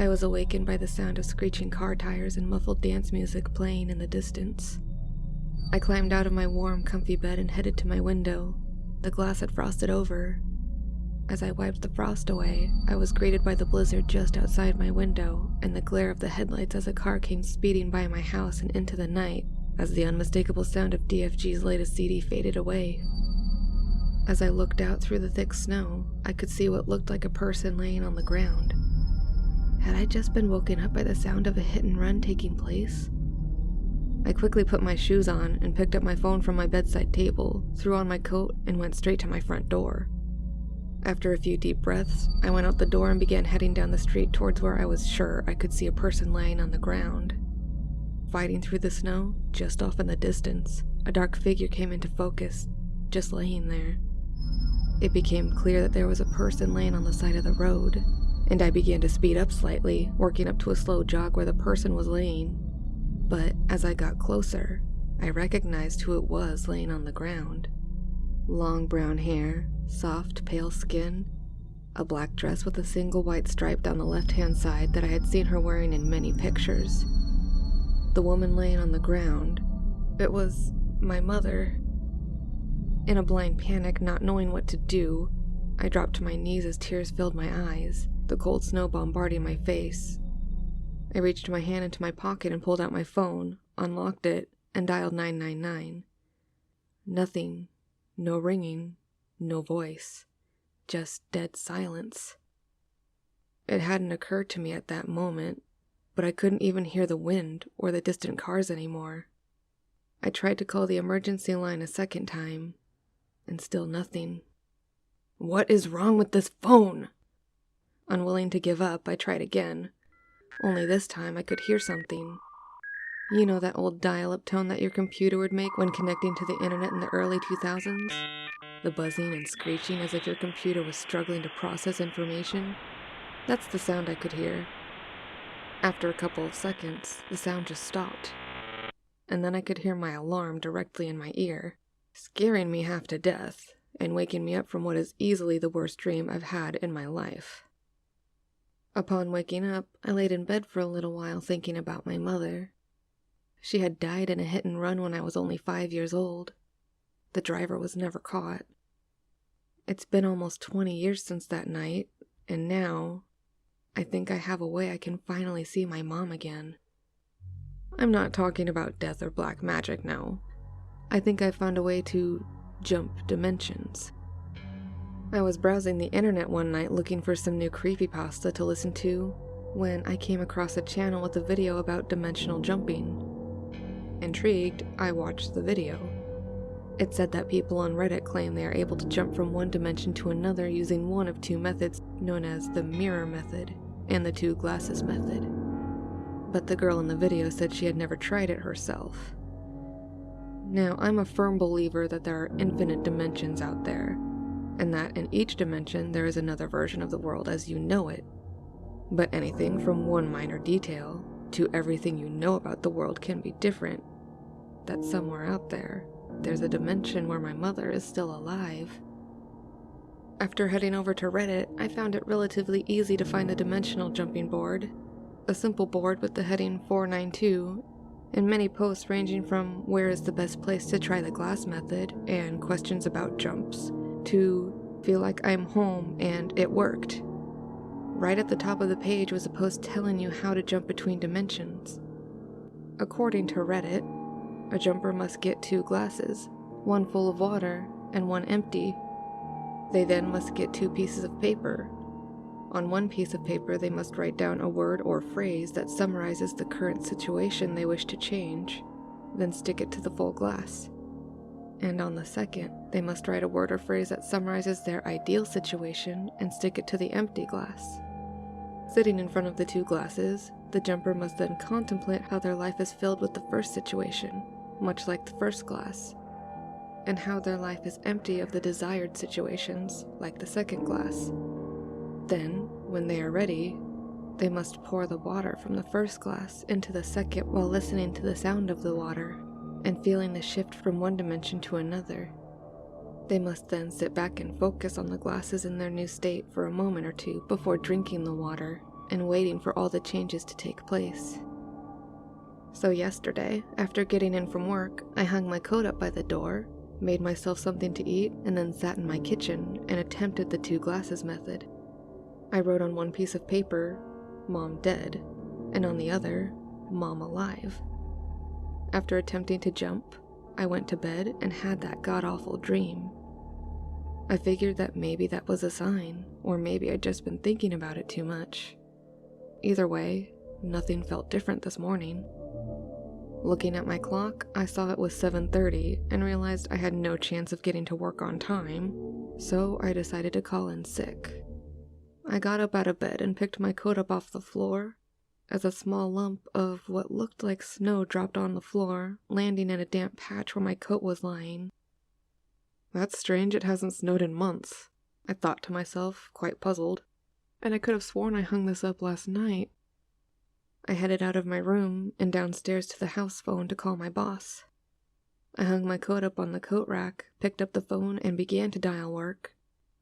I was awakened by the sound of screeching car tires and muffled dance music playing in the distance. I climbed out of my warm, comfy bed and headed to my window. The glass had frosted over. As I wiped the frost away, I was greeted by the blizzard just outside my window and the glare of the headlights as a car came speeding by my house and into the night as the unmistakable sound of DFG's latest CD faded away. As I looked out through the thick snow, I could see what looked like a person laying on the ground. Had I just been woken up by the sound of a hit and run taking place? I quickly put my shoes on and picked up my phone from my bedside table, threw on my coat, and went straight to my front door. After a few deep breaths, I went out the door and began heading down the street towards where I was sure I could see a person laying on the ground. Fighting through the snow, just off in the distance, a dark figure came into focus, just laying there. It became clear that there was a person laying on the side of the road, and I began to speed up slightly, working up to a slow jog where the person was laying. But as I got closer, I recognized who it was laying on the ground. Long brown hair, soft, pale skin, a black dress with a single white stripe down the left-hand side that I had seen her wearing in many pictures. The woman laying on the ground, it was my mother. In a blind panic, not knowing what to do, I dropped to my knees as tears filled my eyes, the cold snow bombarding my face. I reached my hand into my pocket and pulled out my phone, unlocked it, and dialed 999. Nothing. No ringing. No voice. Just dead silence. It hadn't occurred to me at that moment, but I couldn't even hear the wind or the distant cars anymore. I tried to call the emergency line a second time, and still nothing. What is wrong with this phone? Unwilling to give up, I tried again. Only this time I could hear something. You know that old dial-up tone that your computer would make when connecting to the internet in the early 2000s? The buzzing and screeching as if your computer was struggling to process information? That's the sound I could hear. After a couple of seconds, the sound just stopped. And then I could hear my alarm directly in my ear, scaring me half to death, and waking me up from what is easily the worst dream I've had in my life. Upon waking up, I laid in bed for a little while thinking about my mother. She had died in a hit and run when I was only 5 years old. The driver was never caught. It's been almost 20 years since that night, and now, I think I have a way I can finally see my mom again. I'm not talking about death or black magic now. I think I found a way to jump dimensions. I was browsing the internet one night looking for some new creepypasta to listen to when I came across a channel with a video about dimensional jumping. Intrigued, I watched the video. It said that people on Reddit claim they are able to jump from one dimension to another using one of two methods known as the mirror method and the two glasses method. But the girl in the video said she had never tried it herself. Now, I'm a firm believer that there are infinite dimensions out there, and that in each dimension there is another version of the world as you know it. But anything from one minor detail to everything you know about the world can be different. That somewhere out there, there's a dimension where my mother is still alive. After heading over to Reddit, I found it relatively easy to find a dimensional jumping board. A simple board with the heading 492, and many posts ranging from where is the best place to try the glass method and questions about jumps, to feel like I'm home and it worked. Right at the top of the page was a post telling you how to jump between dimensions. According to Reddit, a jumper must get 2 glasses, one full of water and one empty. They then must get 2 pieces of paper. On one piece of paper, they must write down a word or phrase that summarizes the current situation they wish to change, then stick it to the full glass. And on the second, they must write a word or phrase that summarizes their ideal situation and stick it to the empty glass. Sitting in front of the 2 glasses, the jumper must then contemplate how their life is filled with the first situation, much like the first glass, and how their life is empty of the desired situations, like the second glass. Then, when they are ready, they must pour the water from the first glass into the second while listening to the sound of the water and feeling the shift from one dimension to another. They must then sit back and focus on the glasses in their new state for a moment or two before drinking the water and waiting for all the changes to take place. So yesterday, after getting in from work, I hung my coat up by the door, made myself something to eat, and then sat in my kitchen and attempted the 2 glasses method. I wrote on one piece of paper, "Mom dead," and on the other, "Mom alive." After attempting to jump, I went to bed and had that god-awful dream. I figured that maybe that was a sign, or maybe I'd just been thinking about it too much. Either way, nothing felt different this morning. Looking at my clock, I saw it was 7:30 and realized I had no chance of getting to work on time, so I decided to call in sick. I got up out of bed and picked my coat up off the floor as a small lump of what looked like snow dropped on the floor, landing in a damp patch where my coat was lying. That's strange, it hasn't snowed in months, I thought to myself, quite puzzled. And I could have sworn I hung this up last night. I headed out of my room and downstairs to the house phone to call my boss. I hung my coat up on the coat rack, picked up the phone, and began to dial work.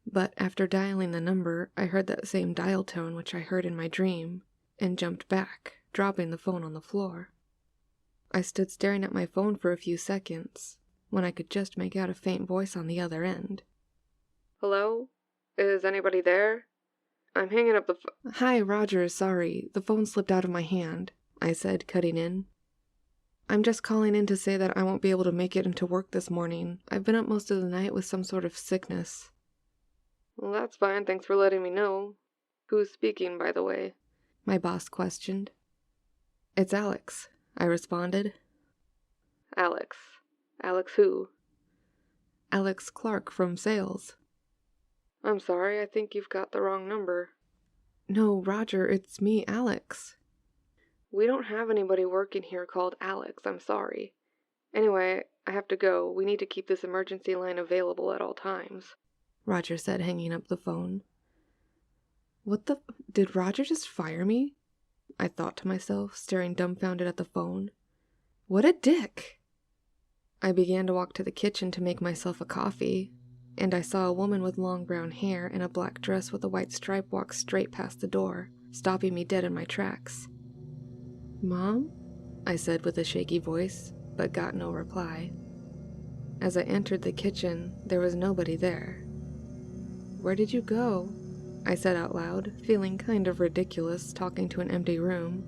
But after dialing the number, I heard that same dial tone which I heard in my dream, and jumped back, dropping the phone on the floor. I stood staring at my phone for a few seconds, when I could just make out a faint voice on the other end. "Hello? Is anybody there? I'm hanging up the Hi, Roger, sorry, the phone slipped out of my hand," I said, cutting in. "I'm just calling in to say that I won't be able to make it into work this morning. I've been up most of the night with some sort of sickness." "Well, that's fine, thanks for letting me know. Who's speaking, by the way?" my boss questioned. "It's Alex," I responded. "Alex? Alex who?" "Alex Clark from sales." "I'm sorry, I think you've got the wrong number." "No, Roger, it's me, Alex." "We don't have anybody working here called Alex, I'm sorry. Anyway, I have to go. We need to keep this emergency line available at all times," Roger said, hanging up the phone. Did Roger just fire me? I thought to myself, staring dumbfounded at the phone. What a dick! I began to walk to the kitchen to make myself a coffee, and I saw a woman with long brown hair and a black dress with a white stripe walk straight past the door, stopping me dead in my tracks. "Mom?" I said with a shaky voice, but got no reply. As I entered the kitchen, there was nobody there. "Where did you go?" I said out loud, feeling kind of ridiculous talking to an empty room.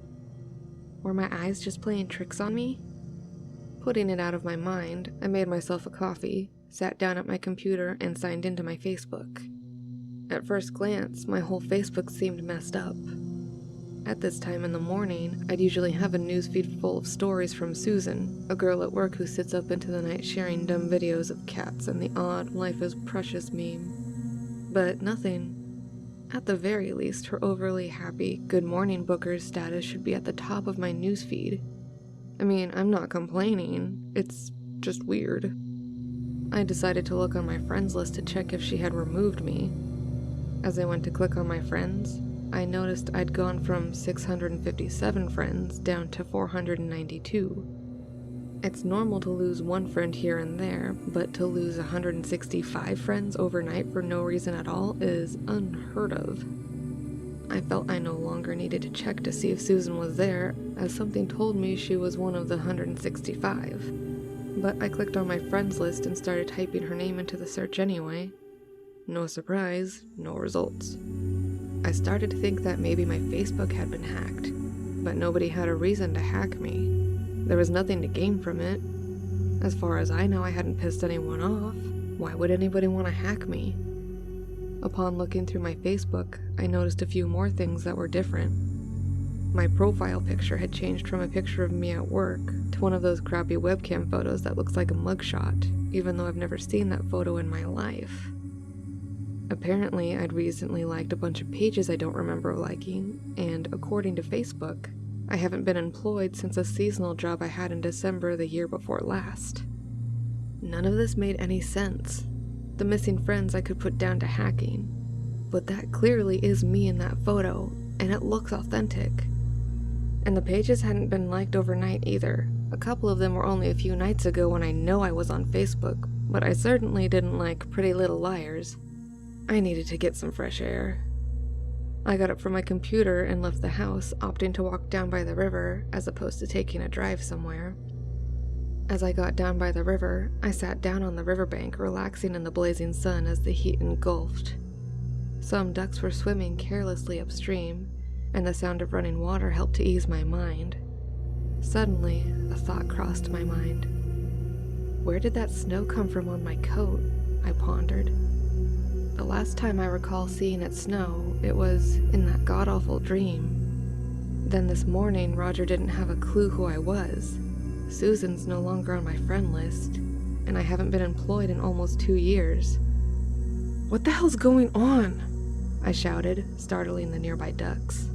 Were my eyes just playing tricks on me? Putting it out of my mind, I made myself a coffee, sat down at my computer, and signed into my Facebook. At first glance, my whole Facebook seemed messed up. At this time in the morning, I'd usually have a newsfeed full of stories from Susan, a girl at work who sits up into the night sharing dumb videos of cats and the odd "life is precious" meme. But nothing. At the very least, her overly happy "Good morning, Bookers" status should be at the top of my newsfeed. I mean, I'm not complaining, it's just weird. I decided to look on my friends list to check if she had removed me. As I went to click on my friends, I noticed I'd gone from 657 friends down to 492. It's normal to lose one friend here and there, but to lose 165 friends overnight for no reason at all is unheard of. I felt I no longer needed to check to see if Susan was there, as something told me she was one of the 165. But I clicked on my friends list and started typing her name into the search anyway. No surprise, no results. I started to think that maybe my Facebook had been hacked, but nobody had a reason to hack me. There was nothing to gain from it. As far as I know, I hadn't pissed anyone off. Why would anybody want to hack me? Upon looking through my Facebook, I noticed a few more things that were different. My profile picture had changed from a picture of me at work to one of those crappy webcam photos that looks like a mugshot, even though I've never seen that photo in my life. Apparently, I'd recently liked a bunch of pages I don't remember liking, and according to Facebook, I haven't been employed since a seasonal job I had in December the year before last. None of this made any sense. The missing friends I could put down to hacking, but that clearly is me in that photo, and it looks authentic. And the pages hadn't been liked overnight either. A couple of them were only a few nights ago when I know I was on Facebook, but I certainly didn't like Pretty Little Liars. I needed to get some fresh air. I got up from my computer and left the house, opting to walk down by the river as opposed to taking a drive somewhere. As I got down by the river, I sat down on the riverbank, relaxing in the blazing sun as the heat engulfed. Some ducks were swimming carelessly upstream, and the sound of running water helped to ease my mind. Suddenly, a thought crossed my mind. Where did that snow come from on my coat? I pondered. The last time I recall seeing it snow, it was in that god-awful dream. Then this morning, Roger didn't have a clue who I was. Susan's no longer on my friend list, and I haven't been employed in almost 2 years. What the hell's going on? I shouted, startling the nearby ducks.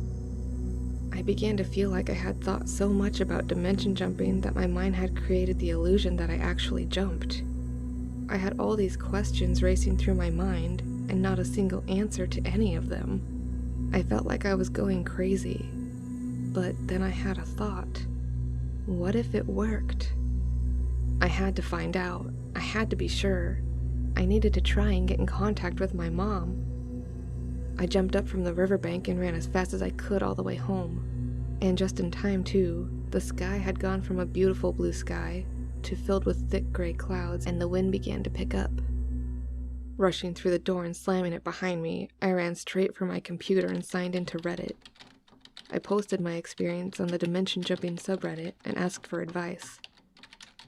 I began to feel like I had thought so much about dimension jumping that my mind had created the illusion that I actually jumped. I had all these questions racing through my mind, and not a single answer to any of them. I felt like I was going crazy. But then I had a thought. What if it worked? I had to find out. I had to be sure. I needed to try and get in contact with my mom. I jumped up from the riverbank and ran as fast as I could all the way home. And just in time, too. The sky had gone from a beautiful blue sky to filled with thick gray clouds, and the wind began to pick up. Rushing through the door and slamming it behind me, I ran straight for my computer and signed into Reddit. I posted my experience on the dimension jumping subreddit and asked for advice.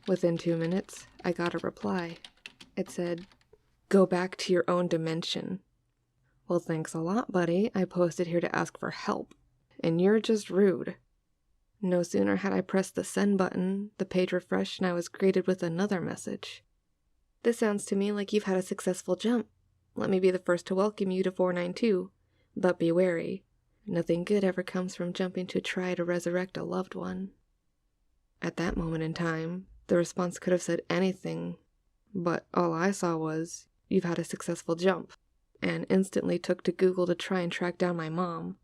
Within 2 minutes, I got a reply. It said, "Go back to your own dimension." Well, thanks a lot, buddy. I posted here to ask for help, and you're just rude. No sooner had I pressed the send button, the page refreshed and I was greeted with another message. "This sounds to me like you've had a successful jump. Let me be the first to welcome you to 492, but be wary. Nothing good ever comes from jumping to try to resurrect a loved one." At that moment in time, the response could have said anything, but all I saw was, "You've had a successful jump," and instantly took to Google to try and track down my mom.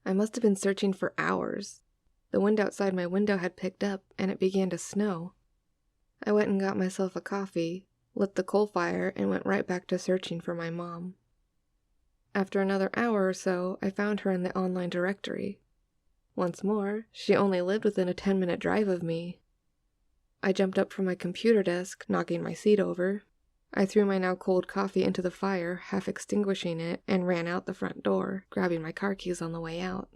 I must have been searching for hours. The wind outside my window had picked up, and it began to snow. I went and got myself a coffee, lit the coal fire, and went right back to searching for my mom. After another hour or so, I found her in the online directory. Once more, she only lived within a 10-minute drive of me. I jumped up from my computer desk, knocking my seat over. I threw my now cold coffee into the fire, half extinguishing it, and ran out the front door, grabbing my car keys on the way out.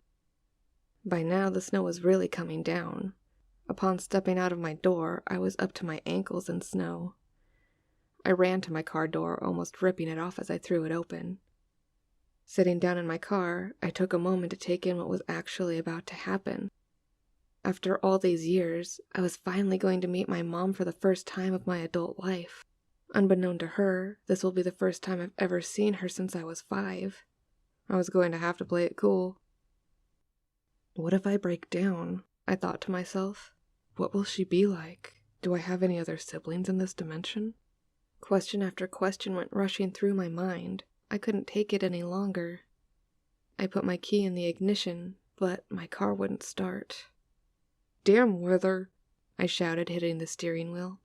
By now, the snow was really coming down. Upon stepping out of my door, I was up to my ankles in snow. I ran to my car door, almost ripping it off as I threw it open. Sitting down in my car, I took a moment to take in what was actually about to happen. After all these years, I was finally going to meet my mom for the first time of my adult life. Unbeknown to her, this will be the first time I've ever seen her since I was 5. I was going to have to play it cool. What if I break down? I thought to myself. What will she be like? Do I have any other siblings in this dimension? Question after question went rushing through my mind. I couldn't take it any longer. I put my key in the ignition, but my car wouldn't start. "Damn weather!" I shouted, hitting the steering wheel.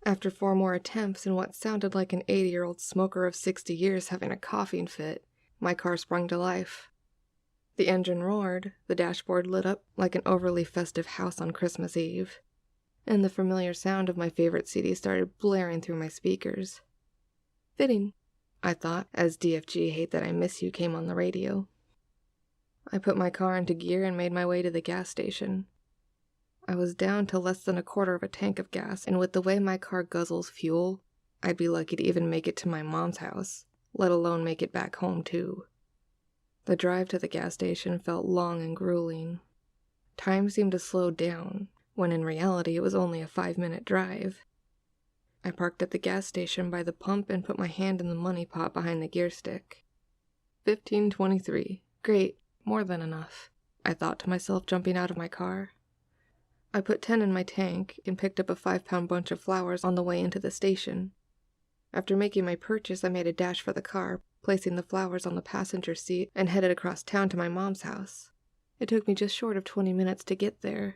After 4 more attempts and what sounded like an 80-year-old smoker of 60 years having a coughing fit, my car sprung to life. The engine roared, the dashboard lit up like an overly festive house on Christmas Eve, and the familiar sound of my favorite CD started blaring through my speakers. Fitting, I thought, as DFG Hate That I Miss You came on the radio. I put my car into gear and made my way to the gas station. I was down to less than a quarter of a tank of gas, and with the way my car guzzles fuel, I'd be lucky to even make it to my mom's house, let alone make it back home too. The drive to the gas station felt long and grueling. Time seemed to slow down, when in reality it was only a 5-minute drive. I parked at the gas station by the pump and put my hand in the money pot behind the gear stick. $15.23. Great, more than enough, I thought to myself, jumping out of my car. I put 10 in my tank and picked up a 5-pound bunch of flowers on the way into the station. After making my purchase, I made a dash for the car, placing the flowers on the passenger seat, and headed across town to my mom's house. It took me just short of 20 minutes to get there.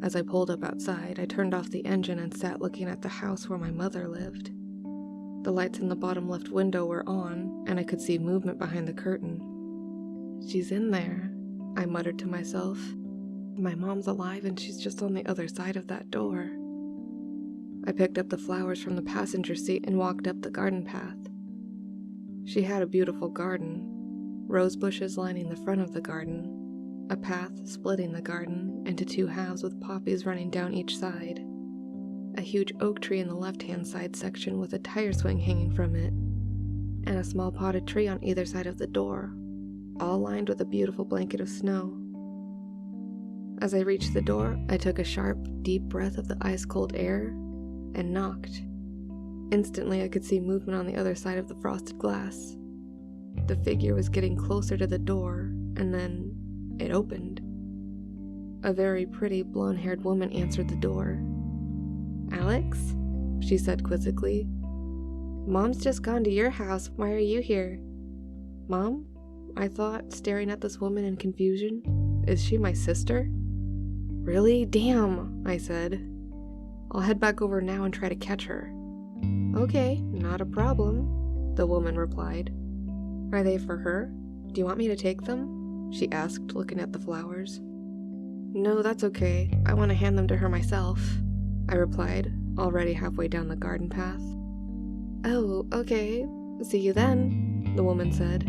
As I pulled up outside, I turned off the engine and sat looking at the house where my mother lived. The lights in the bottom left window were on, and I could see movement behind the curtain. "She's in there," I muttered to myself. "My mom's alive and she's just on the other side of that door." I picked up the flowers from the passenger seat and walked up the garden path. She had a beautiful garden, rose bushes lining the front of the garden, a path splitting the garden into two halves with poppies running down each side, a huge oak tree in the left-hand side section with a tire swing hanging from it, and a small potted tree on either side of the door, all lined with a beautiful blanket of snow. As I reached the door, I took a sharp, deep breath of the ice-cold air and knocked. Instantly, I could see movement on the other side of the frosted glass. The figure was getting closer to the door, and then it opened. A very pretty, blonde-haired woman answered the door. "Alex?" she said quizzically. "Mom's just gone to your house. Why are you here?" "Mom?" I thought, staring at this woman in confusion. "Is she my sister?" "Really? Damn," I said. "I'll head back over now and try to catch her." "Okay, not a problem," the woman replied. "Are they for her? Do you want me to take them?" she asked, looking at the flowers. "No, that's okay. I want to hand them to her myself," I replied, already halfway down the garden path. "Oh, okay. See you then," the woman said.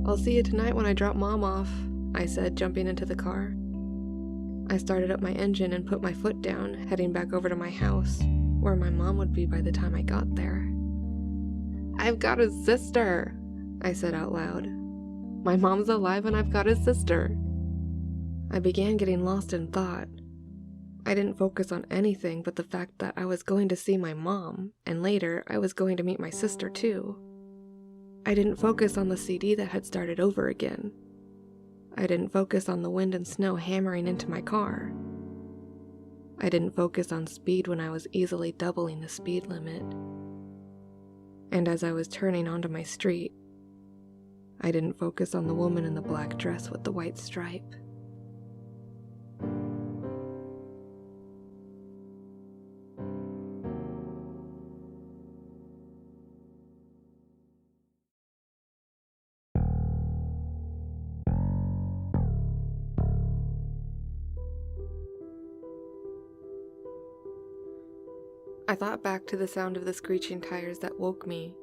"I'll see you tonight when I drop Mom off," I said, jumping into the car. I started up my engine and put my foot down, heading back over to my house, where my mom would be by the time I got there. "I've got a sister," I said out loud. "My mom's alive and I've got a sister." I began getting lost in thought. I didn't focus on anything but the fact that I was going to see my mom, and later I was going to meet my sister too. I didn't focus on the CD that had started over again. I didn't focus on the wind and snow hammering into my car. I didn't focus on speed when I was easily doubling the speed limit. And as I was turning onto my street, I didn't focus on the woman in the black dress with the white stripe. I thought back to the sound of the screeching tires that woke me,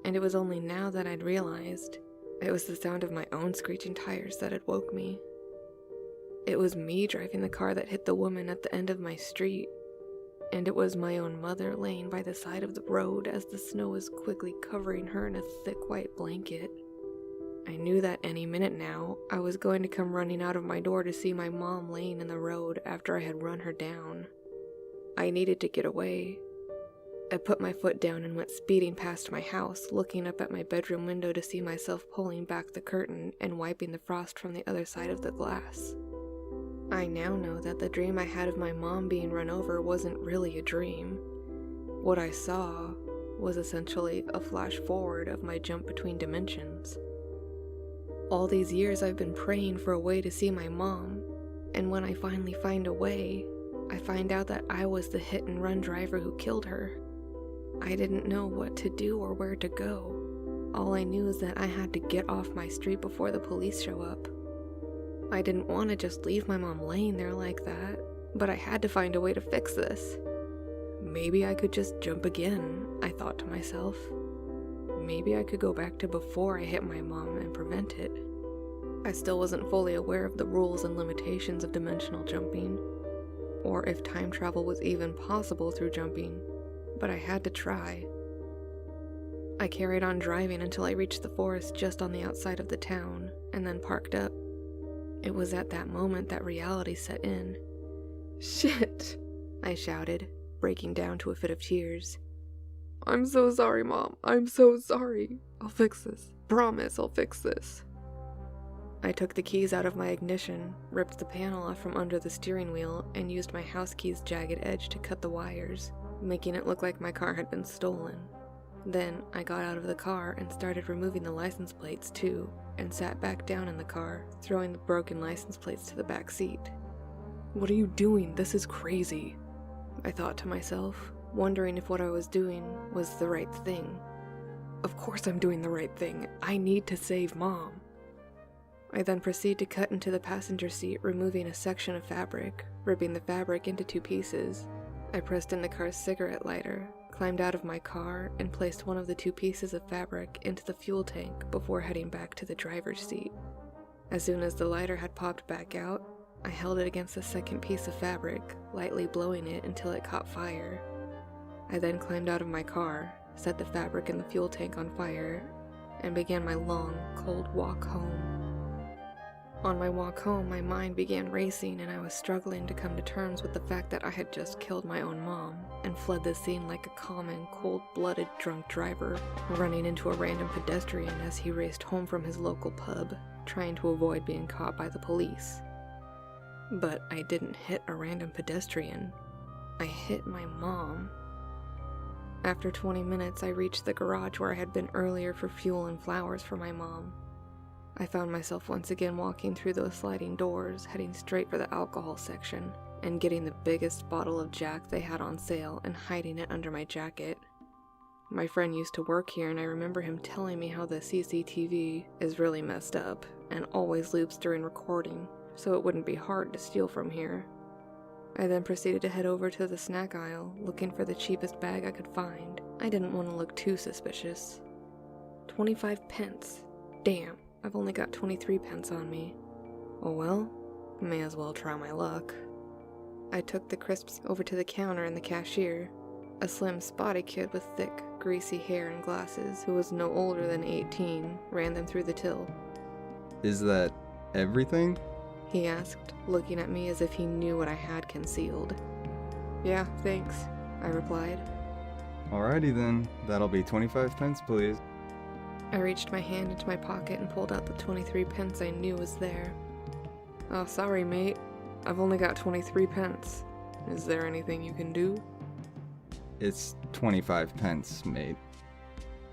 and it was only now that I'd realized it was the sound of my own screeching tires that had woke me. It was me driving the car that hit the woman at the end of my street, and it was my own mother laying by the side of the road as the snow was quickly covering her in a thick white blanket. I knew that any minute now, I was going to come running out of my door to see my mom laying in the road after I had run her down. I needed to get away. I put my foot down and went speeding past my house, looking up at my bedroom window to see myself pulling back the curtain and wiping the frost from the other side of the glass. I now know that the dream I had of my mom being run over wasn't really a dream. What I saw was essentially a flash forward of my jump between dimensions. All these years I've been praying for a way to see my mom, and when I finally find a way, I find out that I was the hit-and-run driver who killed her. I didn't know what to do or where to go. All I knew is that I had to get off my street before the police show up. I didn't want to just leave my mom laying there like that, but I had to find a way to fix this. Maybe I could just jump again, I thought to myself. Maybe I could go back to before I hit my mom and prevent it. I still wasn't fully aware of the rules and limitations of dimensional jumping, or if time travel was even possible through jumping, but I had to try. I carried on driving until I reached the forest just on the outside of the town, and then parked up. It was at that moment that reality set in. "Shit!" I shouted, breaking down to a fit of tears. "I'm so sorry, Mom. I'm so sorry. I'll fix this. Promise I'll fix this." I took the keys out of my ignition, ripped the panel off from under the steering wheel, and used my house key's jagged edge to cut the wires, making it look like my car had been stolen. Then I got out of the car and started removing the license plates too, and sat back down in the car, throwing the broken license plates to the back seat. "What are you doing? This is crazy," I thought to myself. wondering if what I was doing was the right thing. Of course I'm doing the right thing. I need to save Mom. I then proceed to cut into the passenger seat, removing a section of fabric, ripping the fabric into 2 pieces. I pressed in the car's cigarette lighter, climbed out of my car, and placed one of the 2 pieces of fabric into the fuel tank before heading back to the driver's seat. As soon as the lighter had popped back out, I held it against the second piece of fabric, lightly blowing it until it caught fire. I then climbed out of my car, set the fabric in the fuel tank on fire, and began my long, cold walk home. On my walk home, my mind began racing and I was struggling to come to terms with the fact that I had just killed my own mom and fled the scene like a common, cold-blooded drunk driver, running into a random pedestrian as he raced home from his local pub, trying to avoid being caught by the police. But I didn't hit a random pedestrian. I hit my mom. After 20 minutes, I reached the garage where I had been earlier for fuel and flowers for my mom. I found myself once again walking through those sliding doors, heading straight for the alcohol section, and getting the biggest bottle of Jack they had on sale and hiding it under my jacket. My friend used to work here and I remember him telling me how the CCTV is really messed up and always loops during recording, so it wouldn't be hard to steal from here. I then proceeded to head over to the snack aisle, looking for the cheapest bag I could find. I didn't want to look too suspicious. 25 pence. Damn, I've only got 23 pence on me. Oh well, may as well try my luck. I took the crisps over to the counter and the cashier, a slim, spotty kid with thick, greasy hair and glasses who was no older than 18, ran them through the till. Is that everything? He asked, looking at me as if he knew what I had concealed. Yeah, thanks, I replied. Alrighty then, that'll be 25 pence, please. I reached my hand into my pocket and pulled out the 23 pence I knew was there. Oh, sorry, mate. I've only got 23 pence. Is there anything you can do? It's 25 pence, mate.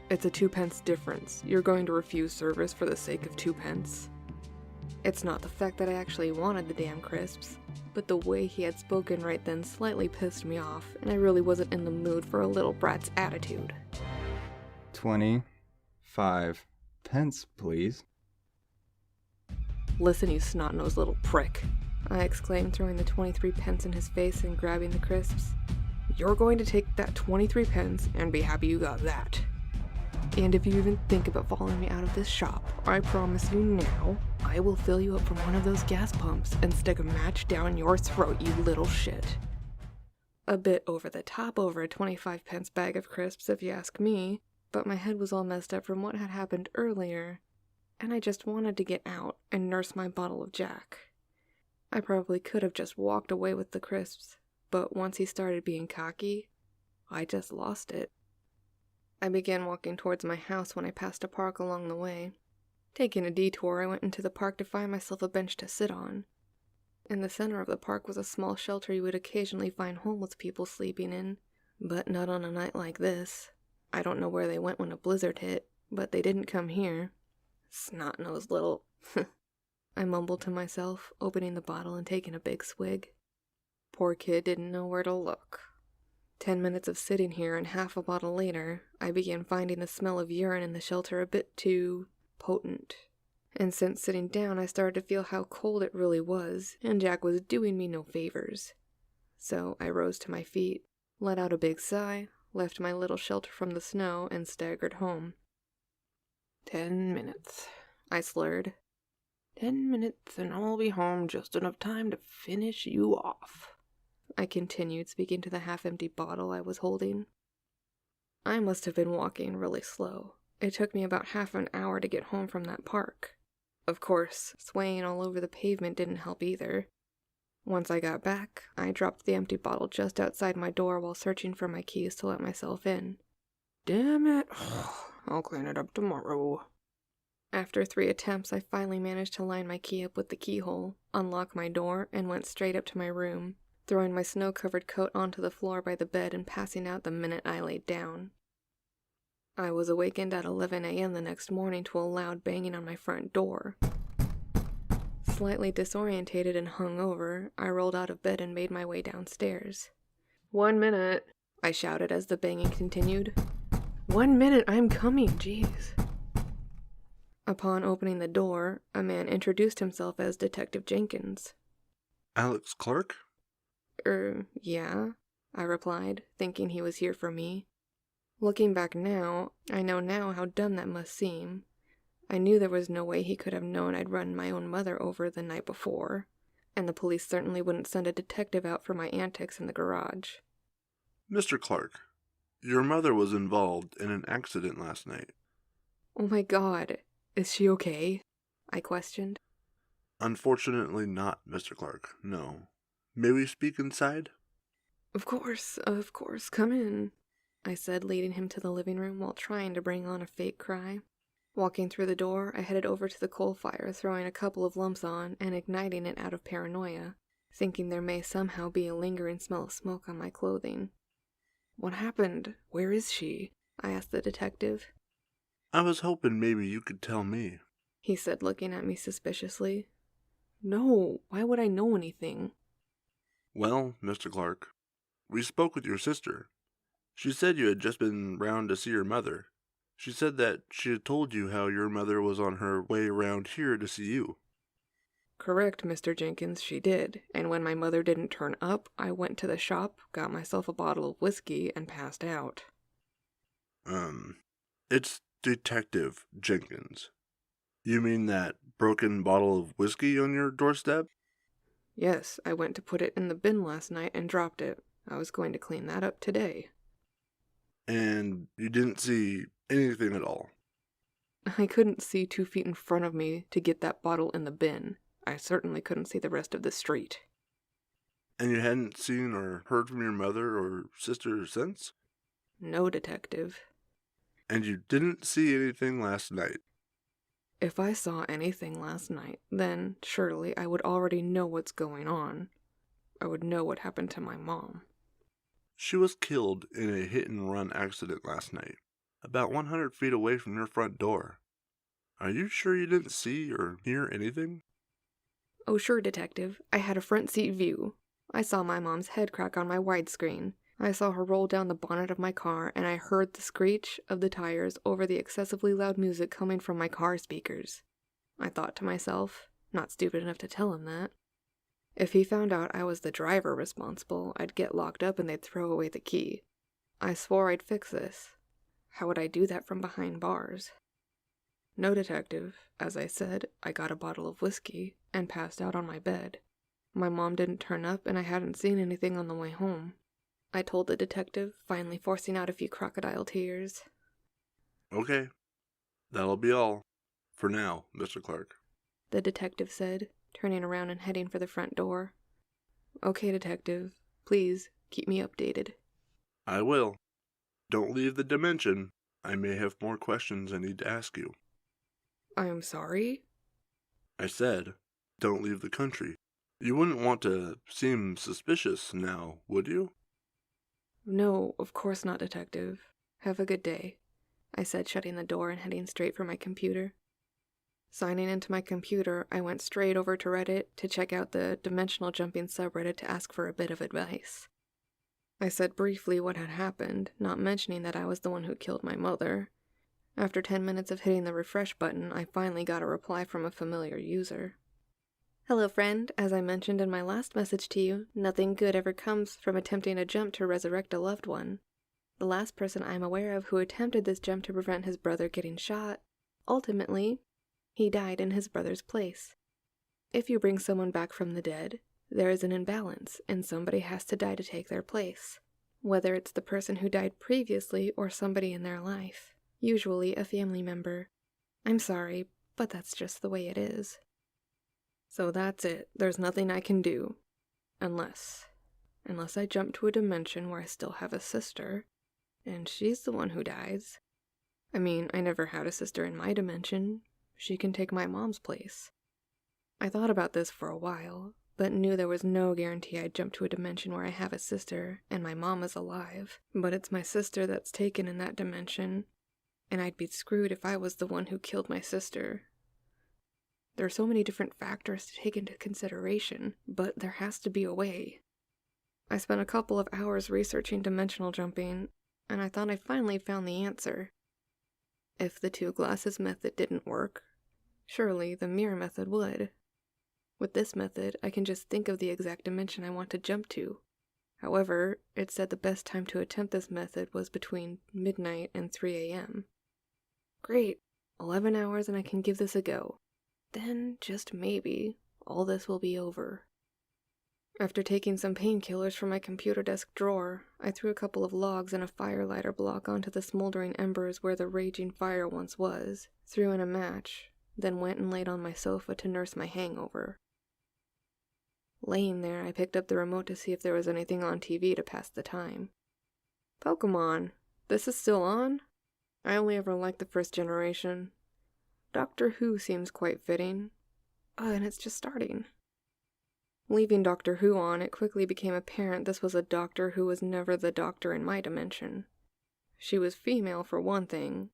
It's a 2 pence difference. You're going to refuse service for the sake of 2 pence? It's not the fact that I actually wanted the damn crisps, but the way he had spoken right then slightly pissed me off, and I really wasn't in the mood for a little brat's attitude. 25 pence, please. Listen, you snot-nosed little prick, I exclaimed, throwing the 23 pence in his face and grabbing the crisps. You're going to take that 23 pence and be happy you got that. And if you even think about following me out of this shop, I promise you now, I will fill you up from one of those gas pumps and stick a match down your throat, you little shit. A bit over the top over a 25 pence bag of crisps if you ask me, but my head was all messed up from what had happened earlier, and I just wanted to get out and nurse my bottle of Jack. I probably could have just walked away with the crisps, but once he started being cocky, I just lost it. I began walking towards my house when I passed a park along the way. Taking a detour, I went into the park to find myself a bench to sit on. In the center of the park was a small shelter you would occasionally find homeless people sleeping in, but not on a night like this. I don't know where they went when a blizzard hit, but they didn't come here. Snot-nosed little... I mumbled to myself, opening the bottle and taking a big swig. Poor kid didn't know where to look. 10 minutes of sitting here and half a bottle later, I began finding the smell of urine in the shelter a bit too potent. And since sitting down, I started to feel how cold it really was, and Jack was doing me no favors. So I rose to my feet, let out a big sigh, left my little shelter from the snow, and staggered home. 10 minutes, I slurred. 10 minutes and I'll be home just enough time to finish you off, I continued, speaking to the half-empty bottle I was holding. I must have been walking really slow. It took me about half an hour to get home from that park. Of course, swaying all over the pavement didn't help either. Once I got back, I dropped the empty bottle just outside my door while searching for my keys to let myself in. Damn it. I'll clean it up tomorrow. After 3 attempts, I finally managed to line my key up with the keyhole, unlock my door, and went straight up to my room, throwing my snow-covered coat onto the floor by the bed and passing out the minute I laid down. I was awakened at 11 a.m. the next morning to a loud banging on my front door. Slightly disorientated and hungover, I rolled out of bed and made my way downstairs. 1 minute, I shouted as the banging continued. 1 minute, I'm coming, jeez. Upon opening the door, a man introduced himself as Detective Jenkins. Alex Clark? Yeah, I replied, thinking he was here for me. Looking back now, I know now how dumb that must seem. I knew there was no way he could have known I'd run my own mother over the night before, and the police certainly wouldn't send a detective out for my antics in the garage. Mr. Clark, your mother was involved in an accident last night. Oh my God, is she okay? I questioned. Unfortunately not, Mr. Clark, no. May we speak inside? Of course, come in, I said, leading him to the living room while trying to bring on a fake cry. Walking through the door, I headed over to the coal fire, throwing a couple of lumps on and igniting it out of paranoia, thinking there may somehow be a lingering smell of smoke on my clothing. What happened? Where is she? I asked the detective. I was hoping maybe you could tell me, he said, looking at me suspiciously. No, why would I know anything? Well, Mr. Clark, we spoke with your sister. She said you had just been round to see your mother. She said that she had told you how your mother was on her way around here to see you. Correct, Mr. Jenkins, she did. And when my mother didn't turn up, I went to the shop, got myself a bottle of whiskey, and passed out. It's Detective Jenkins. You mean that broken bottle of whiskey on your doorstep? Yes, I went to put it in the bin last night and dropped it. I was going to clean that up today. And you didn't see anything at all? I couldn't see 2 feet in front of me to get that bottle in the bin. I certainly couldn't see the rest of the street. And you hadn't seen or heard from your mother or sister since? No, detective. And you didn't see anything last night? If I saw anything last night, then surely I would already know what's going on. I would know what happened to my mom. She was killed in a hit-and-run accident last night, about 100 feet away from your front door. Are you sure you didn't see or hear anything? Oh, sure, detective. I had a front seat view. I saw my mom's head crack on my widescreen. I saw her roll down the bonnet of my car, and I heard the screech of the tires over the excessively loud music coming from my car speakers. I thought to myself, not stupid enough to tell him that. If he found out I was the driver responsible, I'd get locked up and they'd throw away the key. I swore I'd fix this. How would I do that from behind bars? No, detective. As I said, I got a bottle of whiskey and passed out on my bed. My mom didn't turn up and I hadn't seen anything on the way home. I told the detective, finally forcing out a few crocodile tears. Okay. That'll be all. For now, Mr. Clark. The detective said, turning around and heading for the front door. Okay, detective. Please, keep me updated. I will. Don't leave the dimension. I may have more questions I need to ask you. I'm sorry? I said, don't leave the country. You wouldn't want to seem suspicious now, would you? No, of course not, detective. Have a good day, I said, shutting the door and heading straight for my computer. Signing into my computer, I went straight over to Reddit to check out the dimensional jumping subreddit to ask for a bit of advice. I said briefly what had happened, not mentioning that I was the one who killed my mother. After 10 minutes of hitting the refresh button, I finally got a reply from a familiar user. Hello, friend. As I mentioned in my last message to you, nothing good ever comes from attempting a jump to resurrect a loved one. The last person I'm aware of who attempted this jump to prevent his brother getting shot, ultimately, he died in his brother's place. If you bring someone back from the dead, there is an imbalance, and somebody has to die to take their place. Whether it's the person who died previously or somebody in their life, usually a family member. I'm sorry, but that's just the way it is. So that's it. There's nothing I can do. Unless I jump to a dimension where I still have a sister, and she's the one who dies. I mean, I never had a sister in my dimension. She can take my mom's place. I thought about this for a while, but knew there was no guarantee I'd jump to a dimension where I have a sister and my mom is alive. But it's my sister that's taken in that dimension, and I'd be screwed if I was the one who killed my sister. There are so many different factors to take into consideration, but there has to be a way. I spent a couple of hours researching dimensional jumping, and I thought I finally found the answer. If the two glasses method didn't work, surely the mirror method would. With this method, I can just think of the exact dimension I want to jump to. However, it said the best time to attempt this method was between midnight and 3 a.m. Great, 11 hours and I can give this a go. Then, just maybe, all this will be over. After taking some painkillers from my computer desk drawer, I threw a couple of logs and a firelighter block onto the smoldering embers where the raging fire once was, threw in a match, then went and laid on my sofa to nurse my hangover. Laying there, I picked up the remote to see if there was anything on TV to pass the time. Pokemon. This is still on? I only ever liked the first generation. Doctor Who seems quite fitting. Oh, and it's just starting. Leaving Doctor Who on, it quickly became apparent this was a doctor who was never the doctor in my dimension. She was female for one thing.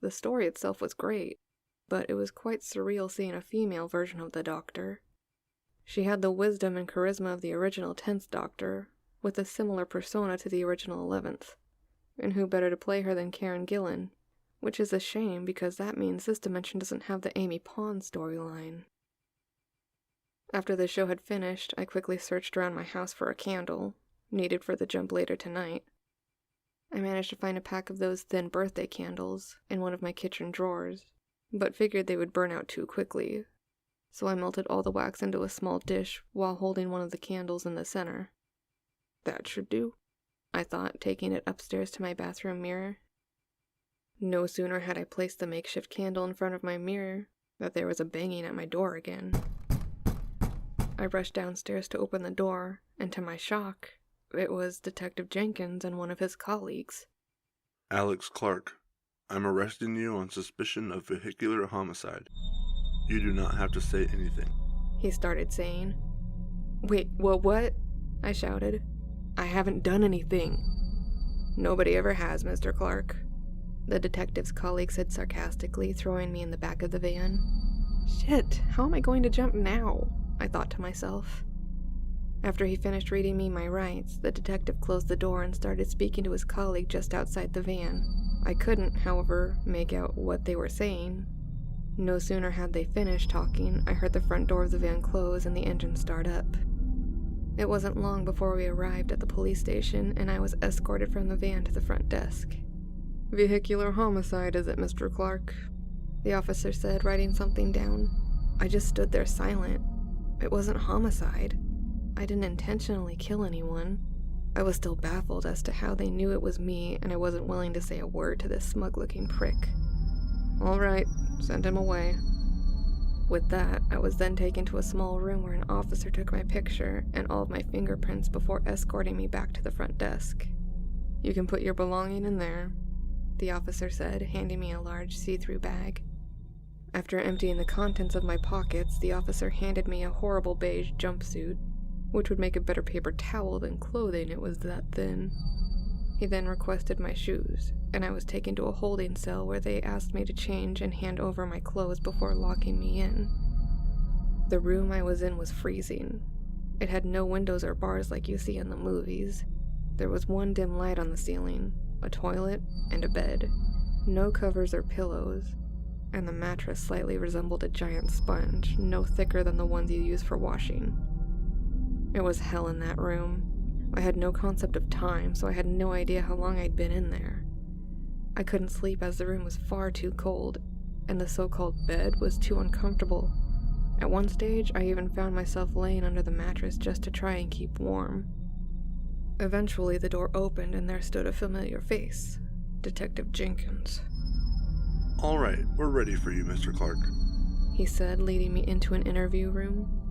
The story itself was great, but it was quite surreal seeing a female version of the Doctor. She had the wisdom and charisma of the original 10th Doctor, with a similar persona to the original 11th. And who better to play her than Karen Gillan? Which is a shame because that means this dimension doesn't have the Amy Pond storyline. After the show had finished, I quickly searched around my house for a candle, needed for the jump later tonight. I managed to find a pack of those thin birthday candles in one of my kitchen drawers, but figured they would burn out too quickly, so I melted all the wax into a small dish while holding one of the candles in the center. That should do, I thought, taking it upstairs to my bathroom mirror. No sooner had I placed the makeshift candle in front of my mirror that there was a banging at my door again. I rushed downstairs to open the door, and to my shock, it was Detective Jenkins and one of his colleagues. Alex Clark, I'm arresting you on suspicion of vehicular homicide. You do not have to say anything, he started saying. Wait, what? I shouted. I haven't done anything. Nobody ever has, Mr. Clark, the detective's colleague said sarcastically, throwing me in the back of the van. Shit, how am I going to jump now? I thought to myself. After he finished reading me my rights, the detective closed the door and started speaking to his colleague just outside the van. I couldn't, however, make out what they were saying. No sooner had they finished talking, I heard the front door of the van close and the engine start up. It wasn't long before we arrived at the police station, and I was escorted from the van to the front desk. Vehicular homicide, is it, Mr. Clark? The officer said, writing something down. I just stood there silent. It wasn't homicide. I didn't intentionally kill anyone. I was still baffled as to how they knew it was me, and I wasn't willing to say a word to this smug-looking prick. All right, send him away. With that, I was then taken to a small room where an officer took my picture and all of my fingerprints before escorting me back to the front desk. You can put your belonging in there, the officer said, handing me a large see-through bag. After emptying the contents of my pockets, the officer handed me a horrible beige jumpsuit, which would make a better paper towel than clothing, it was that thin. He then requested my shoes, and I was taken to a holding cell where they asked me to change and hand over my clothes before locking me in. The room I was in was freezing. It had no windows or bars like you see in the movies. There was one dim light on the ceiling, a toilet, and a bed. No covers or pillows, and the mattress slightly resembled a giant sponge, no thicker than the ones you use for washing. It was hell in that room. I had no concept of time, so I had no idea how long I'd been in there. I couldn't sleep as the room was far too cold, and the so-called bed was too uncomfortable. At one stage, I even found myself laying under the mattress just to try and keep warm. Eventually, the door opened and there stood a familiar face, Detective Jenkins. All right, we're ready for you, Mr. Clark, he said, leading me into an interview room.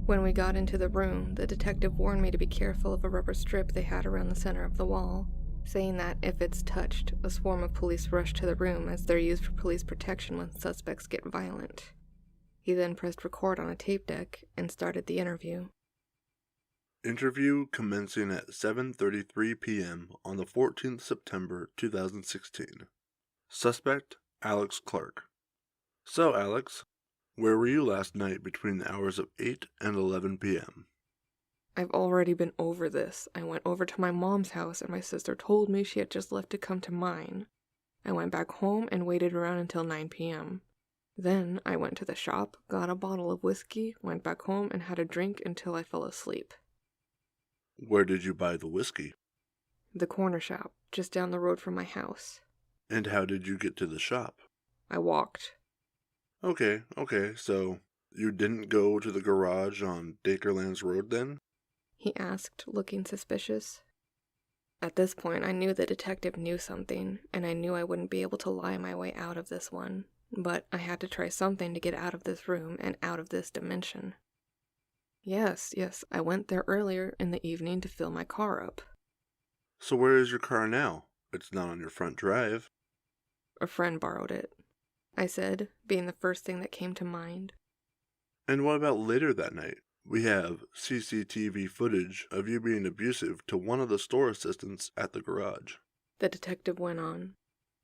When we got into the room, the detective warned me to be careful of a rubber strip they had around the center of the wall, saying that if it's touched, a swarm of police rush to the room as they're used for police protection when suspects get violent. He then pressed record on a tape deck and started the interview. Interview commencing at 7:33 p.m. on the 14th September 2016. Suspect, Alex Clark. So, Alex, where were you last night between the hours of 8 and 11 p.m.? I've already been over this. I went over to my mom's house and my sister told me she had just left to come to mine. I went back home and waited around until 9 p.m. Then I went to the shop, got a bottle of whiskey, went back home and had a drink until I fell asleep. Where did you buy the whiskey? The corner shop, just down the road from my house. And how did you get to the shop? I walked. Okay, so you didn't go to the garage on Dakerlands Road then? He asked, looking suspicious. At this point, I knew the detective knew something, and I knew I wouldn't be able to lie my way out of this one. But I had to try something to get out of this room and out of this dimension. Yes, I went there earlier in the evening to fill my car up. So where is your car now? It's not on your front drive. A friend borrowed it, I said, being the first thing that came to mind. And what about later that night? We have CCTV footage of you being abusive to one of the store assistants at the garage. The detective went on.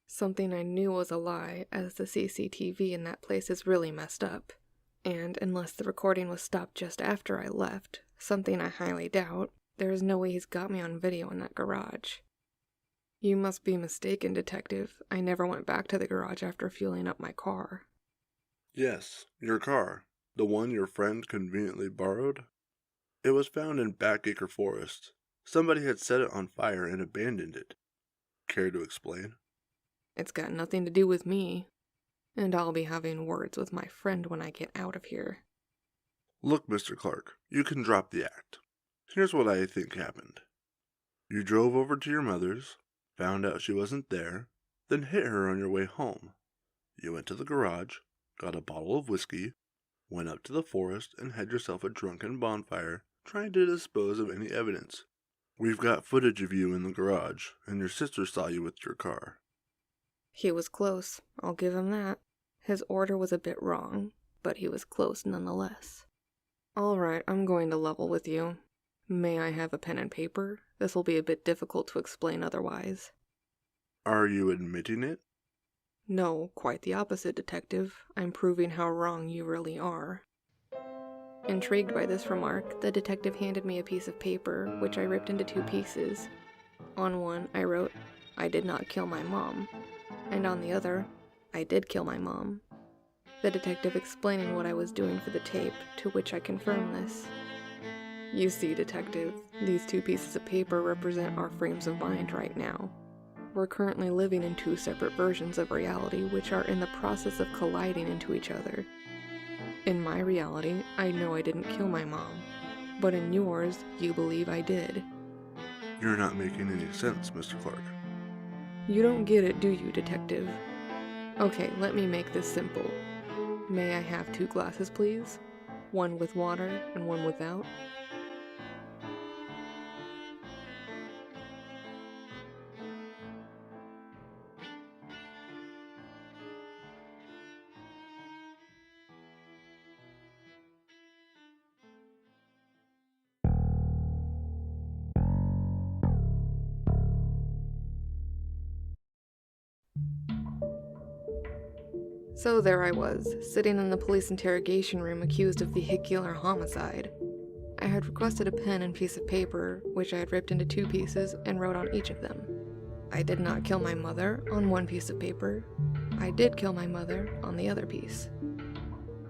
Something I knew was a lie, as the CCTV in that place is really messed up. And unless the recording was stopped just after I left, something I highly doubt, there is no way he's got me on video in that garage. You must be mistaken, detective. I never went back to the garage after fueling up my car. Yes, your car. The one your friend conveniently borrowed? It was found in Backacre Forest. Somebody had set it on fire and abandoned it. Care to explain? It's got nothing to do with me. And I'll be having words with my friend when I get out of here. Look, Mr. Clark, you can drop the act. Here's what I think happened. You drove over to your mother's, found out she wasn't there, then hit her on your way home. You went to the garage, got a bottle of whiskey, went up to the forest and had yourself a drunken bonfire, trying to dispose of any evidence. We've got footage of you in the garage, and your sister saw you with your car. He was close, I'll give him that. His order was a bit wrong, but he was close nonetheless. Alright, I'm going to level with you. May I have a pen and paper? This will be a bit difficult to explain otherwise. Are you admitting it? No, quite the opposite, detective. I'm proving how wrong you really are. Intrigued by this remark, the detective handed me a piece of paper, which I ripped into 2 pieces. On one, I wrote, "I did not kill my mom," and on the other, "I did kill my mom." The detective explaining what I was doing for the tape, to which I confirmed this. You see, detective, these 2 pieces of paper represent our frames of mind right now. We're currently living in 2 separate versions of reality which are in the process of colliding into each other. In my reality, I know I didn't kill my mom, but in yours, you believe I did. You're not making any sense, Mr. Clark. You don't get it, do you, detective? Okay, let me make this simple. May I have 2 glasses, please? One with water and one without? So there I was, sitting in the police interrogation room accused of vehicular homicide. I had requested a pen and piece of paper, which I had ripped into 2 pieces and wrote on each of them. I did not kill my mother on one piece of paper. I did kill my mother on the other piece.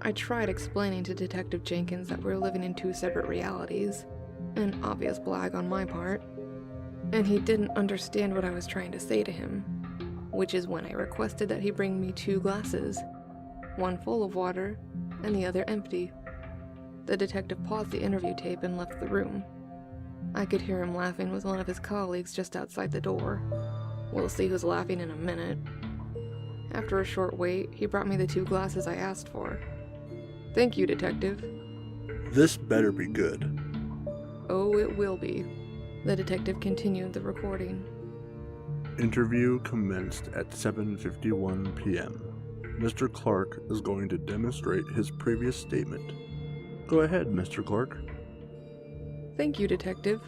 I tried explaining to Detective Jenkins that we're living in 2 separate realities, an obvious blag on my part, and he didn't understand what I was trying to say to him. Which is when I requested that he bring me 2 glasses, one full of water and the other empty. The detective paused the interview tape and left the room. I could hear him laughing with one of his colleagues just outside the door. We'll see who's laughing in a minute. After a short wait, he brought me the 2 glasses I asked for. Thank you, detective. This better be good. Oh, it will be. The detective continued the recording. Interview commenced at 7:51 p.m. Mr. Clark is going to demonstrate his previous statement. Go ahead, Mr. Clark. Thank you, detective.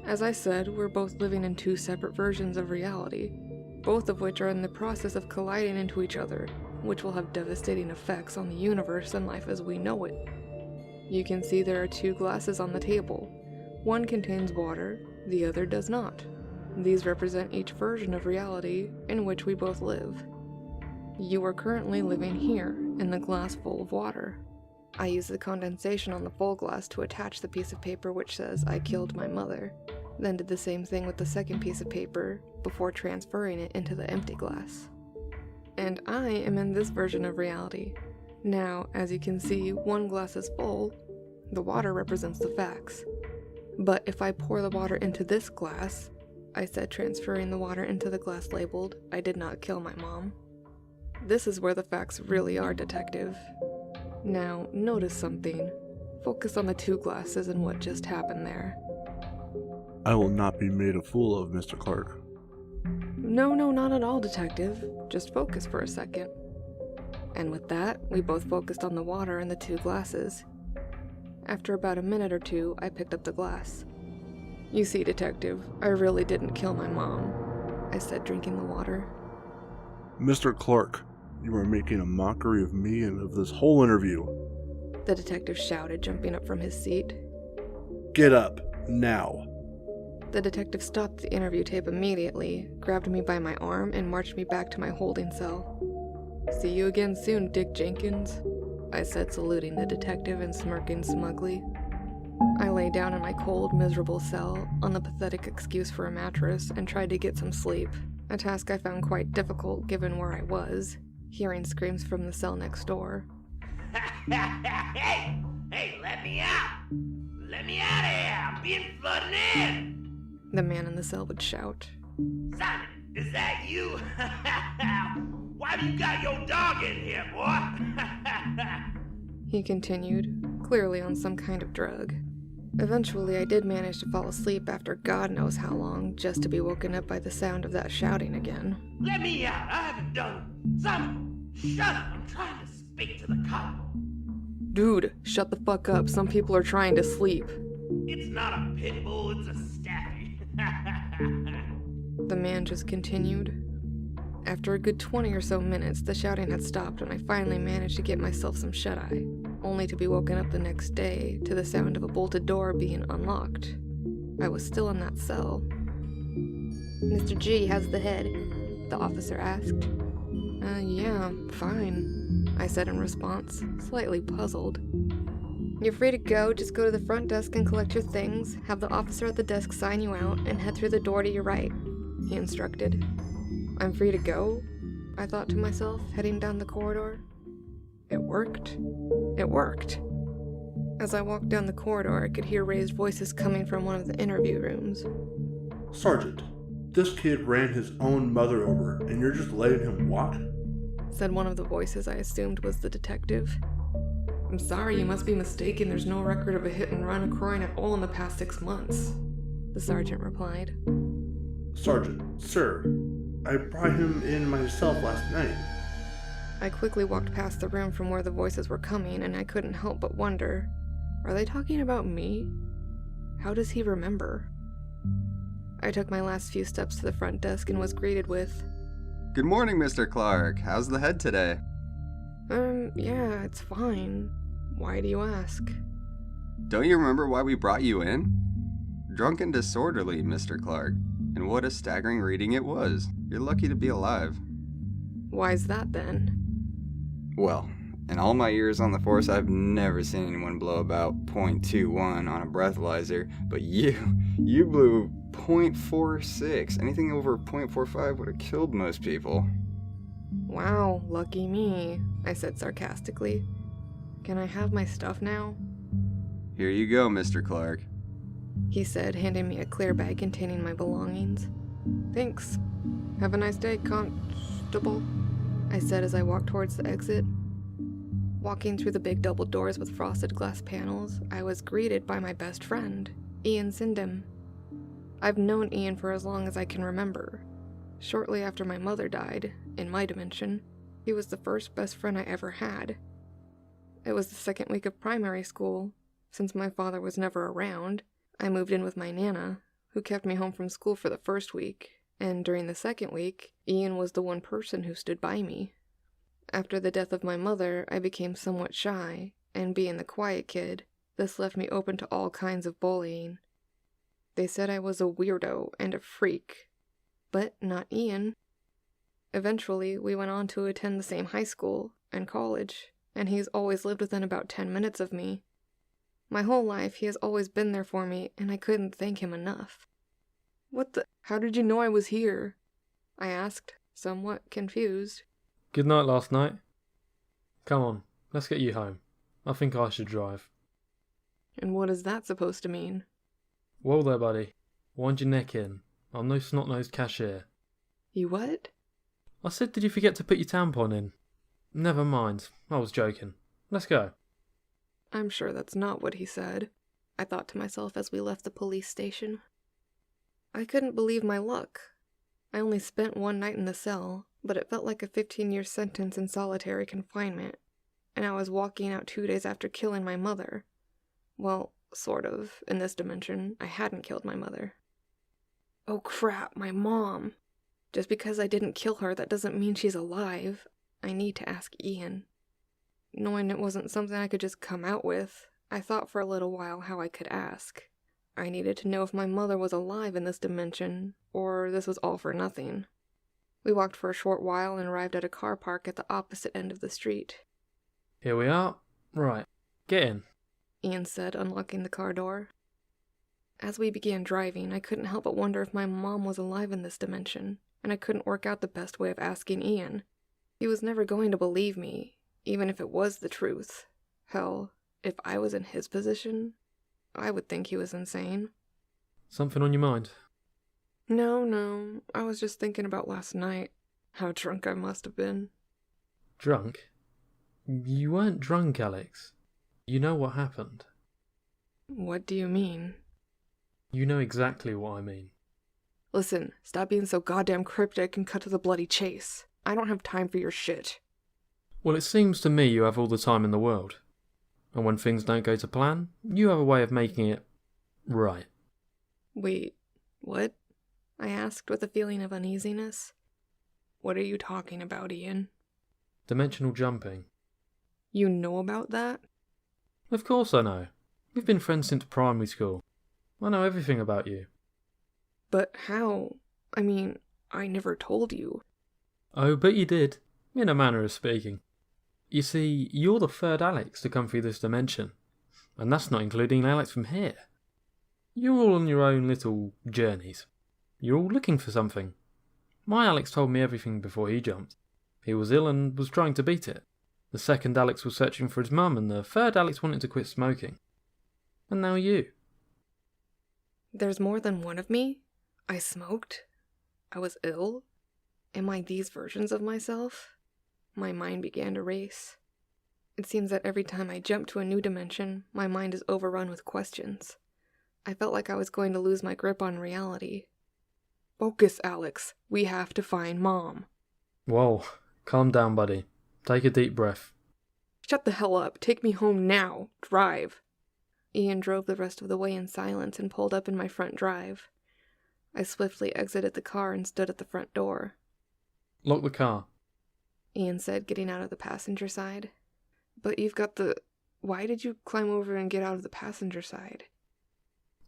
As I said, we're both living in 2 separate versions of reality, both of which are in the process of colliding into each other, which will have devastating effects on the universe and life as we know it. You can see there are 2 glasses on the table, One contains water, the other does not. These represent each version of reality in which we both live. You are currently living here, in the glass full of water. I use the condensation on the full glass to attach the piece of paper which says I killed my mother, then did the same thing with the second piece of paper before transferring it into the empty glass. And I am in this version of reality. Now, as you can see, one glass is full. The water represents the facts. But if I pour the water into this glass, I said, transferring the water into the glass labeled, I did not kill my mom. This is where the facts really are, detective. Now, notice something. Focus on the two glasses and what just happened there. I will not be made a fool of, Mr. Clark. No, not at all, detective. Just focus for a second. And with that, we both focused on the water in the two glasses. After about a minute or two, I picked up the glass. You see, detective, I really didn't kill my mom, I said, drinking the water. Mr. Clark, you are making a mockery of me and of this whole interview. The detective shouted, jumping up from his seat. Get up, now. The detective stopped the interview tape immediately, grabbed me by my arm, and marched me back to my holding cell. See you again soon, Dick Jenkins, I said, saluting the detective and smirking smugly. I lay down in my cold, miserable cell, on the pathetic excuse for a mattress, and tried to get some sleep, a task I found quite difficult given where I was, hearing screams from the cell next door. Hey, let me out! Let me out of here! I'm being flooded in! The man in the cell would shout. Simon, is that you? Why do you got your dog in here, boy? He continued, clearly on some kind of drug. Eventually, I did manage to fall asleep after God knows how long, just to be woken up by the sound of that shouting again. Let me out! I haven't done it! Simon, shut up! I'm trying to speak to the cop. Dude, shut the fuck up. Some people are trying to sleep. It's not a pit bull, it's a staffy. The man just continued. After a good 20 or so minutes, the shouting had stopped and I finally managed to get myself some shut-eye, only to be woken up the next day to the sound of a bolted door being unlocked. I was still in that cell. Mr. G, how's the head? The officer asked. Yeah, fine, I said in response, slightly puzzled. You're free to go, just go to the front desk and collect your things, have the officer at the desk sign you out, and head through the door to your right, he instructed. I'm free to go? I thought to myself, heading down the corridor. It worked. It worked. As I walked down the corridor, I could hear raised voices coming from one of the interview rooms. Sergeant, this kid ran his own mother over, and you're just letting him walk? Said one of the voices I assumed was the detective. I'm sorry, you must be mistaken. There's no record of a hit and run occurring at all in the past 6 months, the sergeant replied. Sergeant, sir, I brought him in myself last night. I quickly walked past the room from where the voices were coming, and I couldn't help but wonder, are they talking about me? How does he remember? I took my last few steps to the front desk and was greeted with, Good morning, Mr. Clark. How's the head today? Yeah, it's fine. Why do you ask? Don't you remember why we brought you in? Drunk and disorderly, Mr. Clark. And what a staggering reading it was. You're lucky to be alive. Why's that then? Well, in all my years on the force, I've never seen anyone blow about .21 on a breathalyzer, but you blew .46. Anything over .45 would have killed most people. Wow, lucky me, I said sarcastically. Can I have my stuff now? Here you go, Mr. Clark. He said, handing me a clear bag containing my belongings. Thanks. Have a nice day, Constable, I said as I walked towards the exit. Walking through the big double doors with frosted glass panels, I was greeted by my best friend, Ian Sindem. I've known Ian for as long as I can remember. Shortly after my mother died, in my dimension, he was the first best friend I ever had. It was the second week of primary school. Since my father was never around, I moved in with my Nana, who kept me home from school for the first week, and during the second week, Ian was the one person who stood by me. After the death of my mother, I became somewhat shy, and being the quiet kid, this left me open to all kinds of bullying. They said I was a weirdo and a freak, but not Ian. Eventually, we went on to attend the same high school and college, and he's always lived within about 10 minutes of me. My whole life, he has always been there for me, and I couldn't thank him enough. How did you know I was here? I asked, somewhat confused. Good night last night. Come on, let's get you home. I think I should drive. And what is that supposed to mean? Well there, buddy. Wind your neck in. I'm no snot-nosed cashier. You what? I said, did you forget to put your tampon in? Never mind, I was joking. Let's go. I'm sure that's not what he said, I thought to myself as we left the police station. I couldn't believe my luck. I only spent one night in the cell, but it felt like a 15-year sentence in solitary confinement, and I was walking out 2 days after killing my mother. Well, sort of. In this dimension, I hadn't killed my mother. Oh crap, my mom. Just because I didn't kill her, that doesn't mean she's alive. I need to ask Ian. Knowing it wasn't something I could just come out with, I thought for a little while how I could ask. I needed to know if my mother was alive in this dimension, or this was all for nothing. We walked for a short while and arrived at a car park at the opposite end of the street. Here we are. Right, get in. Ian said, unlocking the car door. As we began driving, I couldn't help but wonder if my mom was alive in this dimension, and I couldn't work out the best way of asking Ian. He was never going to believe me, even if it was the truth. Hell, if I was in his position, I would think he was insane. Something on your mind? No, I was just thinking about last night. How drunk I must have been. Drunk? You weren't drunk, Alex. You know what happened. What do you mean? You know exactly what I mean. Listen, stop being so goddamn cryptic and cut to the bloody chase. I don't have time for your shit. Well, it seems to me you have all the time in the world. And when things don't go to plan, you have a way of making it right. Wait, what? I asked with a feeling of uneasiness. What are you talking about, Ian? Dimensional jumping. You know about that? Of course I know. We've been friends since primary school. I know everything about you. But how? I mean, I never told you. Oh, but you did, in a manner of speaking. You see, you're the third Alex to come through this dimension, and that's not including Alex from here. You're all on your own little journeys. You're all looking for something. My Alex told me everything before he jumped. He was ill and was trying to beat it. The second Alex was searching for his mum, and the third Alex wanted to quit smoking. And now you. There's more than one of me? I smoked? I was ill? Am I these versions of myself? My mind began to race. It seems that every time I jump to a new dimension, my mind is overrun with questions. I felt like I was going to lose my grip on reality. Focus, Alex. We have to find Mom. Whoa, calm down, buddy. Take a deep breath. Shut the hell up. Take me home now. Drive. Ian drove the rest of the way in silence and pulled up in my front drive. I swiftly exited the car and stood at the front door. Lock the car. Ian said, getting out of the passenger side. But you've got the... Why did you climb over and get out of the passenger side?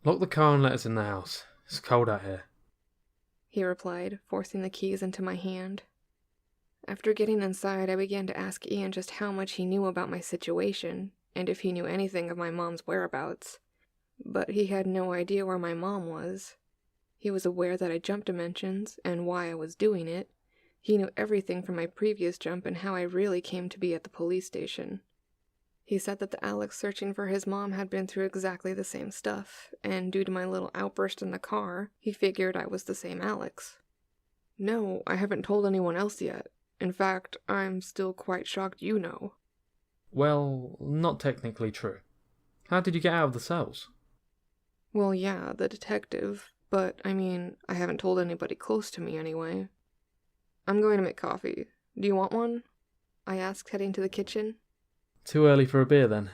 Lock the car and let us in the house. It's cold out here. He replied, forcing the keys into my hand. After getting inside, I began to ask Ian just how much he knew about my situation, and if he knew anything of my mom's whereabouts. But he had no idea where my mom was. He was aware that I jumped dimensions, and why I was doing it. He knew everything from my previous jump and how I really came to be at the police station. He said that the Alex searching for his mom had been through exactly the same stuff, and due to my little outburst in the car, he figured I was the same Alex. No, I haven't told anyone else yet. In fact, I'm still quite shocked you know. Well, not technically true. How did you get out of the cells? Well, yeah, the detective, but, I haven't told anybody close to me anyway. I'm going to make coffee. Do you want one? I asked, heading to the kitchen. Too early for a beer, then?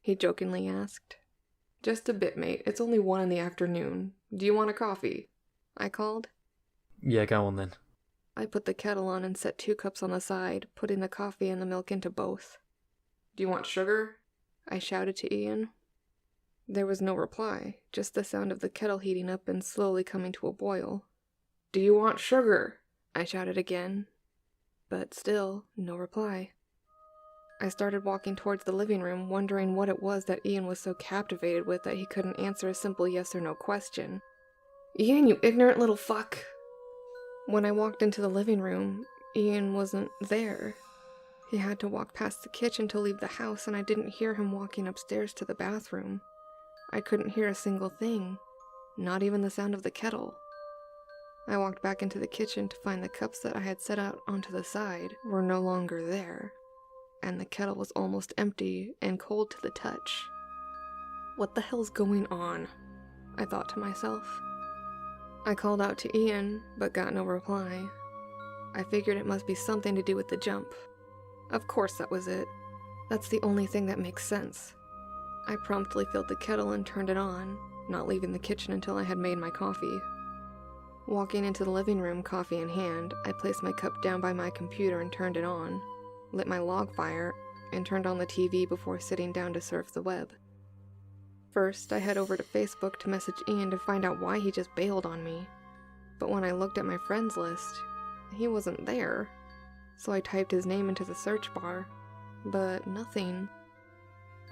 He jokingly asked. Just a bit, mate. It's only 1 in the afternoon. Do you want a coffee? I called. Yeah, go on then. I put the kettle on and set 2 cups on the side, putting the coffee and the milk into both. Do you want sugar? I shouted to Ian. There was no reply, just the sound of the kettle heating up and slowly coming to a boil. "Do you want sugar?" I shouted again, but still no reply. I started walking towards the living room, wondering what it was that Ian was so captivated with that he couldn't answer a simple yes or no question. "Ian, you ignorant little fuck!" When I walked into the living room, Ian wasn't there. He had to walk past the kitchen to leave the house, and I didn't hear him walking upstairs to the bathroom. I couldn't hear a single thing, not even the sound of the kettle. I walked back into the kitchen to find the cups that I had set out onto the side were no longer there, and the kettle was almost empty and cold to the touch. What the hell's going on? I thought to myself. I called out to Ian, but got no reply. I figured it must be something to do with the jump. Of course that was it. That's the only thing that makes sense. I promptly filled the kettle and turned it on, not leaving the kitchen until I had made my coffee. Walking into the living room, coffee in hand, I placed my cup down by my computer and turned it on, lit my log fire, and turned on the TV before sitting down to surf the web. First, I head over to Facebook to message Ian to find out why he just bailed on me. But when I looked at my friends list, he wasn't there. So I typed his name into the search bar, but nothing.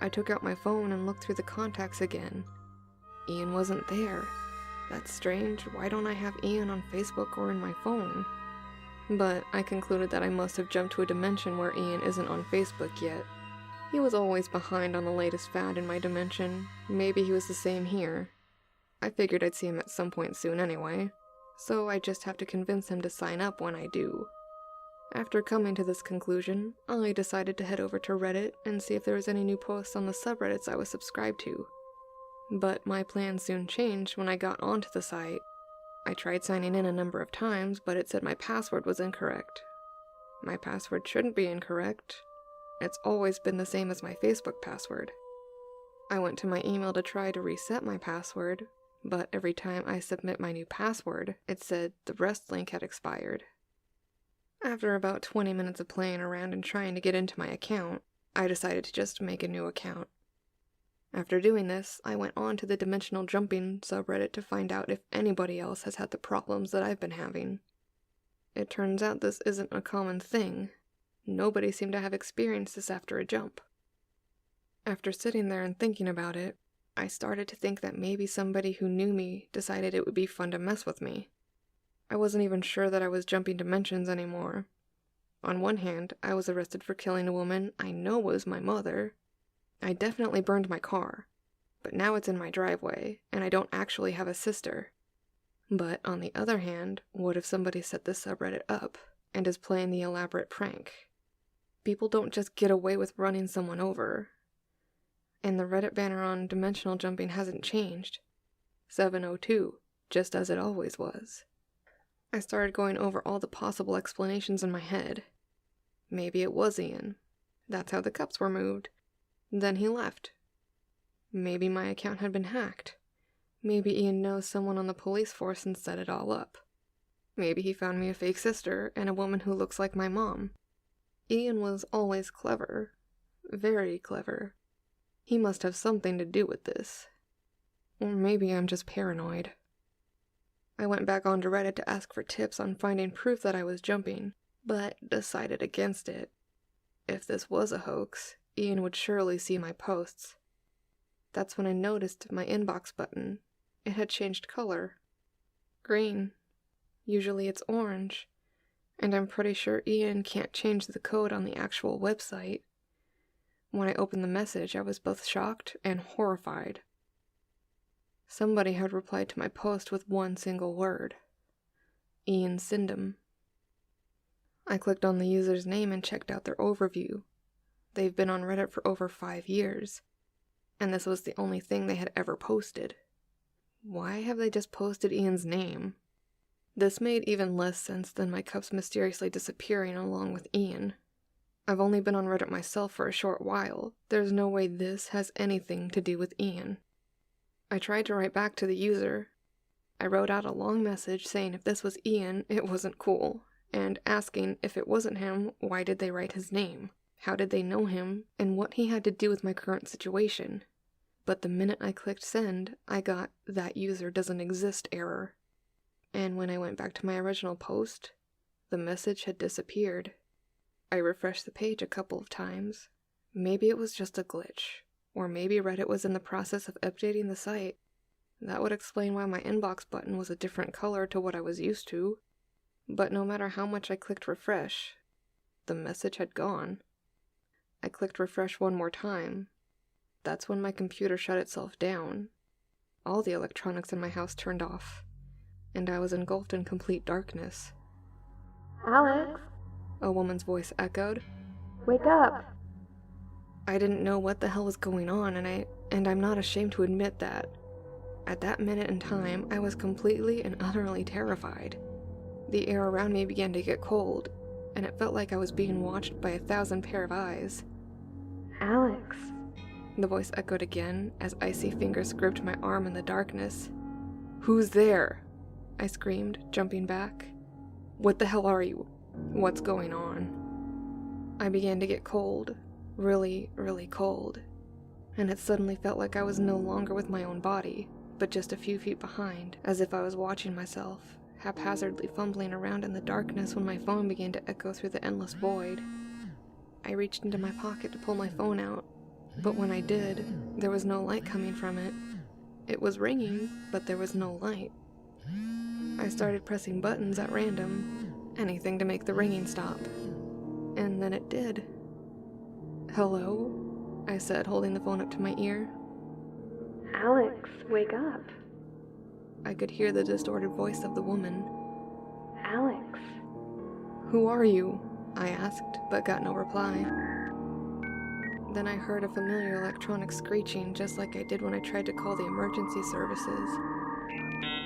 I took out my phone and looked through the contacts again. Ian wasn't there. That's strange. Why don't I have Ian on Facebook or in my phone? But I concluded that I must have jumped to a dimension where Ian isn't on Facebook yet. He was always behind on the latest fad in my dimension. Maybe he was the same here. I figured I'd see him at some point soon anyway, so I just have to convince him to sign up when I do. After coming to this conclusion, I decided to head over to Reddit and see if there was any new posts on the subreddits I was subscribed to. But my plans soon changed when I got onto the site. I tried signing in a number of times, but it said my password was incorrect. My password shouldn't be incorrect. It's always been the same as my Facebook password. I went to my email to try to reset my password, but every time I submit my new password, it said the rest link had expired. After about 20 minutes of playing around and trying to get into my account, I decided to just make a new account. After doing this, I went on to the dimensional jumping subreddit to find out if anybody else has had the problems that I've been having. It turns out this isn't a common thing. Nobody seemed to have experienced this after a jump. After sitting there and thinking about it, I started to think that maybe somebody who knew me decided it would be fun to mess with me. I wasn't even sure that I was jumping dimensions anymore. On one hand, I was arrested for killing a woman I know was my mother. I definitely burned my car, but now it's in my driveway, and I don't actually have a sister. But on the other hand, what if somebody set this subreddit up and is playing the elaborate prank? People don't just get away with running someone over. And the Reddit banner on dimensional jumping hasn't changed. 702, just as it always was. I started going over all the possible explanations in my head. Maybe it was Ian. That's how the cups were moved. Then he left. Maybe my account had been hacked. Maybe Ian knows someone on the police force and set it all up. Maybe he found me a fake sister and a woman who looks like my mom. Ian was always clever. Very clever. He must have something to do with this. Or maybe I'm just paranoid. I went back onto Reddit to ask for tips on finding proof that I was jumping, but decided against it. If this was a hoax, Ian would surely see my posts. That's when I noticed my inbox button. It had changed color. Green. Usually it's orange. And I'm pretty sure Ian can't change the code on the actual website. When I opened the message, I was both shocked and horrified. Somebody had replied to my post with one single word. Ian Syndham. I clicked on the user's name and checked out their overview. They've been on Reddit for over 5 years, and this was the only thing they had ever posted. Why have they just posted Ian's name? This made even less sense than my cups mysteriously disappearing along with Ian. I've only been on Reddit myself for a short while. There's no way this has anything to do with Ian. I tried to write back to the user. I wrote out a long message saying if this was Ian, it wasn't cool, and asking if it wasn't him, why did they write his name? How did they know him, and what he had to do with my current situation? but the minute I clicked send, I got "that user doesn't exist" error. And when I went back to my original post, the message had disappeared. I refreshed the page a couple of times. Maybe it was just a glitch, or maybe Reddit was in the process of updating the site. That would explain why my inbox button was a different color to what I was used to. But no matter how much I clicked refresh, the message had gone. I clicked refresh one more time. That's when my computer shut itself down. All the electronics in my house turned off, and I was engulfed in complete darkness. Alex, A woman's voice echoed. wake up. I didn't know what the hell was going on, and I'm not ashamed to admit that. At that minute in time, I was completely and utterly terrified. The air around me began to get cold, and it felt like I was being watched by 1,000 pair of eyes. Alex, The voice echoed again as icy fingers gripped my arm in the darkness. "Who's there?" I screamed, jumping back. "What the hell are you? What's going on?" I began to get cold, really, really cold, and it suddenly felt like I was no longer with my own body, but just a few feet behind, as if I was watching myself, haphazardly fumbling around in the darkness when my phone began to echo through the endless void. I reached into my pocket to pull my phone out, but when I did, there was no light coming from it. It was ringing, but there was no light. I started pressing buttons at random, anything to make the ringing stop. And then it did. "Hello?" I said, holding the phone up to my ear. Alex, wake up. I could hear the distorted voice of the woman. Alex, "Who are you?" I asked, but got no reply. Then I heard a familiar electronic screeching just like I did when I tried to call the emergency services.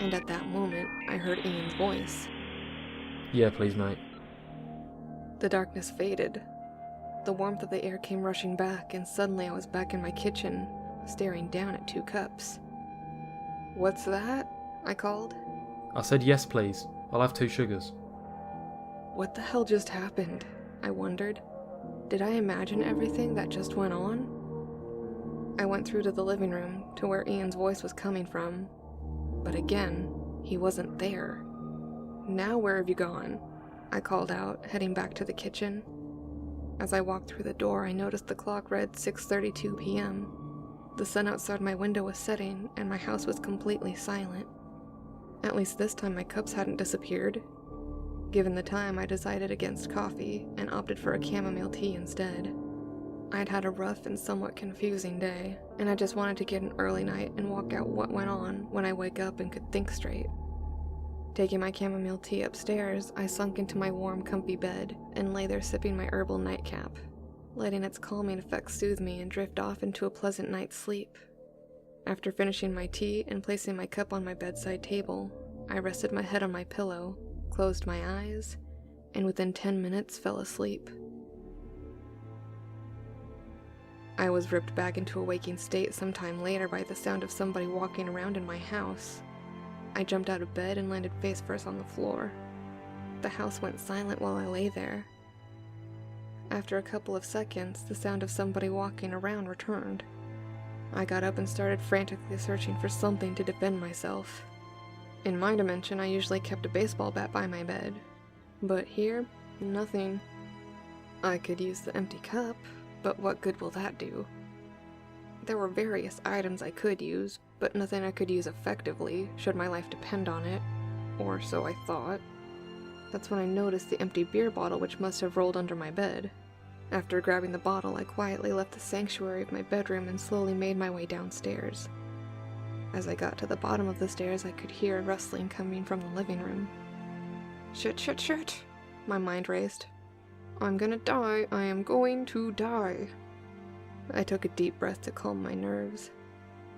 And at that moment, I heard Ian's voice. Yeah, please, mate. The darkness faded. The warmth of the air came rushing back, and suddenly I was back in my kitchen, staring down at 2 cups. "What's that?" I called. I said yes, please. I'll have 2 sugars. What the hell just happened? I wondered. Did I imagine everything that just went on? I went through to the living room, to where Ian's voice was coming from. But again, he wasn't there. "Now where have you gone?" I called out, heading back to the kitchen. As I walked through the door, I noticed the clock read 6:32 p.m. The sun outside my window was setting, and my house was completely silent. At least this time my cups hadn't disappeared. Given the time, I decided against coffee and opted for a chamomile tea instead. I'd had a rough and somewhat confusing day, and I just wanted to get an early night and walk out what went on when I wake up and could think straight. Taking my chamomile tea upstairs, I sunk into my warm, comfy bed and lay there sipping my herbal nightcap, letting its calming effects soothe me and drift off into a pleasant night's sleep. After finishing my tea and placing my cup on my bedside table, I rested my head on my pillow, closed my eyes, and within 10 minutes fell asleep. I was ripped back into a waking state sometime later by the sound of somebody walking around in my house. I jumped out of bed and landed face first on the floor. The house went silent while I lay there. After a couple of seconds, the sound of somebody walking around returned. I got up and started frantically searching for something to defend myself. In my dimension, I usually kept a baseball bat by my bed, but here, nothing. I could use the empty cup, but what good will that do? There were various items I could use, but nothing I could use effectively should my life depend on it, or so I thought. That's when I noticed the empty beer bottle which must have rolled under my bed. After grabbing the bottle, I quietly left the sanctuary of my bedroom and slowly made my way downstairs. As I got to the bottom of the stairs, I could hear a rustling coming from the living room. Shit. My mind raced. I'm gonna die. I am going to die. I took a deep breath to calm my nerves.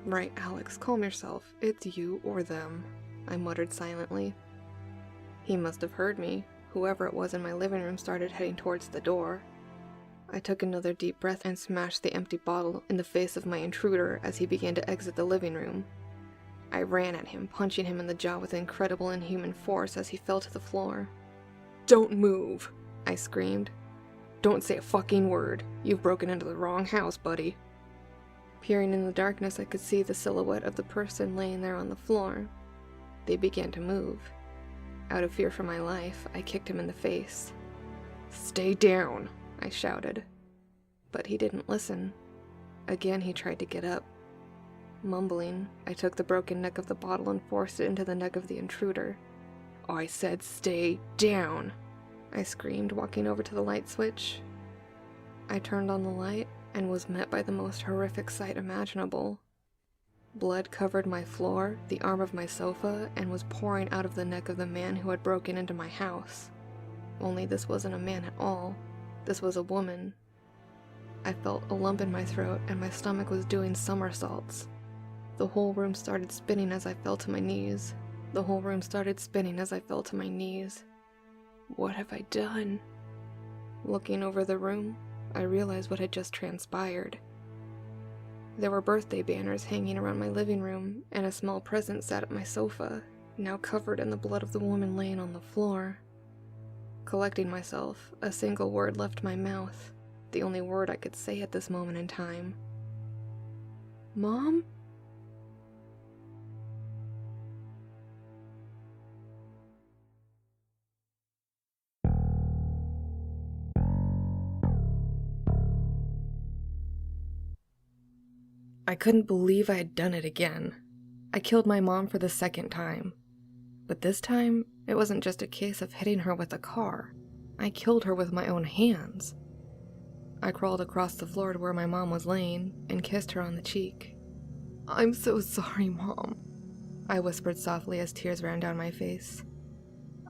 Right, Alex, calm yourself. It's you or them, I muttered silently. He must have heard me. Whoever it was in my living room started heading towards the door. I took another deep breath and smashed the empty bottle in the face of my intruder as he began to exit the living room. I ran at him, punching him in the jaw with incredible inhuman force as he fell to the floor. "Don't move!" I screamed. "Don't say a fucking word. You've broken into the wrong house, buddy." Peering in the darkness, I could see the silhouette of the person laying there on the floor. They began to move. Out of fear for my life, I kicked him in the face. "Stay down," I shouted. But he didn't listen. Again, he tried to get up. Mumbling, I took the broken neck of the bottle and forced it into the neck of the intruder. "I said stay down," I screamed, walking over to the light switch. I turned on the light and was met by the most horrific sight imaginable. Blood covered my floor, the arm of my sofa, and was pouring out of the neck of the man who had broken into my house. Only this wasn't a man at all. This was a woman. I felt a lump in my throat and my stomach was doing somersaults. The whole room started spinning as I fell to my knees. The whole room started spinning as I fell to my knees. What have I done? Looking over the room, I realized what had just transpired. There were birthday banners hanging around my living room, and a small present sat at my sofa, now covered in the blood of the woman laying on the floor. Collecting myself, a single word left my mouth, the only word I could say at this moment in time. "Mom?" I couldn't believe I had done it again. I killed my mom for the second time. But this time, it wasn't just a case of hitting her with a car. I killed her with my own hands. I crawled across the floor to where my mom was laying and kissed her on the cheek. "I'm so sorry, Mom," I whispered softly as tears ran down my face.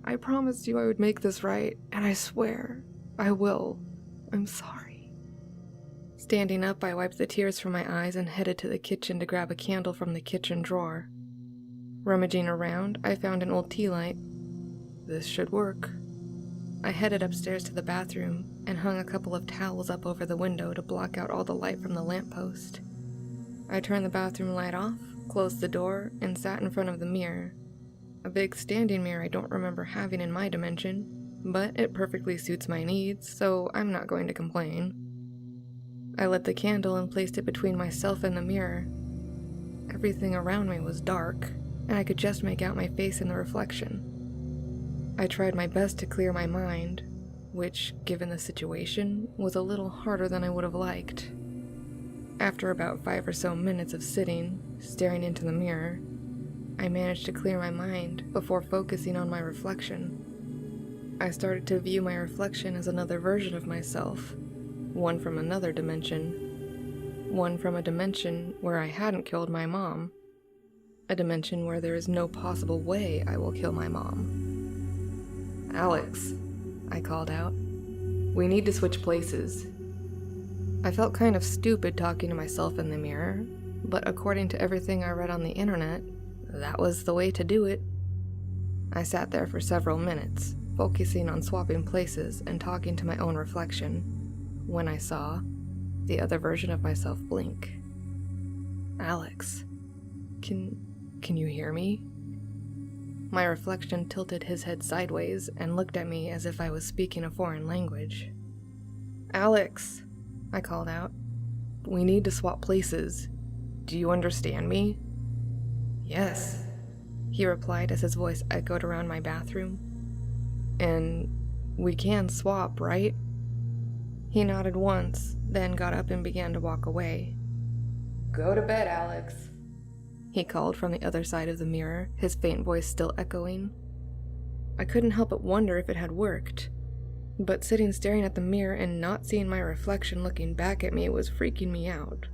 "I promised you I would make this right, and I swear I will. I'm sorry." Standing up, I wiped the tears from my eyes and headed to the kitchen to grab a candle from the kitchen drawer. Rummaging around, I found an old tea light. This should work. I headed upstairs to the bathroom and hung a couple of towels up over the window to block out all the light from the lamppost. I turned the bathroom light off, closed the door, and sat in front of the mirror. A big standing mirror I don't remember having in my dimension, but it perfectly suits my needs, so I'm not going to complain. I lit the candle and placed it between myself and the mirror. Everything around me was dark, and I could just make out my face in the reflection. I tried my best to clear my mind, which, given the situation, was a little harder than I would have liked. After about 5 or so minutes of sitting, staring into the mirror, I managed to clear my mind before focusing on my reflection. I started to view my reflection as another version of myself, one from another dimension, one from a dimension where I hadn't killed my mom, a dimension where there is no possible way I will kill my mom. "Alex," I called out, "we need to switch places." I felt kind of stupid talking to myself in the mirror, but according to everything I read on the internet, that was the way to do it. I sat there for several minutes, focusing on swapping places and talking to my own reflection, when I saw the other version of myself blink. "Alex, can you hear me?" My reflection tilted his head sideways and looked at me as if I was speaking a foreign language. "Alex," I called out, "we need to swap places. Do you understand me?" "Yes," he replied as his voice echoed around my bathroom. "And we can swap, right?" He nodded once, then got up and began to walk away. "Go to bed, Alex," he called from the other side of the mirror, his faint voice still echoing. I couldn't help but wonder if it had worked, but sitting staring at the mirror and not seeing my reflection looking back at me was freaking me out.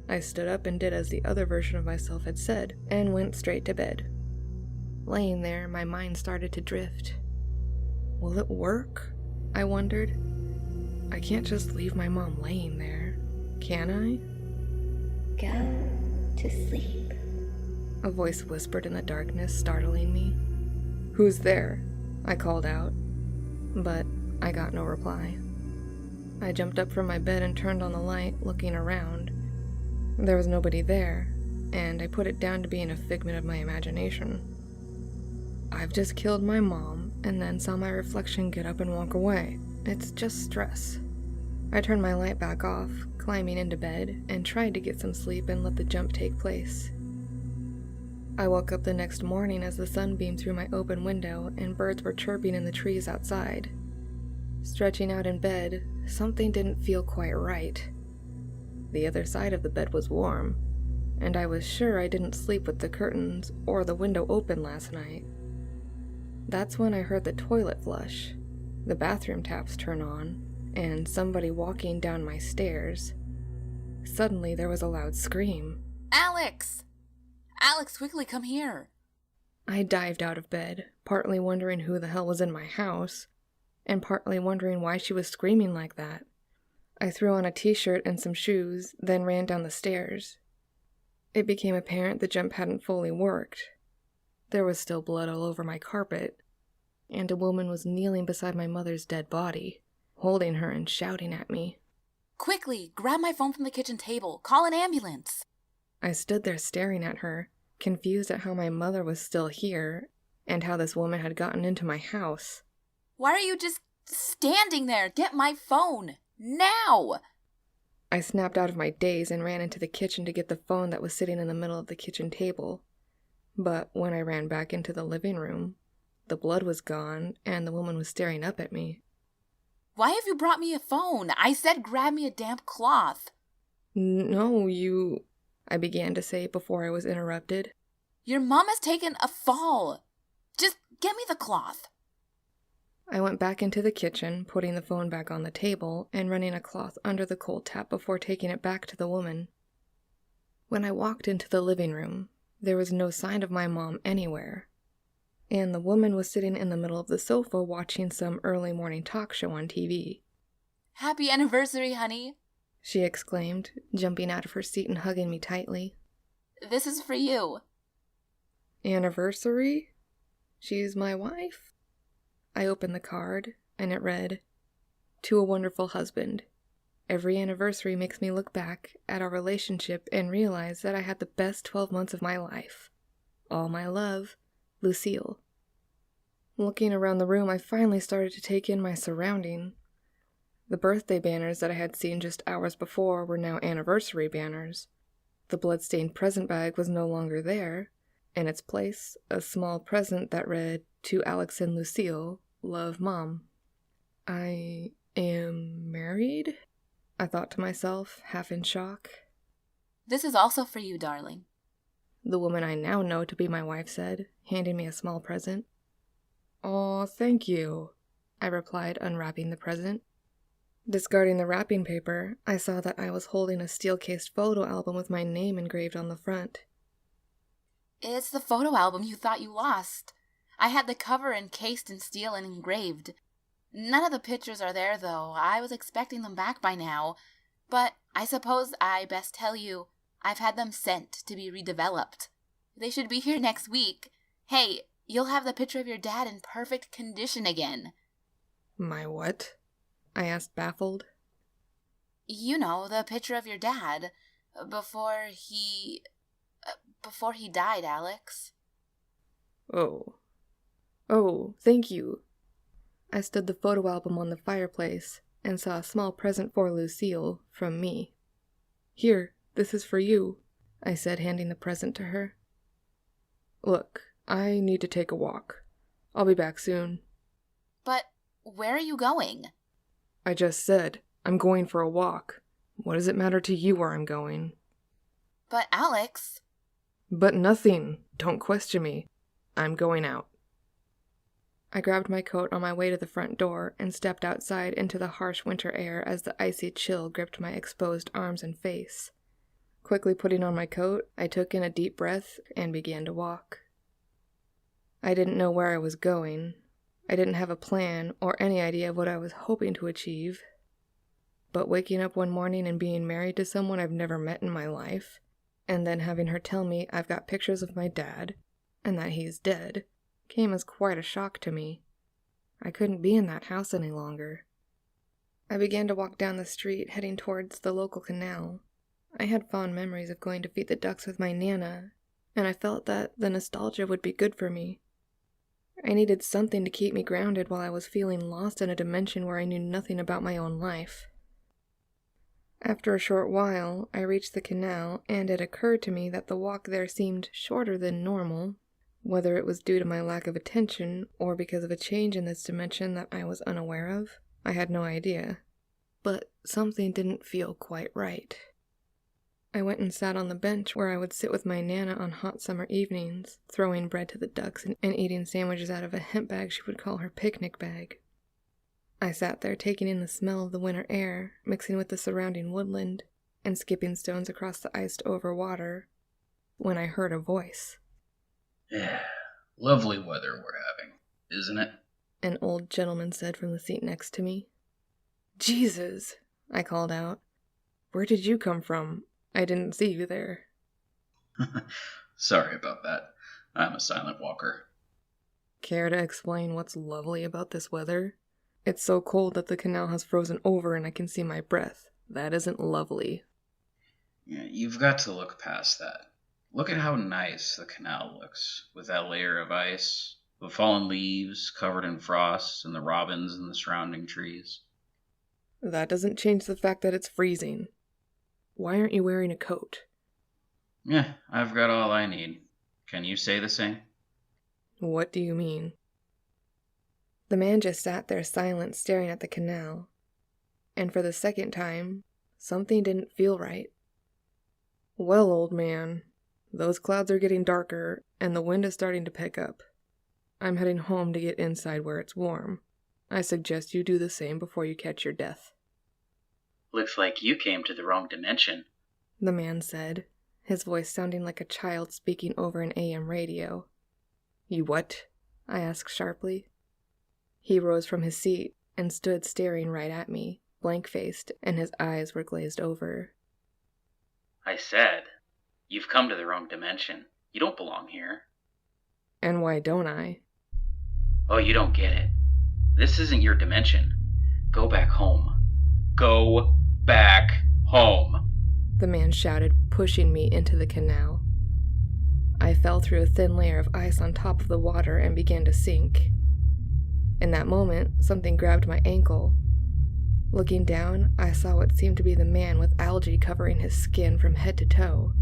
I stood up and did as the other version of myself had said, and went straight to bed. Laying there, my mind started to drift. Will it work? I wondered. I can't just leave my mom laying there, can I? Go to sleep, a voice whispered in the darkness, startling me. "Who's there?" I called out, but I got no reply. I jumped up from my bed and turned on the light, looking around. There was nobody there, and I put it down to being a figment of my imagination. I've just killed my mom and then saw my reflection get up and walk away. It's just stress. I turned my light back off, climbing into bed, and tried to get some sleep and let the jump take place. I woke up the next morning as the sun beamed through my open window and birds were chirping in the trees outside. Stretching out in bed, something didn't feel quite right. The other side of the bed was warm, and I was sure I didn't sleep with the curtains or the window open last night. That's when I heard the toilet flush, the bathroom taps turn on, and somebody walking down my stairs. Suddenly there was a loud scream. Alex! Alex, quickly come here! I dived out of bed, partly wondering who the hell was in my house, and partly wondering why she was screaming like that. I threw on a t-shirt and some shoes, then ran down the stairs. It became apparent the jump hadn't fully worked. There was still blood all over my carpet, and a woman was kneeling beside my mother's dead body, holding her and shouting at me. Quickly, grab my phone from the kitchen table. Call an ambulance. I stood there staring at her, confused at how my mother was still here, and how this woman had gotten into my house. Why are you just standing there? Get my phone! Now! I snapped out of my daze and ran into the kitchen to get the phone that was sitting in the middle of the kitchen table. But when I ran back into the living room, the blood was gone and the woman was staring up at me. Why have you brought me a phone? I said grab me a damp cloth. No, you... I began to say before I was interrupted. Your mom has taken a fall. Just get me the cloth. I went back into the kitchen, putting the phone back on the table and running a cloth under the cold tap before taking it back to the woman. When I walked into the living room, there was no sign of my mom anywhere, and the woman was sitting in the middle of the sofa watching some early morning talk show on TV. Happy anniversary, honey. She exclaimed, jumping out of her seat and hugging me tightly. This is for you. Anniversary? She's my wife? I opened the card, and it read, "To a wonderful husband. Every anniversary makes me look back at our relationship and realize that I had the best 12 months of my life. All my love, Lucille." Looking around the room, I finally started to take in my surrounding. The birthday banners that I had seen just hours before were now anniversary banners. The blood-stained present bag was no longer there. In its place, a small present that read, "To Alex and Lucille, love, Mom." I am married? I thought to myself, half in shock. This is also for you, darling. The woman I now know to be my wife said, handing me a small present. "Aw, thank you," I replied, unwrapping the present. Discarding the wrapping paper, I saw that I was holding a steel-cased photo album with my name engraved on the front. It's the photo album you thought you lost. I had the cover encased in steel and engraved. None of the pictures are there, though. I was expecting them back by now. But I suppose I best tell you, I've had them sent to be redeveloped. They should be here next week. Hey, you'll have the picture of your dad in perfect condition again. My what? I asked, baffled. You know, the picture of your dad. Before he died, Alex. Oh, thank you. I stood the photo album on the fireplace and saw a small present for Lucille from me. "Here, this is for you," I said, handing the present to her. "Look, I need to take a walk. I'll be back soon." But where are you going? I just said, I'm going for a walk. What does it matter to you where I'm going? But Alex... But nothing. Don't question me. I'm going out. I grabbed my coat on my way to the front door and stepped outside into the harsh winter air as the icy chill gripped my exposed arms and face. Quickly putting on my coat, I took in a deep breath and began to walk. I didn't know where I was going. I didn't have a plan or any idea of what I was hoping to achieve. But waking up one morning and being married to someone I've never met in my life, and then having her tell me I've got pictures of my dad, and that he's dead, came as quite a shock to me. I couldn't be in that house any longer. I began to walk down the street, heading towards the local canal. I had fond memories of going to feed the ducks with my Nana, and I felt that the nostalgia would be good for me. I needed something to keep me grounded while I was feeling lost in a dimension where I knew nothing about my own life. After a short while, I reached the canal, and it occurred to me that the walk there seemed shorter than normal. Whether it was due to my lack of attention, or because of a change in this dimension that I was unaware of, I had no idea. But something didn't feel quite right. I went and sat on the bench where I would sit with my Nana on hot summer evenings, throwing bread to the ducks and eating sandwiches out of a hemp bag she would call her picnic bag. I sat there taking in the smell of the winter air, mixing with the surrounding woodland, and skipping stones across the iced-over water, when I heard a voice. Yeah, lovely weather we're having, isn't it? An old gentleman said from the seat next to me. Jesus, I called out. Where did you come from? I didn't see you there. Sorry about that. I'm a silent walker. Care to explain what's lovely about this weather? It's so cold that the canal has frozen over and I can see my breath. That isn't lovely. Yeah, you've got to look past that. Look at how nice the canal looks, with that layer of ice, the fallen leaves covered in frost, and the robins in the surrounding trees. That doesn't change the fact that it's freezing. Why aren't you wearing a coat? Yeah, I've got all I need. Can you say the same? What do you mean? The man just sat there silent, staring at the canal. And for the second time, something didn't feel right. Well, old man, those clouds are getting darker, and the wind is starting to pick up. I'm heading home to get inside where it's warm. I suggest you do the same before you catch your death. Looks like you came to the wrong dimension, the man said, his voice sounding like a child speaking over an AM radio. You what? I asked sharply. He rose from his seat and stood staring right at me, blank-faced, and his eyes were glazed over. I said, you've come to the wrong dimension. You don't belong here. And why don't I? Oh, you don't get it. This isn't your dimension. Go back home. Go back home, the man shouted, pushing me into the canal. I fell through a thin layer of ice on top of the water and began to sink. In that moment, something grabbed my ankle. Looking down, I saw what seemed to be the man with algae covering his skin from head to toe.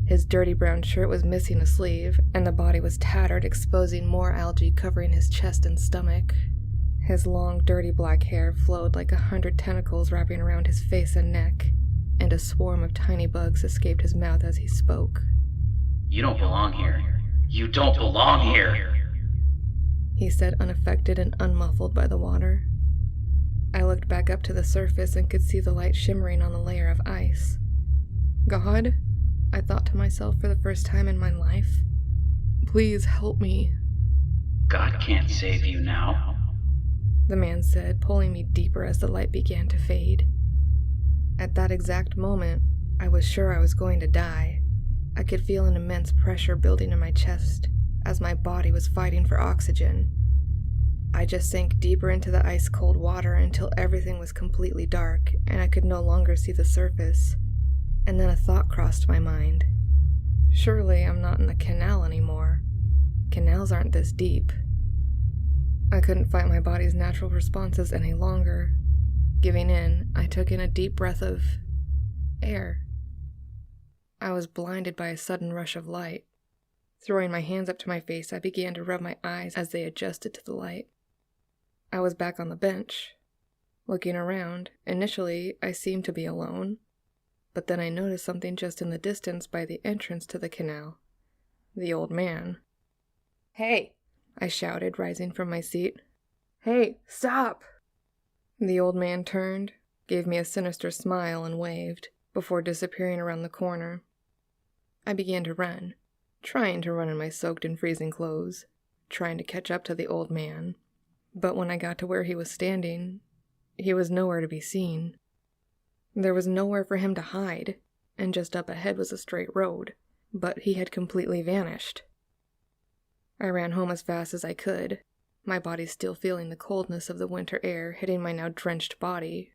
His dirty brown shirt was missing a sleeve, and the body was tattered, exposing more algae covering his chest and stomach. His long, dirty black hair flowed like 100 tentacles wrapping around his face and neck, and a swarm of tiny bugs escaped his mouth as he spoke. You don't belong here. You don't belong here, he said, unaffected and unmuffled by the water. I looked back up to the surface and could see the light shimmering on the layer of ice. God, I thought to myself for the first time in my life, please help me. God can't save you now, the man said, pulling me deeper as the light began to fade. At that exact moment, I was sure I was going to die. I could feel an immense pressure building in my chest as my body was fighting for oxygen. I just sank deeper into the ice-cold water until everything was completely dark and I could no longer see the surface. And then a thought crossed my mind. Surely I'm not in the canal anymore. Canals aren't this deep. I couldn't fight my body's natural responses any longer. Giving in, I took in a deep breath of air. I was blinded by a sudden rush of light. Throwing my hands up to my face, I began to rub my eyes as they adjusted to the light. I was back on the bench. Looking around, initially I seemed to be alone, but then I noticed something just in the distance by the entrance to the canal. The old man. Hey, I shouted, rising from my seat. Hey, stop! The old man turned, gave me a sinister smile and waved, before disappearing around the corner. I began to run, trying to run in my soaked and freezing clothes, trying to catch up to the old man. But when I got to where he was standing, he was nowhere to be seen. There was nowhere for him to hide, and just up ahead was a straight road, but he had completely vanished. I ran home as fast as I could, my body still feeling the coldness of the winter air hitting my now drenched body.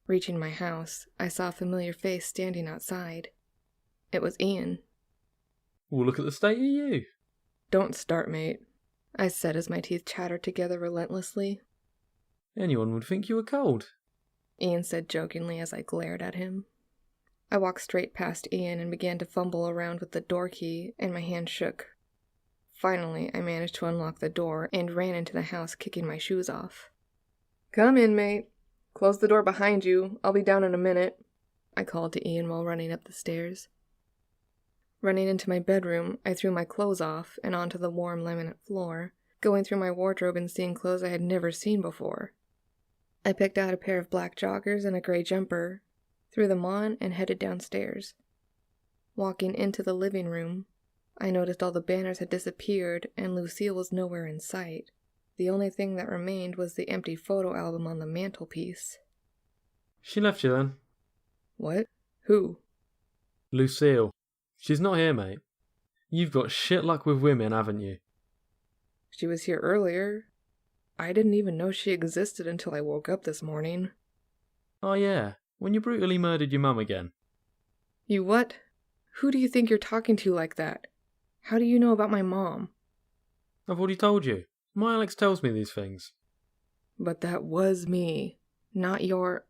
Reaching my house, I saw a familiar face standing outside. It was Ian. Well, look at the state of you. Don't start, mate, I said as my teeth chattered together relentlessly. Anyone would think you were cold. Ian said jokingly as I glared at him. I walked straight past Ian and began to fumble around with the door key, and my hand shook. Finally, I managed to unlock the door and ran into the house, kicking my shoes off. "Come in, mate. Close the door behind you. I'll be down in a minute," I called to Ian while running up the stairs. Running into my bedroom, I threw my clothes off and onto the warm laminate floor, going through my wardrobe and seeing clothes I had never seen before. I picked out a pair of black joggers and a gray jumper, threw them on, and headed downstairs. Walking into the living room, I noticed all the banners had disappeared and Lucille was nowhere in sight. The only thing that remained was the empty photo album on the mantelpiece. She left you then? What? Who? Lucille. She's not here, mate. You've got shit luck with women, haven't you? She was here earlier. I didn't even know she existed until I woke up this morning. Oh yeah, when you brutally murdered your mum again. You what? Who do you think you're talking to like that? How do you know about my mom? I've already told you. My Alex tells me these things. But that was me, not your...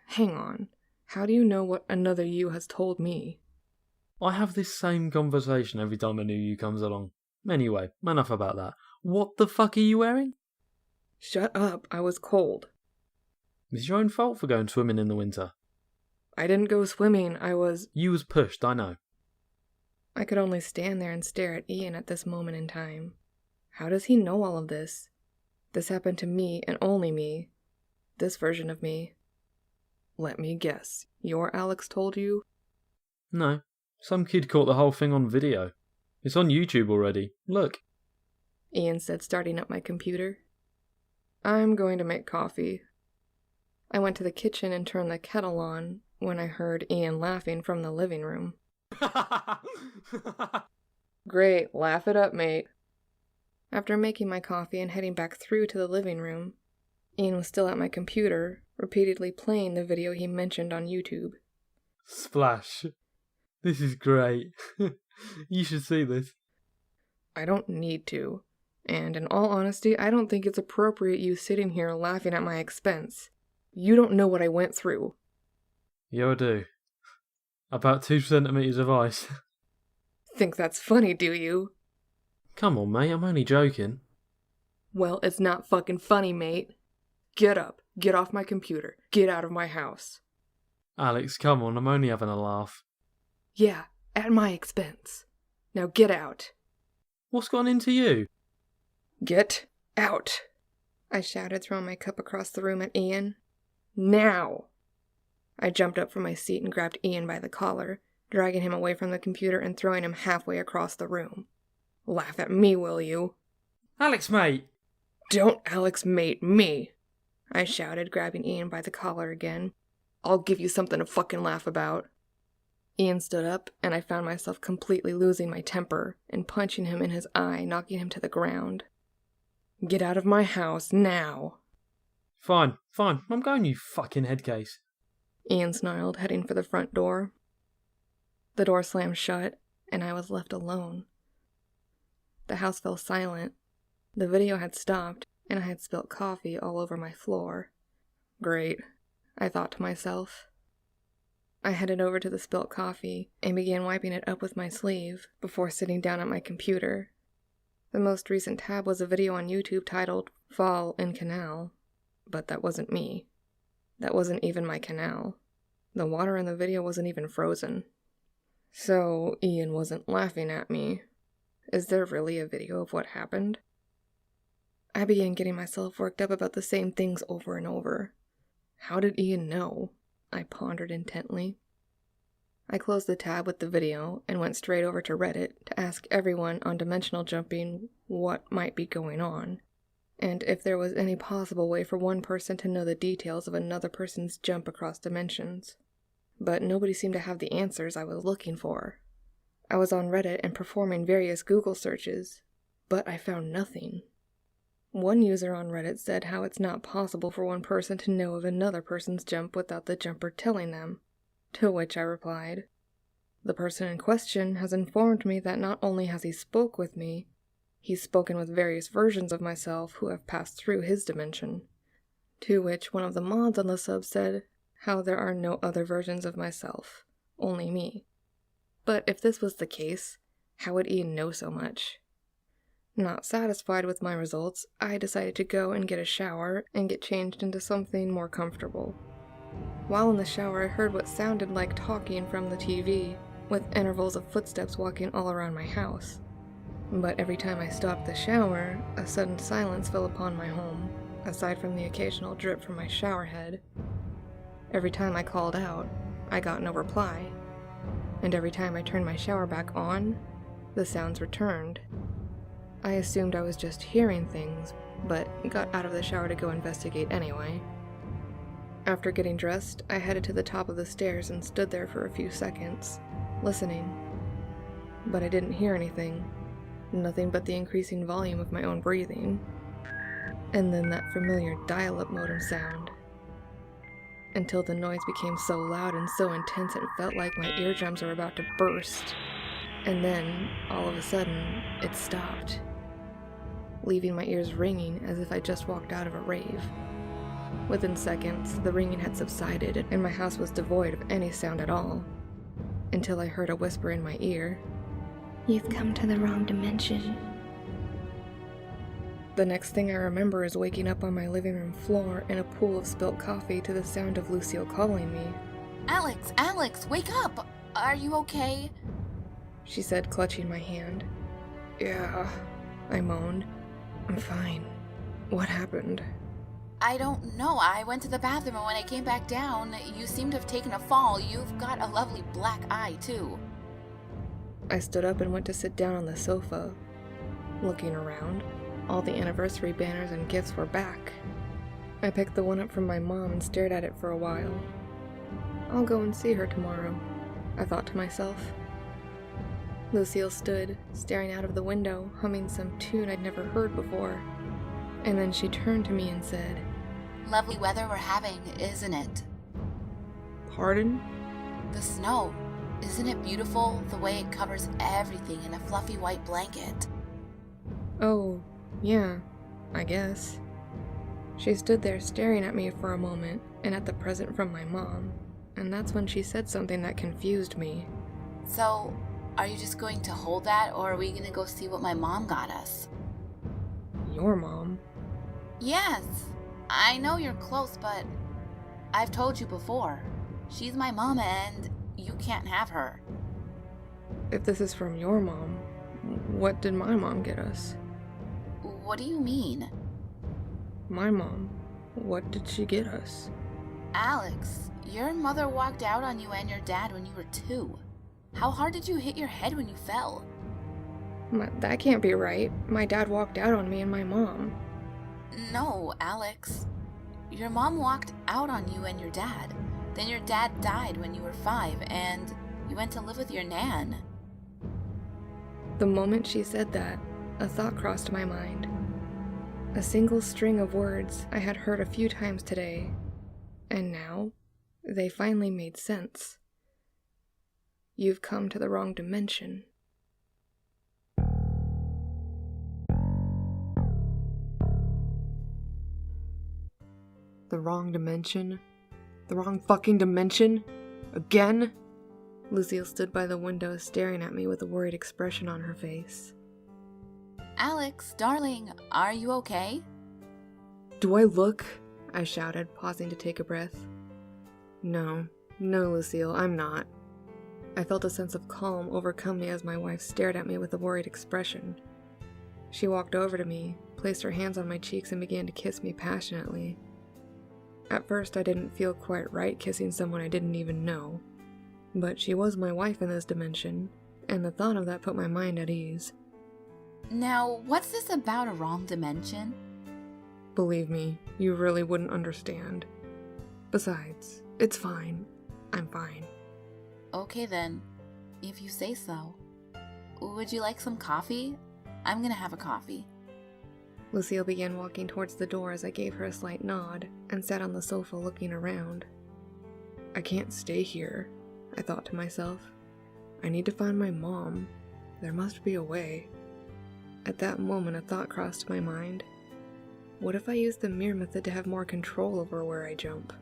Hang on. How do you know what another you has told me? I have this same conversation every time a new you comes along. Anyway, enough about that. What the fuck are you wearing? Shut up, I was cold. It's your own fault for going swimming in the winter. I didn't go swimming, You was pushed, I know. I could only stand there and stare at Ian at this moment in time. How does he know all of this? This happened to me and only me. This version of me. Let me guess. Your Alex told you? No. Some kid caught the whole thing on video. It's on YouTube already. Look. Ian said, starting up my computer. I'm going to make coffee. I went to the kitchen and turned the kettle on when I heard Ian laughing from the living room. Great, laugh it up, mate. After making my coffee and heading back through to the living room, Ian was still at my computer, repeatedly playing the video he mentioned on YouTube. Splash. This is great. You should see this. I don't need to. And in all honesty, I don't think it's appropriate you sitting here laughing at my expense. You don't know what I went through. Yeah, I do. About 2 centimetres of ice. Think that's funny, do you? Come on, mate, I'm only joking. Well, it's not fucking funny, mate. Get up. Get off my computer. Get out of my house. Alex, come on, I'm only having a laugh. Yeah, at my expense. Now get out. What's gone into you? Get out. I shouted, throwing my cup across the room at Ian. Now. I jumped up from my seat and grabbed Ian by the collar, dragging him away from the computer and throwing him halfway across the room. Laugh at me, will you? Alex, mate! Don't Alex mate me, I shouted, grabbing Ian by the collar again. I'll give you something to fucking laugh about. Ian stood up, and I found myself completely losing my temper and punching him in his eye, knocking him to the ground. Get out of my house, now. Fine, I'm going, you fucking headcase. Ian snarled, heading for the front door. The door slammed shut, and I was left alone. The house fell silent. The video had stopped, and I had spilt coffee all over my floor. Great, I thought to myself. I headed over to the spilt coffee and began wiping it up with my sleeve before sitting down at my computer. The most recent tab was a video on YouTube titled Fall in Canal, but that wasn't me. That wasn't even my canal. The water in the video wasn't even frozen. So Ian wasn't laughing at me. Is there really a video of what happened? I began getting myself worked up about the same things over and over. How did Ian know? I pondered intently. I closed the tab with the video and went straight over to Reddit to ask everyone on dimensional jumping what might be going on, and if there was any possible way for one person to know the details of another person's jump across dimensions. But nobody seemed to have the answers I was looking for. I was on Reddit and performing various Google searches, but I found nothing. One user on Reddit said how it's not possible for one person to know of another person's jump without the jumper telling them, to which I replied, the person in question has informed me that not only has he spoke with me, he's spoken with various versions of myself who have passed through his dimension. To which one of the mods on the sub said how there are no other versions of myself, only me. But if this was the case, how would Ian know so much? Not satisfied with my results, I decided to go and get a shower and get changed into something more comfortable. While in the shower, I heard what sounded like talking from the TV, with intervals of footsteps walking all around my house. But every time I stopped the shower, a sudden silence fell upon my home, aside from the occasional drip from my shower head. Every time I called out, I got no reply. And every time I turned my shower back on, the sounds returned. I assumed I was just hearing things, but got out of the shower to go investigate anyway. After getting dressed, I headed to the top of the stairs and stood there for a few seconds, listening. But I didn't hear anything. Nothing but the increasing volume of my own breathing. And then that familiar dial-up modem sound. Until the noise became so loud and so intense it felt like my eardrums were about to burst. And then, all of a sudden, it stopped, leaving my ears ringing as if I just walked out of a rave. Within seconds, the ringing had subsided and my house was devoid of any sound at all, until I heard a whisper in my ear. You've come to the wrong dimension. The next thing I remember is waking up on my living room floor in a pool of spilt coffee to the sound of Lucille calling me. Alex, wake up! Are you okay? She said, clutching my hand. Yeah, I moaned. I'm fine. What happened? I don't know. I went to the bathroom and when I came back down, you seem to have taken a fall. You've got a lovely black eye, too. I stood up and went to sit down on the sofa. Looking around, all the anniversary banners and gifts were back. I picked the one up from my mom and stared at it for a while. I'll go and see her tomorrow, I thought to myself. Lucille stood, staring out of the window, humming some tune I'd never heard before. And then she turned to me and said, Lovely weather we're having, isn't it? Pardon? The snow. Isn't it beautiful, the way it covers everything in a fluffy white blanket? Oh, yeah, I guess. She stood there staring at me for a moment, and at the present from my mom, and that's when she said something that confused me. So, are you just going to hold that, or are we going to go see what my mom got us? Your mom? Yes. I know you're close, but I've told you before. She's my mama and you can't have her. If this is from your mom, what did my mom get us? What do you mean? My mom. What did she get us? Alex, your mother walked out on you and your dad when you were 2. How hard did you hit your head when you fell? That can't be right. My dad walked out on me and my mom. No, Alex. Your mom walked out on you and your dad. Then your dad died when you were 5, and you went to live with your nan. The moment she said that, a thought crossed my mind. A single string of words I had heard a few times today, and now they finally made sense. You've come to the wrong dimension. The wrong dimension? The wrong fucking dimension? Again? Lucille stood by the window staring at me with a worried expression on her face. Alex, darling, are you okay? Do I look? I shouted, pausing to take a breath. No, Lucille, I'm not. I felt a sense of calm overcome me as my wife stared at me with a worried expression. She walked over to me, placed her hands on my cheeks, and began to kiss me passionately. At first, I didn't feel quite right kissing someone I didn't even know. But she was my wife in this dimension, and the thought of that put my mind at ease. Now, what's this about a wrong dimension? Believe me, you really wouldn't understand. Besides, it's fine. I'm fine. Okay then, if you say so. Would you like some coffee? I'm gonna have a coffee. Lucille began walking towards the door as I gave her a slight nod and sat on the sofa looking around. I can't stay here, I thought to myself. I need to find my mom. There must be a way. At that moment, a thought crossed my mind. What if I use the mirror method to have more control over where I jump?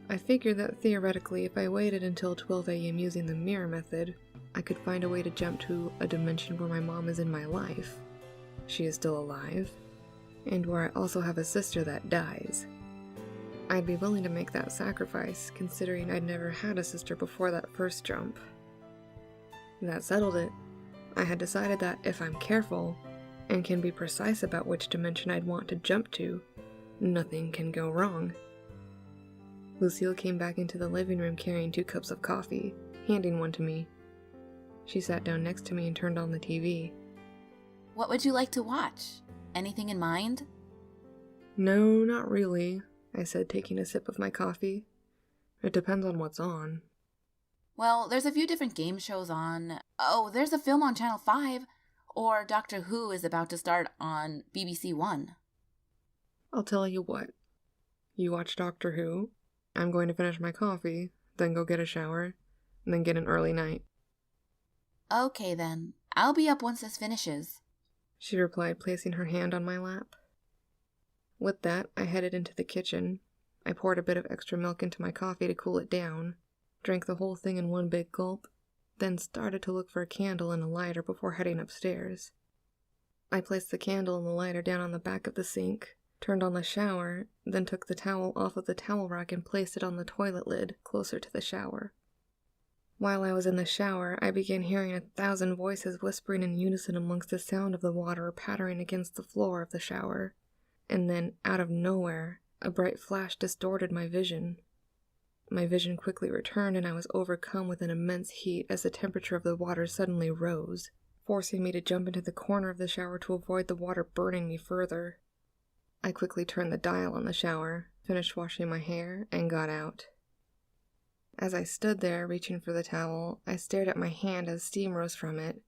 I figured that theoretically, if I waited until 12 a.m. using the mirror method, I could find a way to jump to a dimension where my mom is in my life. She is still alive, and where I also have a sister that dies. I'd be willing to make that sacrifice, considering I'd never had a sister before that first jump. That settled it. I had decided that if I'm careful, and can be precise about which dimension I'd want to jump to, nothing can go wrong. Lucille came back into the living room carrying 2 cups of coffee, handing one to me. She sat down next to me and turned on the TV. What would you like to watch? Anything in mind? No, not really, I said, taking a sip of my coffee. It depends on what's on. Well, there's a few different game shows on. Oh, there's a film on Channel 5, or Doctor Who is about to start on BBC One. I'll tell you what. You watch Doctor Who, I'm going to finish my coffee, then go get a shower, and then get an early night. Okay then, I'll be up once this finishes, she replied, placing her hand on my lap. With that, I headed into the kitchen. I poured a bit of extra milk into my coffee to cool it down, drank the whole thing in one big gulp, then started to look for a candle and a lighter before heading upstairs. I placed the candle and the lighter down on the back of the sink, turned on the shower, then took the towel off of the towel rack and placed it on the toilet lid closer to the shower. While I was in the shower, I began hearing 1,000 voices whispering in unison amongst the sound of the water pattering against the floor of the shower. And then, out of nowhere, a bright flash distorted my vision. My vision quickly returned, and I was overcome with an immense heat as the temperature of the water suddenly rose, forcing me to jump into the corner of the shower to avoid the water burning me further. I quickly turned the dial on the shower, finished washing my hair, and got out. As I stood there, reaching for the towel, I stared at my hand as steam rose from it.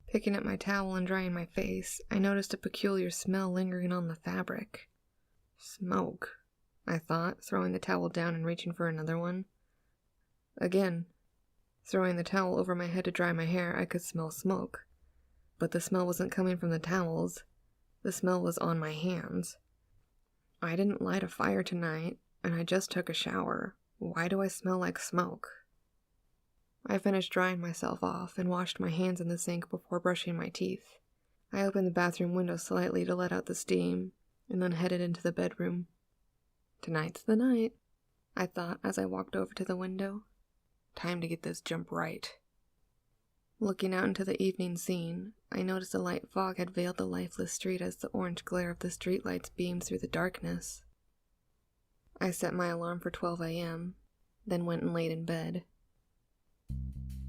Picking up my towel and drying my face, I noticed a peculiar smell lingering on the fabric. Smoke, I thought, throwing the towel down and reaching for another one. Again, throwing the towel over my head to dry my hair, I could smell smoke. But the smell wasn't coming from the towels. The smell was on my hands. I didn't light a fire tonight, and I just took a shower. Why do I smell like smoke? I finished drying myself off and washed my hands in the sink before brushing my teeth. I opened the bathroom window slightly to let out the steam, and then headed into the bedroom. Tonight's the night, I thought as I walked over to the window. Time to get this jump right. Looking out into the evening scene, I noticed a light fog had veiled the lifeless street as the orange glare of the streetlights beamed through the darkness. I set my alarm for 12 a.m., then went and laid in bed.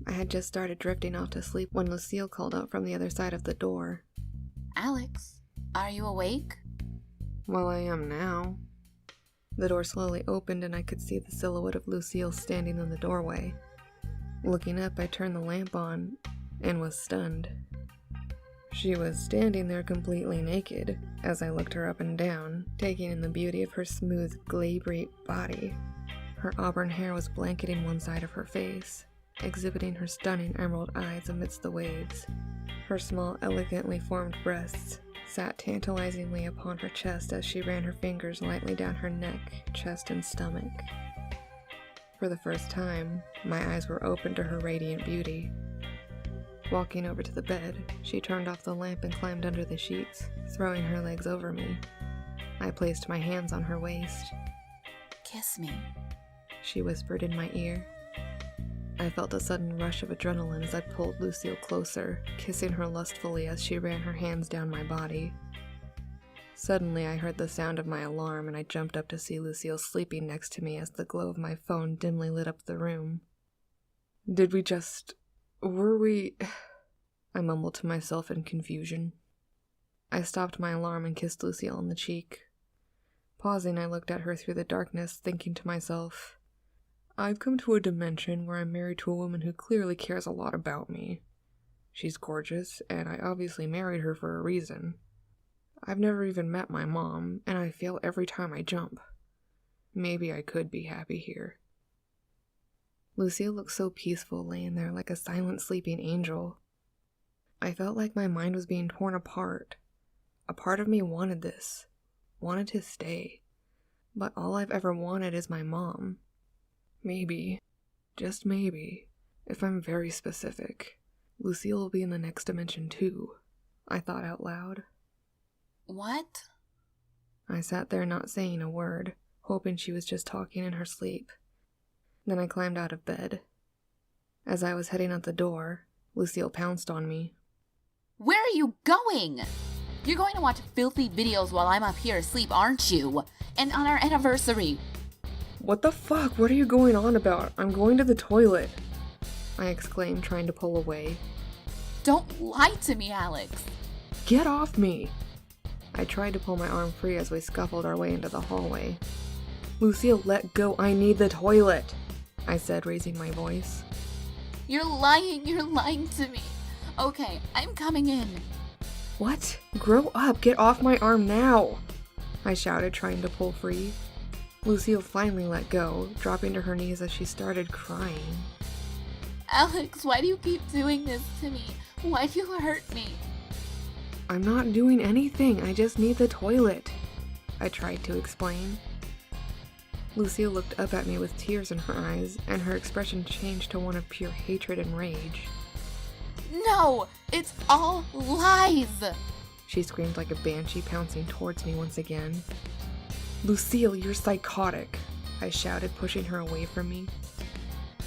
I had just started drifting off to sleep when Lucille called out from the other side of the door. Alex, are you awake? Well, I am now. The door slowly opened and I could see the silhouette of Lucille standing in the doorway. Looking up, I turned the lamp on and was stunned. She was standing there completely naked as I looked her up and down, taking in the beauty of her smooth, glabrate body. Her auburn hair was blanketing one side of her face, exhibiting her stunning emerald eyes amidst the waves. Her small, elegantly formed breasts sat tantalizingly upon her chest as she ran her fingers lightly down her neck, chest, and stomach. For the first time, my eyes were open to her radiant beauty. Walking over to the bed, she turned off the lamp and climbed under the sheets, throwing her legs over me. I placed my hands on her waist. Kiss me, she whispered in my ear. I felt a sudden rush of adrenaline as I pulled Lucille closer, kissing her lustfully as she ran her hands down my body. Suddenly, I heard the sound of my alarm and I jumped up to see Lucille sleeping next to me as the glow of my phone dimly lit up the room. Were we... I mumbled to myself in confusion. I stopped my alarm and kissed Lucille on the cheek. Pausing, I looked at her through the darkness, thinking to myself, I've come to a dimension where I'm married to a woman who clearly cares a lot about me. She's gorgeous, and I obviously married her for a reason. I've never even met my mom, and I fail every time I jump. Maybe I could be happy here. Lucille looked so peaceful laying there like a silent sleeping angel. I felt like my mind was being torn apart. A part of me wanted this, wanted to stay. But all I've ever wanted is my mom. Maybe, just maybe, if I'm very specific, Lucille will be in the next dimension too, I thought out loud. What? I sat there not saying a word, hoping she was just talking in her sleep. Then I climbed out of bed. As I was heading out the door, Lucille pounced on me. Where are you going? You're going to watch filthy videos while I'm up here asleep, aren't you? And on our anniversary. What the fuck? What are you going on about? I'm going to the toilet, I exclaimed, trying to pull away. Don't lie to me, Alex. Get off me! I tried to pull my arm free as we scuffled our way into the hallway. Lucille, let go. I need the toilet, I said, raising my voice. You're lying to me. Okay, I'm coming in. What? Grow up, get off my arm now, I shouted, trying to pull free. Lucille finally let go, dropping to her knees as she started crying. Alex, why do you keep doing this to me? Why do you hurt me? I'm not doing anything, I just need the toilet, I tried to explain. Lucille looked up at me with tears in her eyes, and her expression changed to one of pure hatred and rage. No, it's all lies! She screamed like a banshee, pouncing towards me once again. Lucille, you're psychotic, I shouted, pushing her away from me.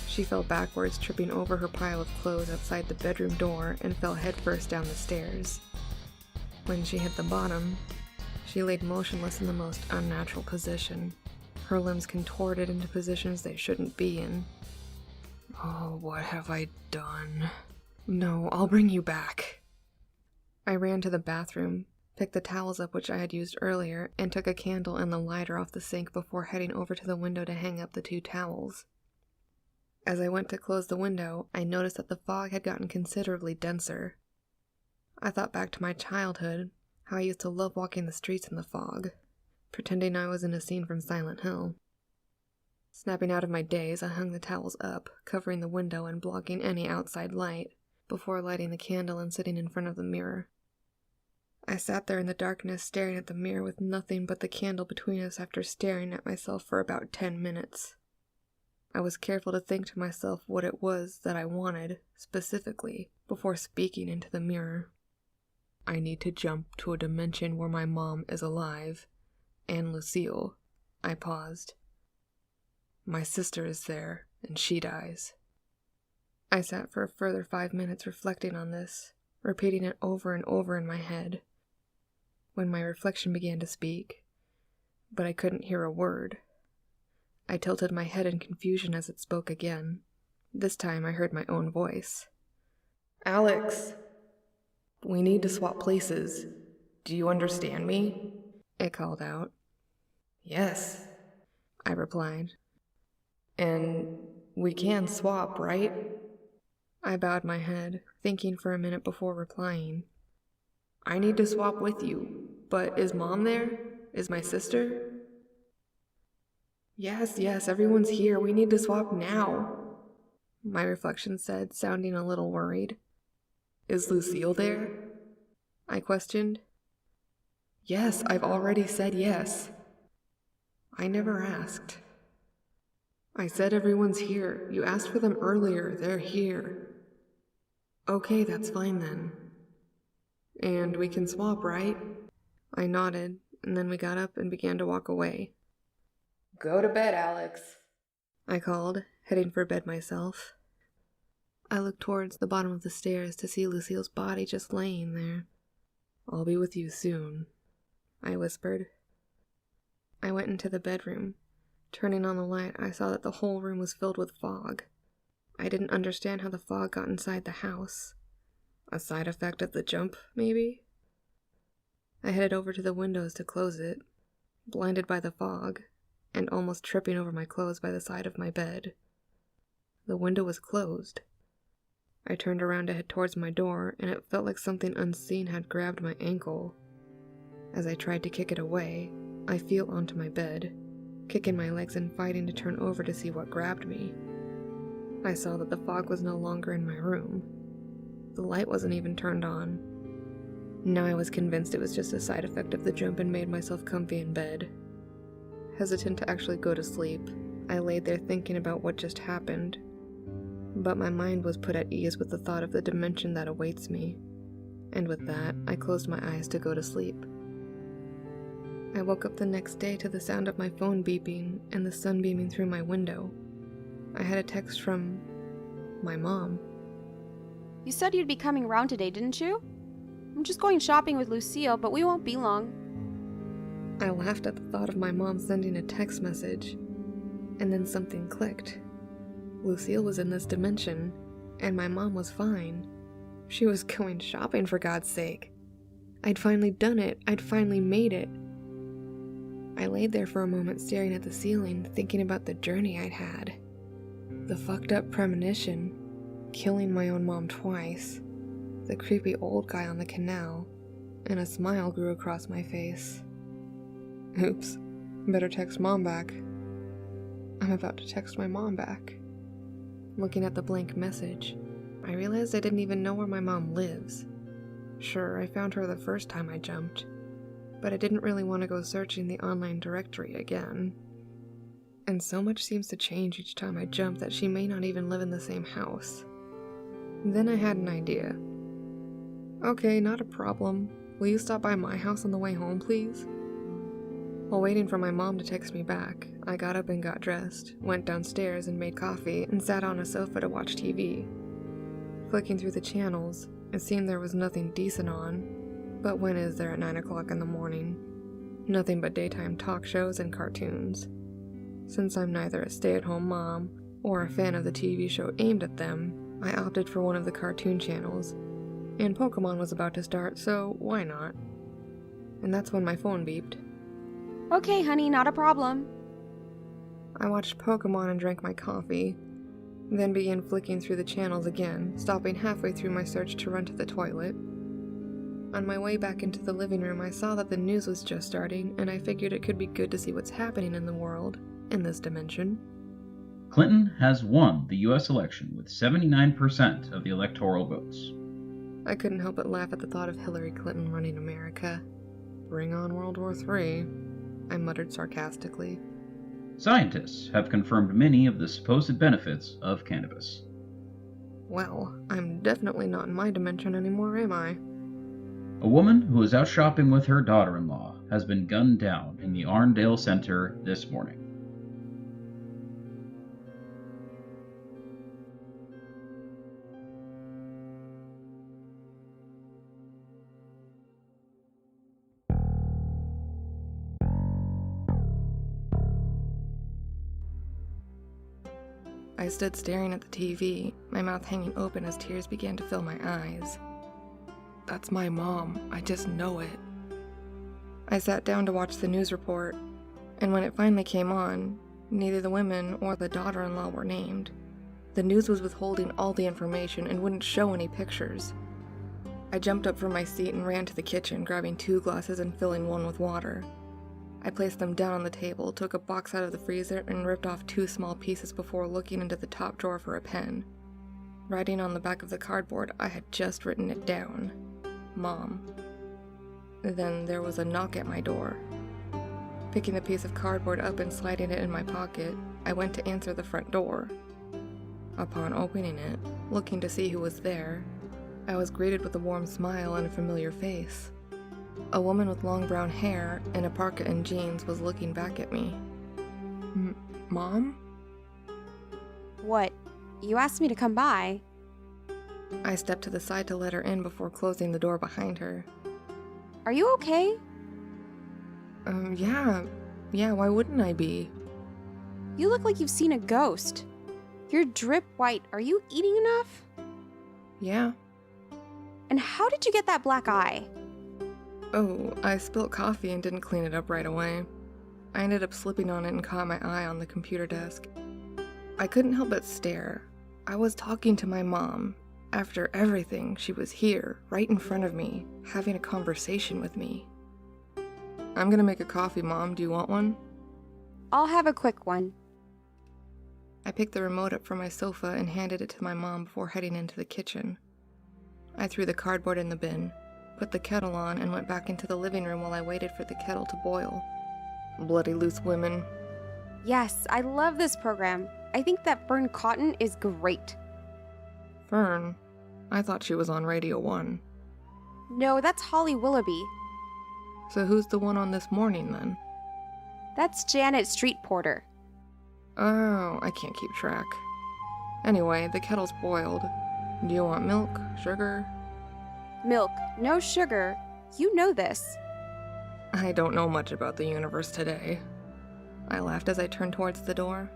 She fell backwards, tripping over her pile of clothes outside the bedroom door, and fell headfirst down the stairs. When she hit the bottom, she laid motionless in the most unnatural position, her limbs contorted into positions they shouldn't be in. Oh, what have I done? No, I'll bring you back. I ran to the bathroom, picked the towels up which I had used earlier, and took a candle and the lighter off the sink before heading over to the window to hang up the 2 towels. As I went to close the window, I noticed that the fog had gotten considerably denser. I thought back to my childhood, how I used to love walking the streets in the fog, pretending I was in a scene from Silent Hill. Snapping out of my daze, I hung the towels up, covering the window and blocking any outside light, before lighting the candle and sitting in front of the mirror. I sat there in the darkness, staring at the mirror with nothing but the candle between us after staring at myself for about 10 minutes. I was careful to think to myself what it was that I wanted, specifically, before speaking into the mirror. I need to jump to a dimension where my mom is alive, and Lucille. I paused. My sister is there, and she dies. I sat for a further 5 minutes reflecting on this, repeating it over and over in my head. When my reflection began to speak, but I couldn't hear a word. I tilted my head in confusion as it spoke again. This time I heard my own voice. Alex! We need to swap places. Do you understand me? It called out. Yes, I replied. And we can swap, right? I bowed my head, thinking for a minute before replying. I need to swap with you, but is Mom there? Is my sister? Yes, everyone's here. We need to swap now, my reflection said, sounding a little worried. Is Lucille there? I questioned. Yes, I've already said yes. I never asked. I said everyone's here. You asked for them earlier. They're here. Okay, that's fine then. And we can swap, right? I nodded, and then we got up and began to walk away. Go to bed, Alex, I called, heading for bed myself. I looked towards the bottom of the stairs to see Lucille's body just laying there. I'll be with you soon, I whispered. I went into the bedroom. Turning on the light, I saw that the whole room was filled with fog. I didn't understand how the fog got inside the house. A side effect of the jump, maybe? I headed over to the windows to close it, blinded by the fog, and almost tripping over my clothes by the side of my bed. The window was closed. I turned around to head towards my door, and it felt like something unseen had grabbed my ankle. As I tried to kick it away, I fell onto my bed, kicking my legs and fighting to turn over to see what grabbed me. I saw that the fog was no longer in my room. The light wasn't even turned on. Now I was convinced it was just a side effect of the jump and made myself comfy in bed. Hesitant to actually go to sleep, I laid there thinking about what just happened, but my mind was put at ease with the thought of the dimension that awaits me, and with that, I closed my eyes to go to sleep. I woke up the next day to the sound of my phone beeping and the sun beaming through my window. I had a text from my mom. You said you'd be coming around today, didn't you? I'm just going shopping with Lucille, but we won't be long. I laughed at the thought of my mom sending a text message, and then something clicked. Lucille was in this dimension, and my mom was fine. She was going shopping, for God's sake. I'd finally done it. I'd finally made it. I laid there for a moment staring at the ceiling, thinking about the journey I'd had. The fucked up premonition, killing my own mom twice, the creepy old guy on the canal, and a smile grew across my face. Oops, better text mom back. I'm about to text my mom back. Looking at the blank message, I realized I didn't even know where my mom lives. Sure, I found her the first time I jumped, but I didn't really want to go searching the online directory again. And so much seems to change each time I jump that she may not even live in the same house. Then I had an idea. Okay, not a problem. Will you stop by my house on the way home, please? While waiting for my mom to text me back, I got up and got dressed, went downstairs and made coffee, and sat on a sofa to watch TV. Flicking through the channels, it seemed there was nothing decent on, but when is there at 9 o'clock in the morning? Nothing but daytime talk shows and cartoons. Since I'm neither a stay-at-home mom or a fan of the TV show aimed at them, I opted for one of the cartoon channels, and Pokemon was about to start, so why not? And that's when my phone beeped. Okay, honey, not a problem. I watched Pokemon and drank my coffee, then began flicking through the channels again, stopping halfway through my search to run to the toilet. On my way back into the living room, I saw that the news was just starting, and I figured it could be good to see what's happening in the world, in this dimension. Clinton has won the U.S. election with 79% of the electoral votes. I couldn't help but laugh at the thought of Hillary Clinton running America. Bring on World War III, I muttered sarcastically. Scientists have confirmed many of the supposed benefits of cannabis. Well, I'm definitely not in my dimension anymore, am I? A woman who was out shopping with her daughter-in-law has been gunned down in the Arndale Center this morning. I stood staring at the TV, my mouth hanging open as tears began to fill my eyes. That's my mom, I just know it. I sat down to watch the news report, and when it finally came on, neither the women or the daughter-in-law were named. The news was withholding all the information and wouldn't show any pictures. I jumped up from my seat and ran to the kitchen, grabbing 2 glasses and filling one with water. I placed them down on the table, took a box out of the freezer, and ripped off 2 small pieces before looking into the top drawer for a pen. Writing on the back of the cardboard, I had just written it down. Mom. Then there was a knock at my door. Picking the piece of cardboard up and sliding it in my pocket, I went to answer the front door. Upon opening it, looking to see who was there, I was greeted with a warm smile and a familiar face. A woman with long brown hair and a parka and jeans was looking back at me. Mom? What? You asked me to come by. I stepped to the side to let her in before closing the door behind her. Are you okay? Yeah, why wouldn't I be? You look like you've seen a ghost. You're drip white. Are you eating enough? Yeah. And how did you get that black eye? Oh, I spilled coffee and didn't clean it up right away. I ended up slipping on it and caught my eye on the computer desk. I couldn't help but stare. I was talking to my mom. After everything, she was here, right in front of me, having a conversation with me. I'm gonna make a coffee, Mom. Do you want one? I'll have a quick one. I picked the remote up from my sofa and handed it to my mom before heading into the kitchen. I threw the cardboard in the bin, put the kettle on, and went back into the living room while I waited for the kettle to boil. Bloody loose women. Yes, I love this program. I think that Fern Cotton is great. Fern? I thought she was on Radio 1. No, that's Holly Willoughby. So who's the one on This Morning, then? That's Janet Street Porter. Oh, I can't keep track. Anyway, the kettle's boiled. Do you want milk? Sugar? Milk, no sugar. You know this. I don't know much about the universe today. I laughed as I turned towards the door.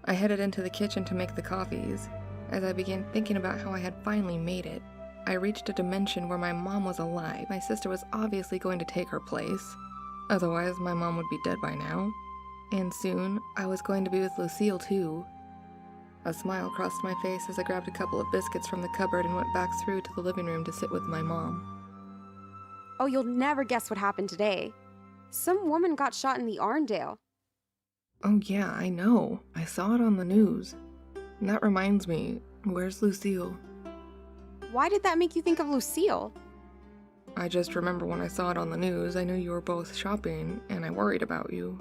I headed into the kitchen to make the coffees. As I began thinking about how I had finally made it, I reached a dimension where my mom was alive. My sister was obviously going to take her place. Otherwise, my mom would be dead by now. And soon, I was going to be with Lucille too. A smile crossed my face as I grabbed a couple of biscuits from the cupboard and went back through to the living room to sit with my mom. Oh, you'll never guess what happened today. Some woman got shot in the Arndale. Oh yeah, I know. I saw it on the news. And that reminds me, where's Lucille? Why did that make you think of Lucille? I just remember when I saw it on the news, I knew you were both shopping, and I worried about you.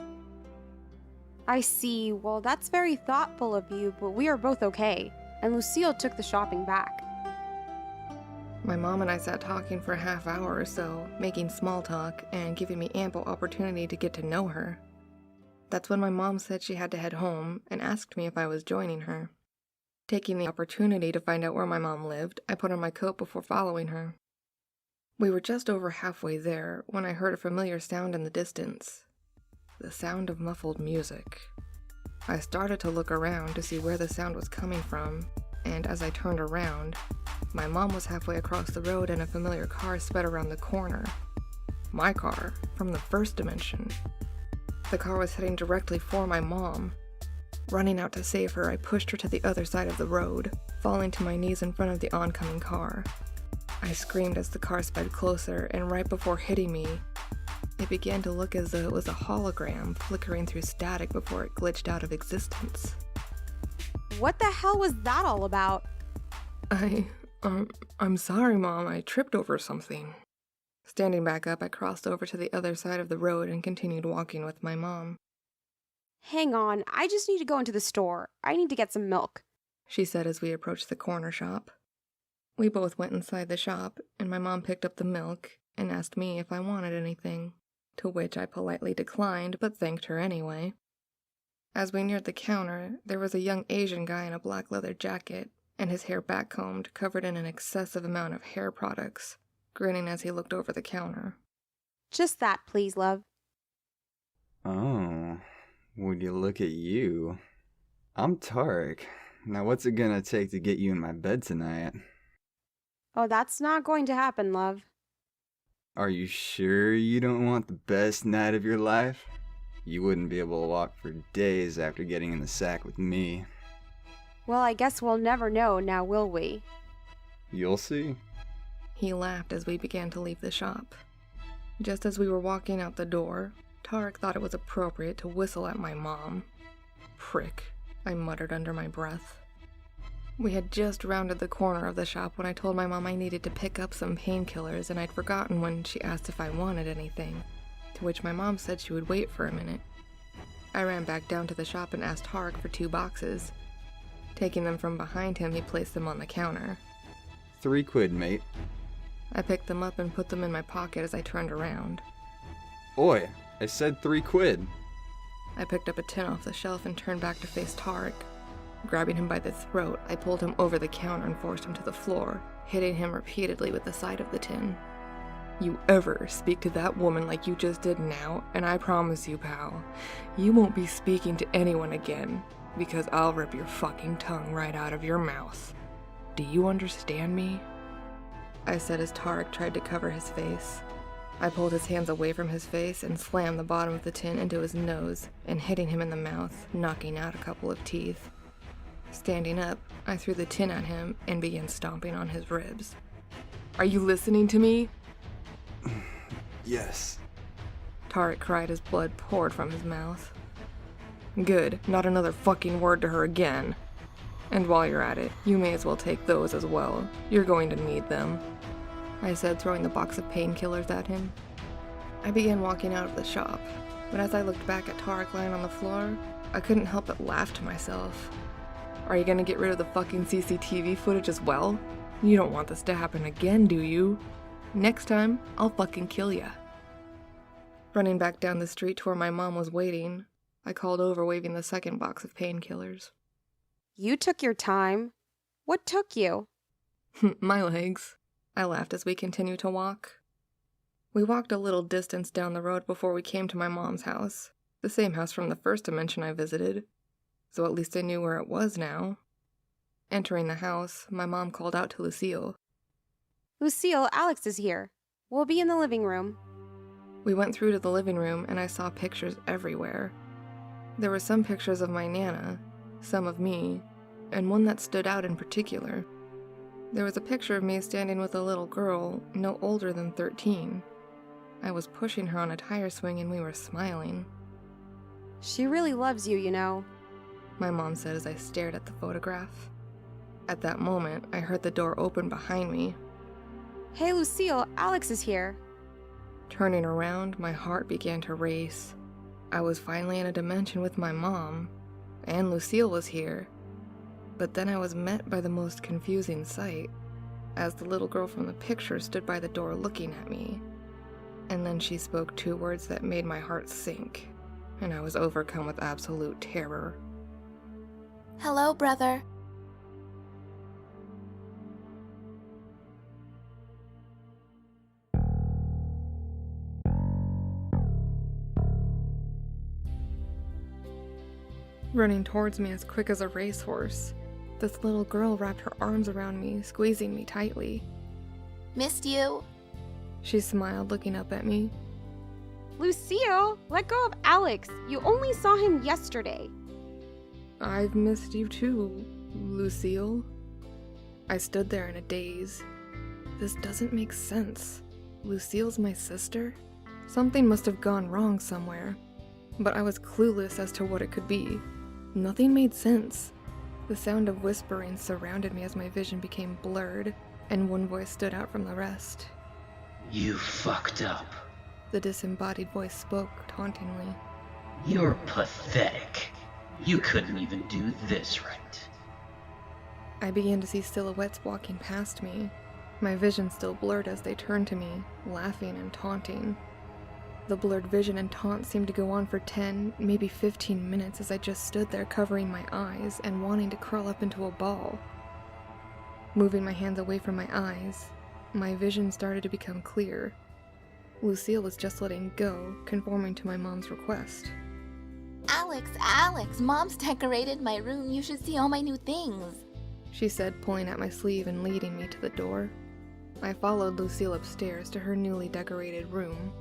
I see. Well, that's very thoughtful of you, but we are both okay. And Lucille took the shopping back. My mom and I sat talking for a half hour or so, making small talk and giving me ample opportunity to get to know her. That's when my mom said she had to head home and asked me if I was joining her. Taking the opportunity to find out where my mom lived, I put on my coat before following her. We were just over halfway there when I heard a familiar sound in the distance. The sound of muffled music. I started to look around to see where the sound was coming from, and as I turned around, my mom was halfway across the road and a familiar car sped around the corner. My car, from the first dimension. The car was heading directly for my mom. Running out to save her, I pushed her to the other side of the road, falling to my knees in front of the oncoming car. I screamed as the car sped closer, and right before hitting me, it began to look as though it was a hologram flickering through static before it glitched out of existence. What the hell was that all about? I'm sorry, Mom, I tripped over something. Standing back up, I crossed over to the other side of the road and continued walking with my mom. Hang on, I just need to go into the store. I need to get some milk, she said as we approached the corner shop. We both went inside the shop, and my mom picked up the milk and asked me if I wanted anything, to which I politely declined but thanked her anyway. As we neared the counter, there was a young Asian guy in a black leather jacket, and his hair backcombed, covered in an excessive amount of hair products, grinning as he looked over the counter. Just that, please, love. Oh, would you look at you? I'm Tarek. Now what's it gonna take to get you in my bed tonight? Oh, that's not going to happen, love. Are you sure you don't want the best night of your life? You wouldn't be able to walk for days after getting in the sack with me. Well, I guess we'll never know, now will we? You'll see. He laughed as we began to leave the shop. Just as we were walking out the door, Tarek thought it was appropriate to whistle at my mom. Prick, I muttered under my breath. We had just rounded the corner of the shop when I told my mom I needed to pick up some painkillers, and I'd forgotten when she asked if I wanted anything, to which my mom said she would wait for a minute. I ran back down to the shop and asked Tarek for 2 boxes. Taking them from behind him, he placed them on the counter. £3, mate. I picked them up and put them in my pocket as I turned around. Oi, I said £3. I picked up a tin off the shelf and turned back to face Tarek. Grabbing him by the throat, I pulled him over the counter and forced him to the floor, hitting him repeatedly with the side of the tin. You ever speak to that woman like you just did now, and I promise you, pal, you won't be speaking to anyone again, because I'll rip your fucking tongue right out of your mouth. Do you understand me? I said as Tarek tried to cover his face. I pulled his hands away from his face and slammed the bottom of the tin into his nose and hitting him in the mouth, knocking out a couple of teeth. Standing up, I threw the tin at him and began stomping on his ribs. Are you listening to me? Yes. Tarek cried as blood poured from his mouth. Good, not another fucking word to her again. And while you're at it, you may as well take those as well. You're going to need them, I said, throwing the box of painkillers at him. I began walking out of the shop. but as I looked back at Tarek lying on the floor, I couldn't help but laugh to myself. Are you gonna get rid of the fucking CCTV footage as well? You don't want this to happen again, do you? Next time, I'll fucking kill ya. Running back down the street to where my mom was waiting, I called over waving the second box of painkillers. You took your time. What took you? My legs. I laughed as we continued to walk. We walked a little distance down the road before we came to my mom's house, the same house from the first dimension I visited, so at least I knew where it was now. Entering the house, my mom called out to Lucille. Lucille, Alex is here. We'll be in the living room. We went through to the living room and I saw pictures everywhere. There were some pictures of my Nana, some of me, and one that stood out in particular. There was a picture of me standing with a little girl no older than 13. I was pushing her on a tire swing and we were smiling. She really loves you, you know, my mom said as I stared at the photograph. At that moment, I heard the door open behind me. Hey, Lucille, Alex is here. Turning around, my heart began to race. I was finally in a dimension with my mom, and Lucille was here. But then I was met by the most confusing sight, as the little girl from the picture stood by the door looking at me. And then she spoke 2 words that made my heart sink, and I was overcome with absolute terror. Hello, brother. Running towards me as quick as a racehorse, this little girl wrapped her arms around me, squeezing me tightly. Missed you. She smiled, looking up at me. Lucille, let go of Alex. You only saw him yesterday. I've missed you too, Lucille. I stood there in a daze. This doesn't make sense. Lucille's my sister? Something must have gone wrong somewhere, but I was clueless as to what it could be. Nothing made sense. The sound of whispering surrounded me as my vision became blurred, and one voice stood out from the rest. You fucked up. The disembodied voice spoke tauntingly. You're pathetic. You couldn't even do this right. I began to see silhouettes walking past me, my vision still blurred as they turned to me, laughing and taunting. The blurred vision and taunt seemed to go on for 10, maybe 15 minutes as I just stood there covering my eyes and wanting to curl up into a ball. Moving my hands away from my eyes, my vision started to become clear. Lucille was just letting go, conforming to my mom's request. Alex, Mom's decorated my room. You should see all my new things, she said, pulling at my sleeve and leading me to the door. I followed Lucille upstairs to her newly decorated room.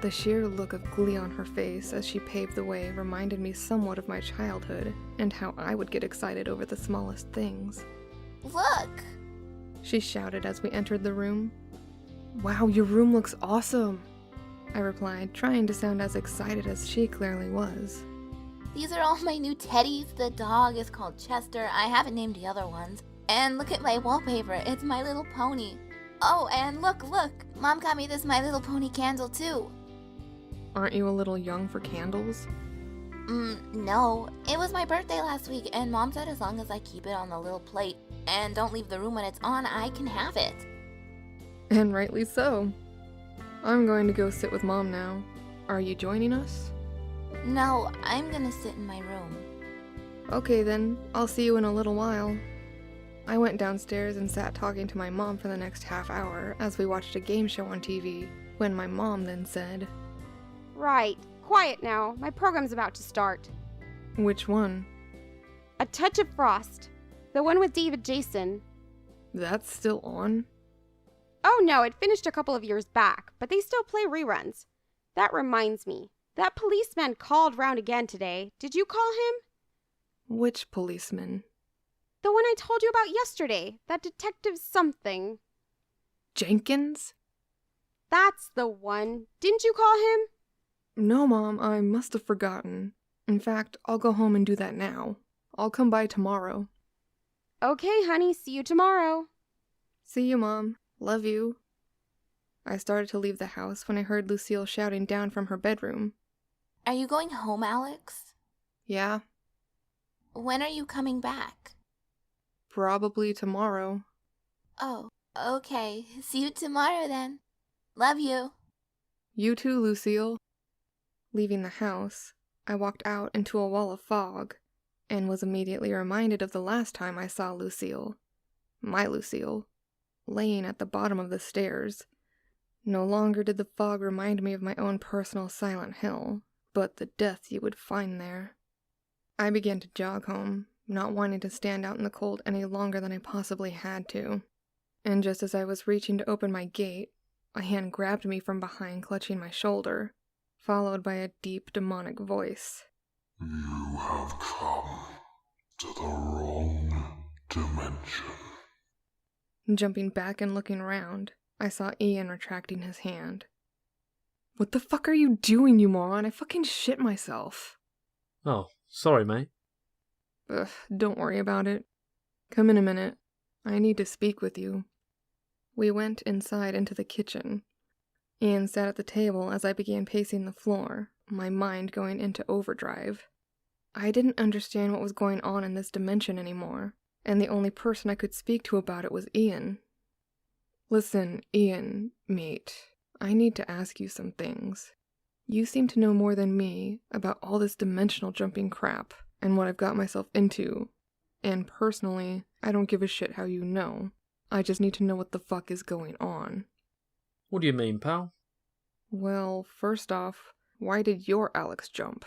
The sheer look of glee on her face as she paved the way reminded me somewhat of my childhood and how I would get excited over the smallest things. Look! She shouted as we entered the room. Wow, your room looks awesome! I replied, trying to sound as excited as she clearly was. These are all my new teddies. The dog is called Chester. I haven't named the other ones. And look at my wallpaper. It's My Little Pony. Oh, and look! Mom got me this My Little Pony candle too. Aren't you a little young for candles? No. It was my birthday last week, and Mom said as long as I keep it on the little plate and don't leave the room when it's on, I can have it. And rightly so. I'm going to go sit with Mom now. Are you joining us? No, I'm gonna sit in my room. Okay then, I'll see you in a little while. I went downstairs and sat talking to my mom for the next half hour as we watched a game show on TV, when my mom then said, Right. Quiet now. My program's about to start. Which one? A Touch of Frost. The one with David Jason. That's still on? Oh no, it finished a couple of years back, but they still play reruns. That reminds me. That policeman called round again today. Did you call him? Which policeman? The one I told you about yesterday. That detective something. Jenkins? That's the one. Didn't you call him? No, Mom, I must have forgotten. In fact, I'll go home and do that now. I'll come by tomorrow. Okay, honey, see you tomorrow. See you, Mom. Love you. I started to leave the house when I heard Lucille shouting down from her bedroom. Are you going home, Alex? Yeah, When are you coming back? probably tomorrow. Oh, okay. See you tomorrow then. Love you. You too, Lucille. Leaving the house, I walked out into a wall of fog and was immediately reminded of the last time I saw Lucille, my Lucille, laying at the bottom of the stairs. No longer did the fog remind me of my own personal Silent Hill, but the death you would find there. I began to jog home, not wanting to stand out in the cold any longer than I possibly had to. And just as I was reaching to open my gate, a hand grabbed me from behind, clutching my shoulder, followed by a deep, demonic voice. You have come to the wrong dimension. Jumping back and looking around, I saw Ian retracting his hand. What the fuck are you doing, you moron? I fucking shit myself. Oh, sorry, mate. Ugh, don't worry about it. Come in a minute. I need to speak with you. We went inside into the kitchen. Ian sat at the table as I began pacing the floor, my mind going into overdrive. I didn't understand what was going on in this dimension anymore, and the only person I could speak to about it was Ian. Listen, Ian, mate, I need to ask you some things. You seem to know more than me about all this dimensional jumping crap and what I've got myself into, and personally, I don't give a shit how you know. I just need to know what the fuck is going on. What do you mean, pal? Well, first off, why did your Alex jump?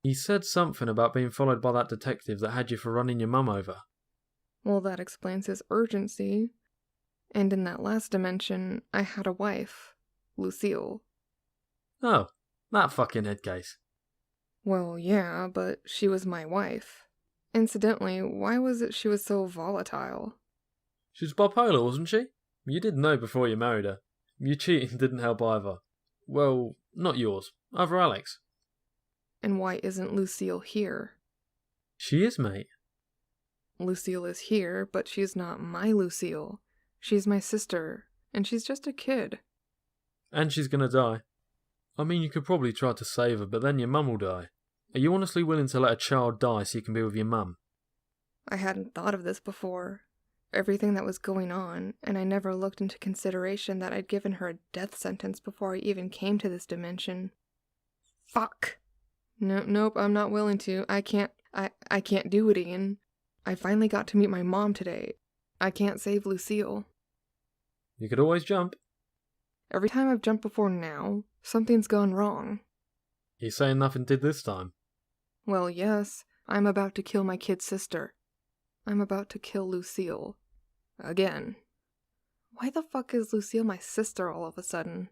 He said something about being followed by that detective that had you for running your mum over. Well, that explains his urgency. And in that last dimension, I had a wife, Lucille. Oh, that fucking head case. Well, yeah, but she was my wife. Incidentally, why was it she was so volatile? She was bipolar, wasn't she? You didn't know before you married her. Your cheating didn't help either. Well, not yours. Other Alex. And why isn't Lucille here? She is, mate. Lucille is here, but she's not my Lucille. She's my sister, and she's just a kid. And she's gonna die. I mean, you could probably try to save her, but then your mum will die. Are you honestly willing to let a child die so you can be with your mum? I hadn't thought of this before. Everything that was going on, and I never looked into consideration that I'd given her a death sentence before I even came to this dimension. Fuck! Nope, I'm not willing to. I can't do it, Ian. I finally got to meet my mom today. I can't save Lucille. You could always jump. Every time I've jumped before now, something's gone wrong. You saying nothing did this time? Well, yes. I'm about to kill my kid sister. I'm about to kill Lucille. Again. Why the fuck is Lucille my sister all of a sudden?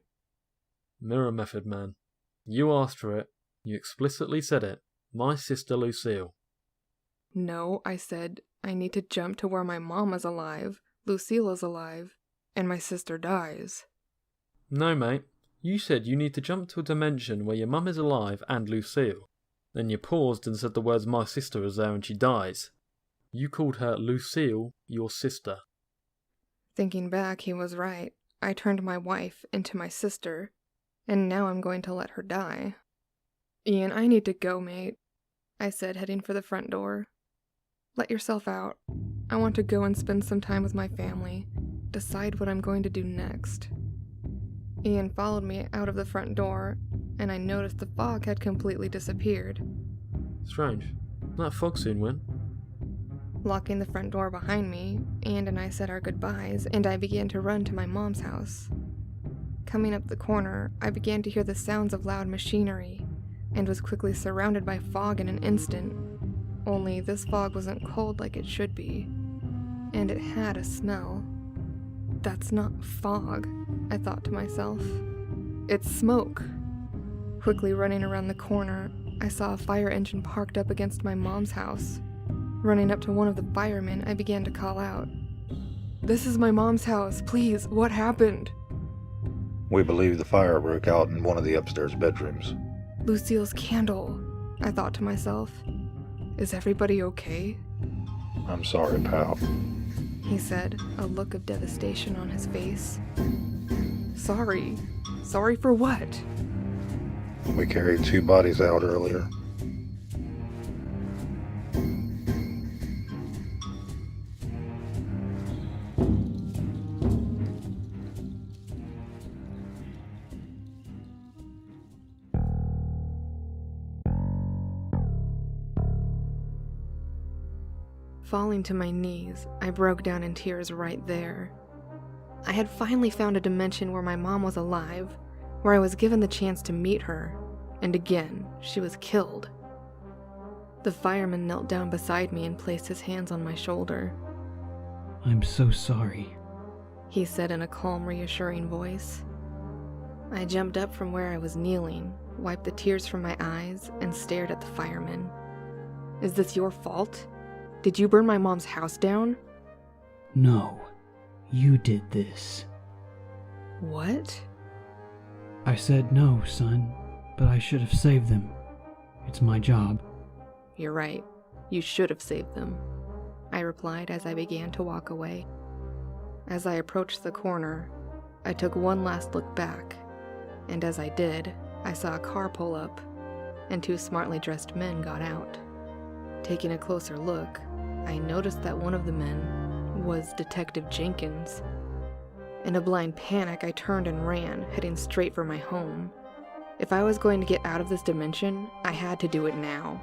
Mirror method, man. You asked for it. You explicitly said it. My sister Lucille. No, I said, I need to jump to where my mom is alive, Lucille is alive, and my sister dies. No, mate. You said you need to jump to a dimension where your mum is alive and Lucille. Then you paused and said the words my sister is there and she dies. You called her Lucille, your sister. Thinking back, he was right. I turned my wife into my sister, and now I'm going to let her die. Ian, I need to go, mate, I said, heading for the front door. Let yourself out. I want to go and spend some time with my family, decide what I'm going to do next. Ian followed me out of the front door, and I noticed the fog had completely disappeared. Strange. That fog soon went. Locking the front door behind me, Anne and I said our goodbyes, and I began to run to my mom's house. Coming up the corner, I began to hear the sounds of loud machinery, and was quickly surrounded by fog in an instant. Only this fog wasn't cold like it should be, and it had a smell. That's not fog, I thought to myself. It's smoke. Quickly running around the corner, I saw a fire engine parked up against my mom's house. Running up to one of the firemen, I began to call out, "This is my mom's house, please, what happened?" We believe the fire broke out in one of the upstairs bedrooms. Lucille's candle, I thought to myself. Is everybody okay? I'm sorry, pal, he said, a look of devastation on his face. Sorry? Sorry for what? We carried 2 bodies out earlier. Falling to my knees, I broke down in tears right there. I had finally found a dimension where my mom was alive, where I was given the chance to meet her, and again, she was killed. The fireman knelt down beside me and placed his hands on my shoulder. "I'm so sorry," he said in a calm, reassuring voice. I jumped up from where I was kneeling, wiped the tears from my eyes, and stared at the fireman. "Is this your fault? Did you burn my mom's house down?" "No, you did this." "What?" "I said no, son, but I should have saved them. It's my job." "You're right. You should have saved them," I replied as I began to walk away. As I approached the corner, I took one last look back, and as I did, I saw a car pull up, and 2 smartly dressed men got out. Taking a closer look, I noticed that one of the men was Detective Jenkins. In a blind panic, I turned and ran, heading straight for my home. If I was going to get out of this dimension, I had to do it now.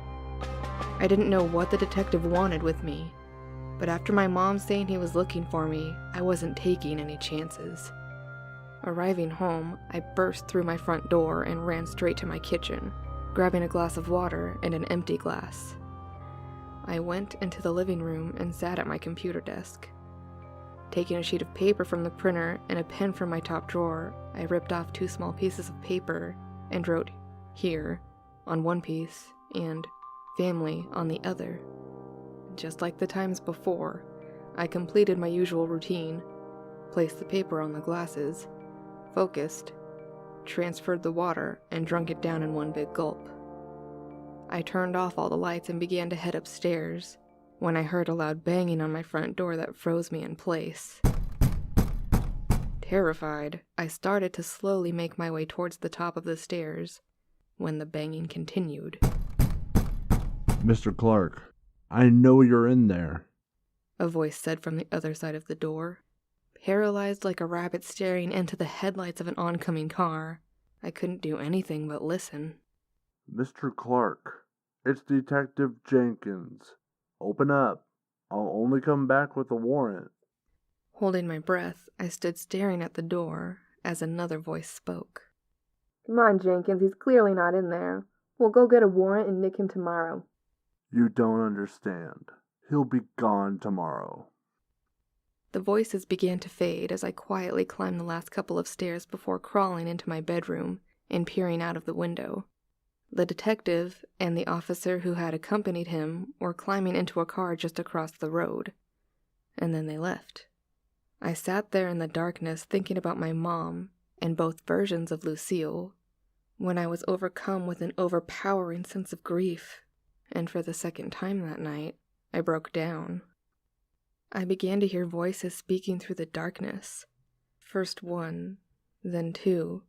I didn't know what the detective wanted with me, but after my mom saying he was looking for me, I wasn't taking any chances. Arriving home, I burst through my front door and ran straight to my kitchen, grabbing a glass of water and an empty glass. I went into the living room and sat at my computer desk. Taking a sheet of paper from the printer and a pen from my top drawer, I ripped off 2 small pieces of paper and wrote "Here" on one piece and "Family" on the other. Just like the times before, I completed my usual routine, placed the paper on the glasses, focused, transferred the water, and drank it down in one big gulp. I turned off all the lights and began to head upstairs, when I heard a loud banging on my front door that froze me in place. Terrified, I started to slowly make my way towards the top of the stairs, when the banging continued. "Mr. Clark, I know you're in there," a voice said from the other side of the door. Paralyzed like a rabbit staring into the headlights of an oncoming car, I couldn't do anything but listen. "Mr. Clark, it's Detective Jenkins. Open up. I'll only come back with a warrant." Holding my breath, I stood staring at the door as another voice spoke. "Come on, Jenkins, he's clearly not in there. We'll go get a warrant and nick him tomorrow." "You don't understand. He'll be gone tomorrow." The voices began to fade as I quietly climbed the last couple of stairs before crawling into my bedroom and peering out of the window. The detective and the officer who had accompanied him were climbing into a car just across the road, and then they left. I sat there in the darkness thinking about my mom and both versions of Lucille, when I was overcome with an overpowering sense of grief, and for the second time that night, I broke down. I began to hear voices speaking through the darkness. First 1, then 2,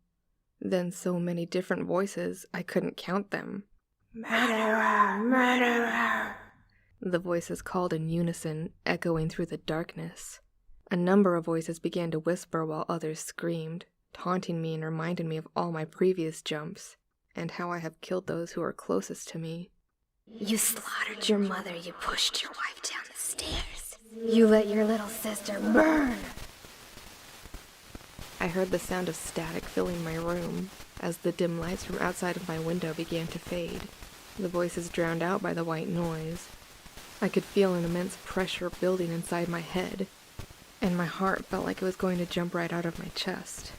then so many different voices I couldn't count them. "Murderer! Murderer!" The voices called in unison, echoing through the darkness. A number of voices began to whisper while others screamed, taunting me and reminding me of all my previous jumps, and how I have killed those who are closest to me. You slaughtered your mother, you pushed your wife down the stairs. You let your little sister burn. I heard the sound of static filling my room as the dim lights from outside of my window began to fade, the voices drowned out by the white noise. I could feel an immense pressure building inside my head, and my heart felt like it was going to jump right out of my chest.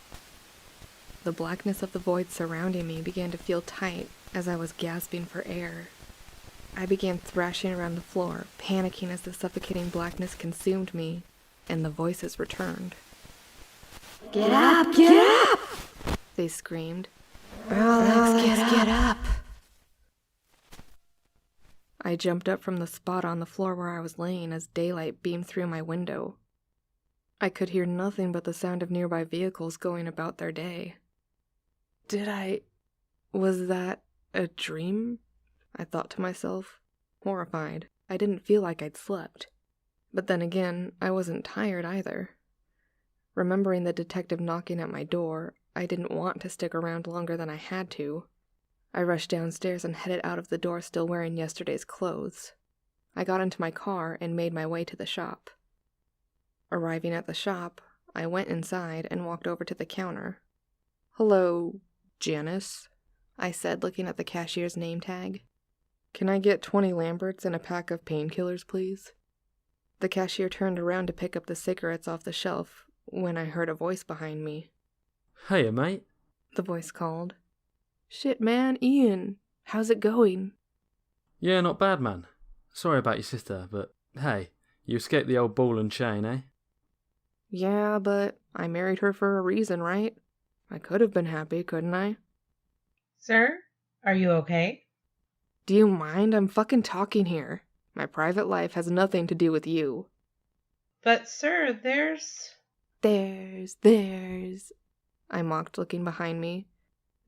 The blackness of the void surrounding me began to feel tight as I was gasping for air. I began thrashing around the floor, panicking as the suffocating blackness consumed me, and the voices returned. Get up! Get up! They screamed. Let's get up! I jumped up from the spot on the floor where I was laying as daylight beamed through my window. I could hear nothing but the sound of nearby vehicles going about their day. Was that a dream? I thought to myself, horrified. I didn't feel like I'd slept. But then again, I wasn't tired either. Remembering the detective knocking at my door, I didn't want to stick around longer than I had to. I rushed downstairs and headed out of the door still wearing yesterday's clothes. I got into my car and made my way to the shop. Arriving at the shop, I went inside and walked over to the counter. "Hello, Janice," I said, looking at the cashier's name tag. "Can I get 20 Lamberts and a pack of painkillers, please?" The cashier turned around to pick up the cigarettes off the shelf when I heard a voice behind me. "Hey, mate," the voice called. "Shit, man, Ian. How's it going?" "Yeah, not bad, man. Sorry about your sister, but hey, you escaped the old ball and chain, eh?" "Yeah, but I married her for a reason, right? I could have been happy, couldn't I?" Sir, are you okay? "Do you mind? I'm fucking talking here. My private life has nothing to do with you." But sir, there's... There's... I mocked, looking behind me.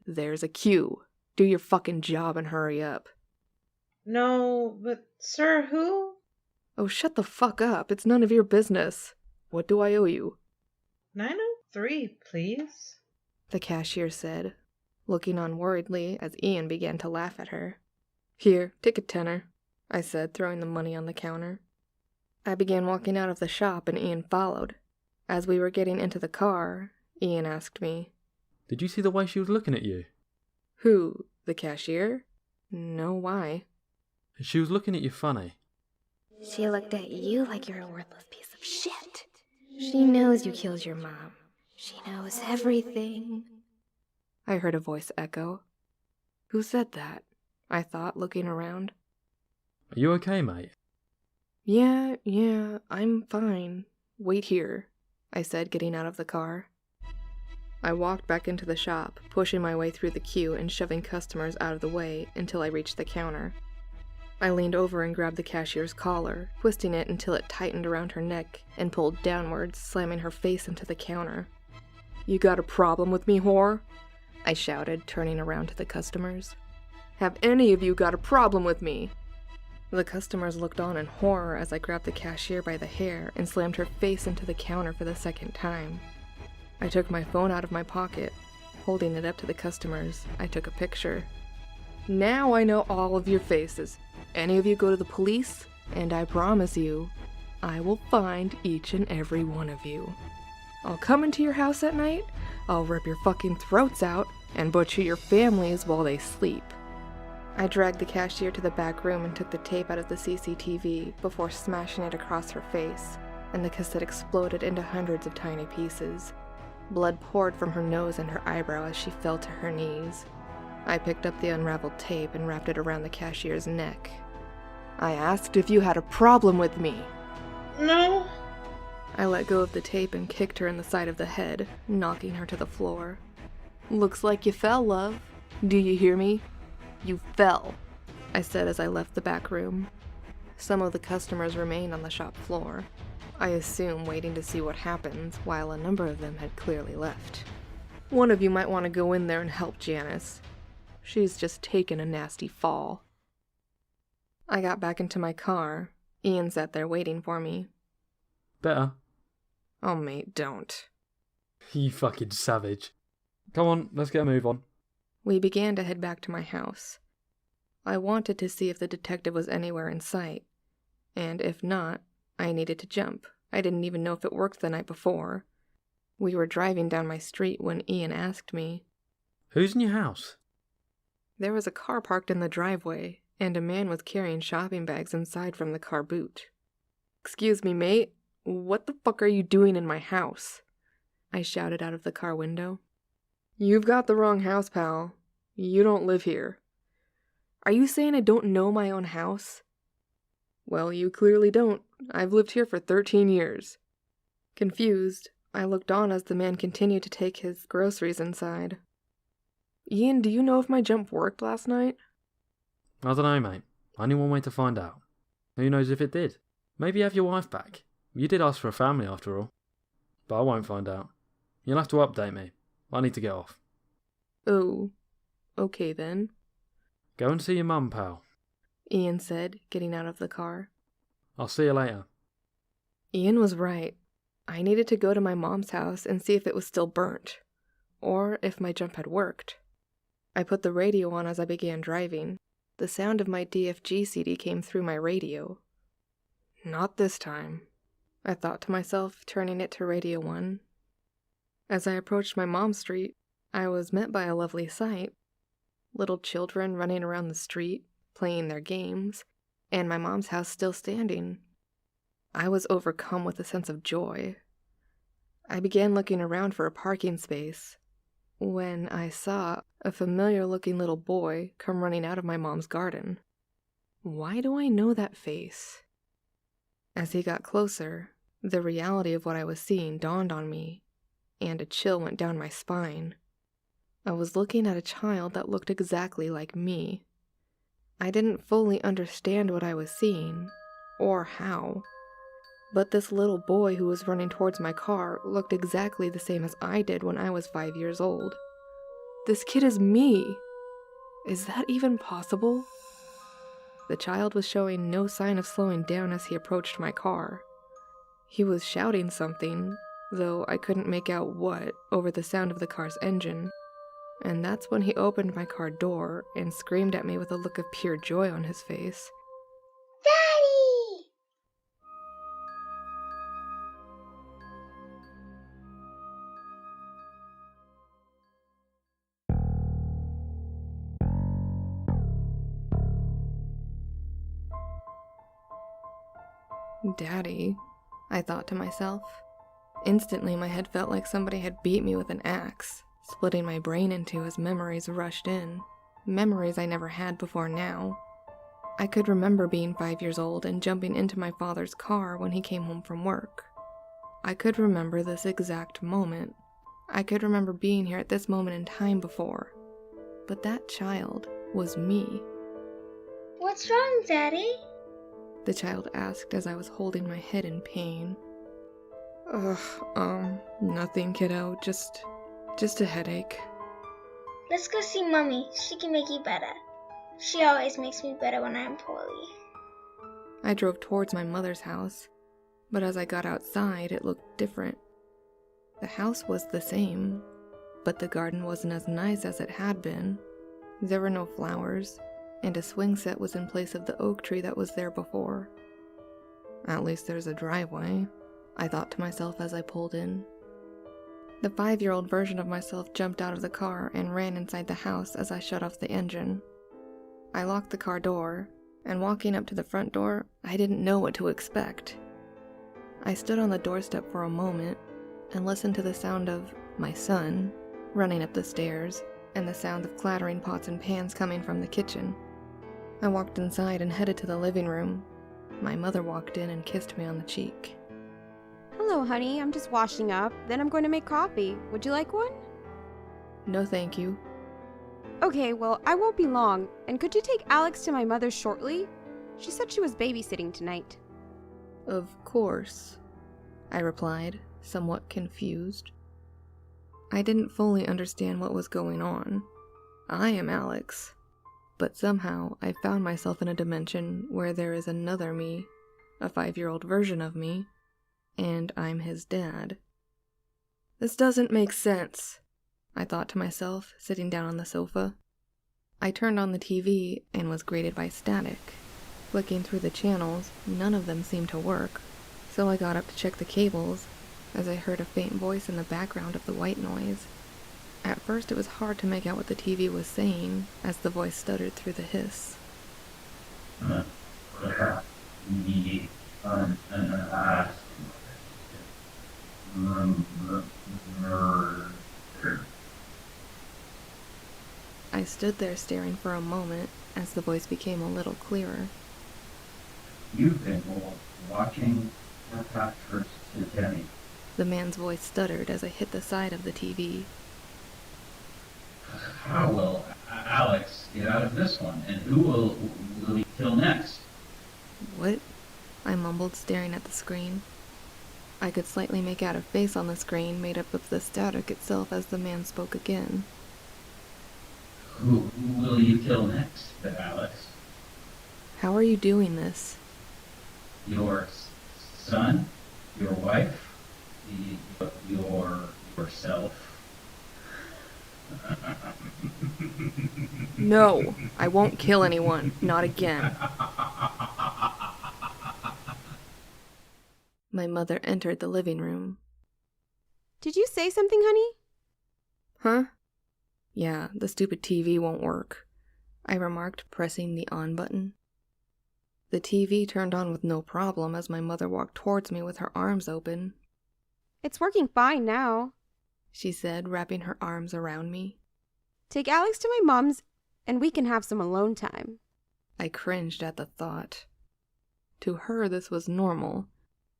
"There's a queue. Do your fucking job and hurry up." No, but sir, who? "Oh, shut the fuck up. It's none of your business. What do I owe you?" 903, please. The cashier said, looking on worriedly as Ian began to laugh at her. "Here, take a tenner," I said, throwing the money on the counter. I began walking out of the shop and Ian followed. As we were getting into the car, Ian asked me, "Did you see the way she was looking at you?" "Who, the cashier?" "No, why?" "She was looking at you funny." She looked at you like you're a worthless piece of shit. She knows you killed your mom. She knows everything." I heard a voice echo. Who said that? I thought, looking around. "Are you okay, mate?" Yeah, I'm fine. Wait here," I said, getting out of the car. I walked back into the shop, pushing my way through the queue and shoving customers out of the way until I reached the counter. I leaned over and grabbed the cashier's collar, twisting it until it tightened around her neck and pulled downwards, slamming her face into the counter. "You got a problem with me, whore?" I shouted, turning around to the customers. "Have any of you got a problem with me?" The customers looked on in horror as I grabbed the cashier by the hair and slammed her face into the counter for the second time. I took my phone out of my pocket. Holding it up to the customers, I took a picture. "Now I know all of your faces. Any of you go to the police, and I promise you, I will find each and every one of you. I'll come into your house at night, I'll rip your fucking throats out, and butcher your families while they sleep." I dragged the cashier to the back room and took the tape out of the CCTV before smashing it across her face, and the cassette exploded into hundreds of tiny pieces. Blood poured from her nose and her eyebrow as she fell to her knees. I picked up the unraveled tape and wrapped it around the cashier's neck. "I asked if you had a problem with me." No. I let go of the tape and kicked her in the side of the head, knocking her to the floor. "Looks like you fell, love. Do you hear me? You fell," I said as I left the back room. Some of the customers remained on the shop floor, I assume waiting to see what happens, while a number of them had clearly left. "One of you might want to go in there and help Janice. She's just taken a nasty fall." I got back into my car. Ian sat there waiting for me. "Better." "Oh, mate, don't." "You fucking savage. Come on, let's get a move on." We began to head back to my house. I wanted to see if the detective was anywhere in sight, and if not, I needed to jump. I didn't even know if it worked the night before. We were driving down my street when Ian asked me, "Who's in your house?" There was a car parked in the driveway, and a man was carrying shopping bags inside from the car boot. "Excuse me, mate. What the fuck are you doing in my house?" I shouted out of the car window. "You've got the wrong house, pal. You don't live here." "Are you saying I don't know my own house?" "Well, you clearly don't. I've lived here for 13 years. Confused, I looked on as the man continued to take his groceries inside. "Ian, do you know if my jump worked last night?" "I don't know, mate. Only one way to find out. Who knows if it did? Maybe have your wife back. You did ask for a family after all. But I won't find out. You'll have to update me. I need to get off." "Oh, Okay then. Go and see your mum, pal. Ian said, getting out of the car. I'll see you later. Ian was right. I needed to go to my mom's house and see if it was still burnt, or if my jump had worked. I put the radio on as I began driving. The sound of my DFG CD came through my radio. Not this time, I thought to myself, turning it to Radio 1. As I approached my mom's street, I was met by a lovely sight. Little children running around the street, playing their games, and my mom's house still standing. I was overcome with a sense of joy. I began looking around for a parking space when I saw a familiar-looking little boy come running out of my mom's garden. Why do I know that face? As he got closer, the reality of what I was seeing dawned on me, and a chill went down my spine. I was looking at a child that looked exactly like me. I didn't fully understand what I was seeing, or how, but this little boy who was running towards my car looked exactly the same as I did when I was 5 years old. This kid is me! Is that even possible? The child was showing no sign of slowing down as he approached my car. He was shouting something, though I couldn't make out what, over the sound of the car's engine. And that's when he opened my car door and screamed at me with a look of pure joy on his face. Daddy! Daddy, I thought to myself. Instantly, my head felt like somebody had beat me with an axe, splitting my brain in two as memories rushed in. Memories I never had before now. I could remember being 5 years old and jumping into my father's car when he came home from work. I could remember this exact moment. I could remember being here at this moment in time before. But that child was me. What's wrong, Daddy? The child asked as I was holding my head in pain. Nothing, kiddo. Just a headache. Let's go see Mommy. She can make you better. She always makes me better when I'm poorly. I drove towards my mother's house, but as I got outside, it looked different. The house was the same, but the garden wasn't as nice as it had been. There were no flowers, and a swing set was in place of the oak tree that was there before. At least there's a driveway, I thought to myself as I pulled in. The 5-year-old version of myself jumped out of the car and ran inside the house as I shut off the engine. I locked the car door, and walking up to the front door, I didn't know what to expect. I stood on the doorstep for a moment and listened to the sound of my son running up the stairs and the sound of clattering pots and pans coming from the kitchen. I walked inside and headed to the living room. My mother walked in and kissed me on the cheek. Hello, honey. I'm just washing up. Then I'm going to make coffee. Would you like one? No, thank you. Okay, well, I won't be long. And could you take Alex to my mother's shortly? She said she was babysitting tonight. Of course, I replied, somewhat confused. I didn't fully understand what was going on. I am Alex, but somehow I found myself in a dimension where there is another me, a 5-year-old version of me, and I'm his dad. This doesn't make sense, I thought to myself, sitting down on the sofa. I turned on the TV and was greeted by static. Flicking through the channels, none of them seemed to work, so I got up to check the cables as I heard a faint voice in the background of the white noise. At first it was hard to make out what the TV was saying as the voice stuttered through the hiss. I stood there staring for a moment as the voice became a little clearer. You've been watching the first Jenny. The man's voice stuttered as I hit the side of the TV. How will Alex get out of this one? And who will he kill next? What? I mumbled, staring at the screen. I could slightly make out a face on the screen made up of the static itself as the man spoke again. Who will you kill next, Alex? How are you doing this? Your son? Your wife? Yourself? No, I won't kill anyone. Not again. My mother entered the living room. Did you say something, honey? Huh? Yeah, the stupid TV won't work, I remarked, pressing the on button. The TV turned on with no problem as my mother walked towards me with her arms open. It's working fine now, she said, wrapping her arms around me. Take Alex to my mom's and we can have some alone time. I cringed at the thought. To her, this was normal,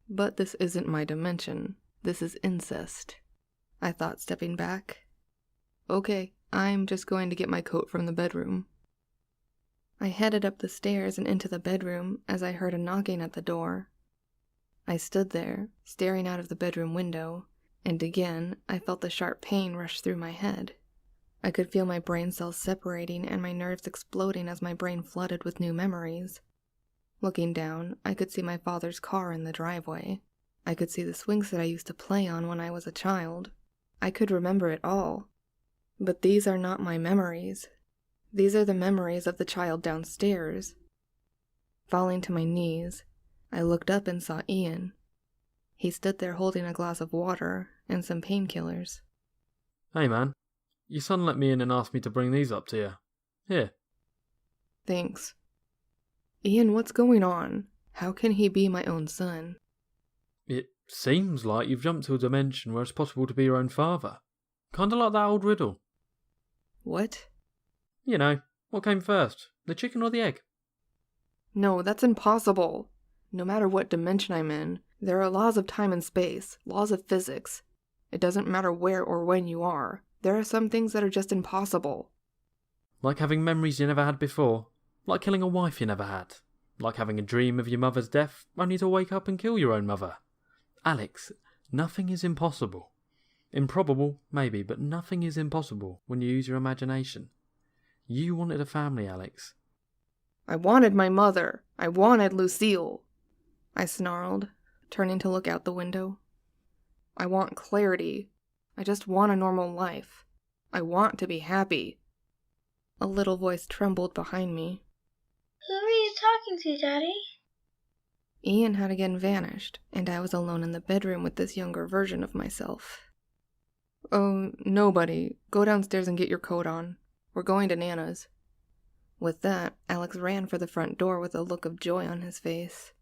but this isn't my dimension. This is incest, I thought, stepping back. Okay, I'm just going to get my coat from the bedroom. I headed up the stairs and into the bedroom as I heard a knocking at the door. I stood there, staring out of the bedroom window, and again I felt the sharp pain rush through my head. I could feel my brain cells separating and my nerves exploding as my brain flooded with new memories. Looking down, I could see my father's car in the driveway. I could see the swings that I used to play on when I was a child. I could remember it all. But these are not my memories. These are the memories of the child downstairs. Falling to my knees, I looked up and saw Ian. He stood there holding a glass of water and some painkillers. Hey man, your son let me in and asked me to bring these up to you. Here. Thanks. Ian, what's going on? How can he be my own son? It seems like you've jumped to a dimension where it's possible to be your own father. Kinda like that old riddle. What? You know, what came first, the chicken or the egg? No, that's impossible. No matter what dimension I'm in, there are laws of time and space, laws of physics. It doesn't matter where or when you are. There are some things that are just impossible. Like having memories you never had before. Like killing a wife you never had. Like having a dream of your mother's death, only to wake up and kill your own mother. Alex, nothing is impossible. Improbable, maybe, but nothing is impossible when you use your imagination. You wanted a family, Alex. I wanted my mother. I wanted Lucille. I snarled, turning to look out the window. I want clarity. I just want a normal life. I want to be happy. A little voice trembled behind me. Who are you talking to, Daddy? Ian had again vanished, and I was alone in the bedroom with this younger version of myself. Oh, nobody. Go downstairs and get your coat on. We're going to Nana's. With that, Alex ran for the front door with a look of joy on his face.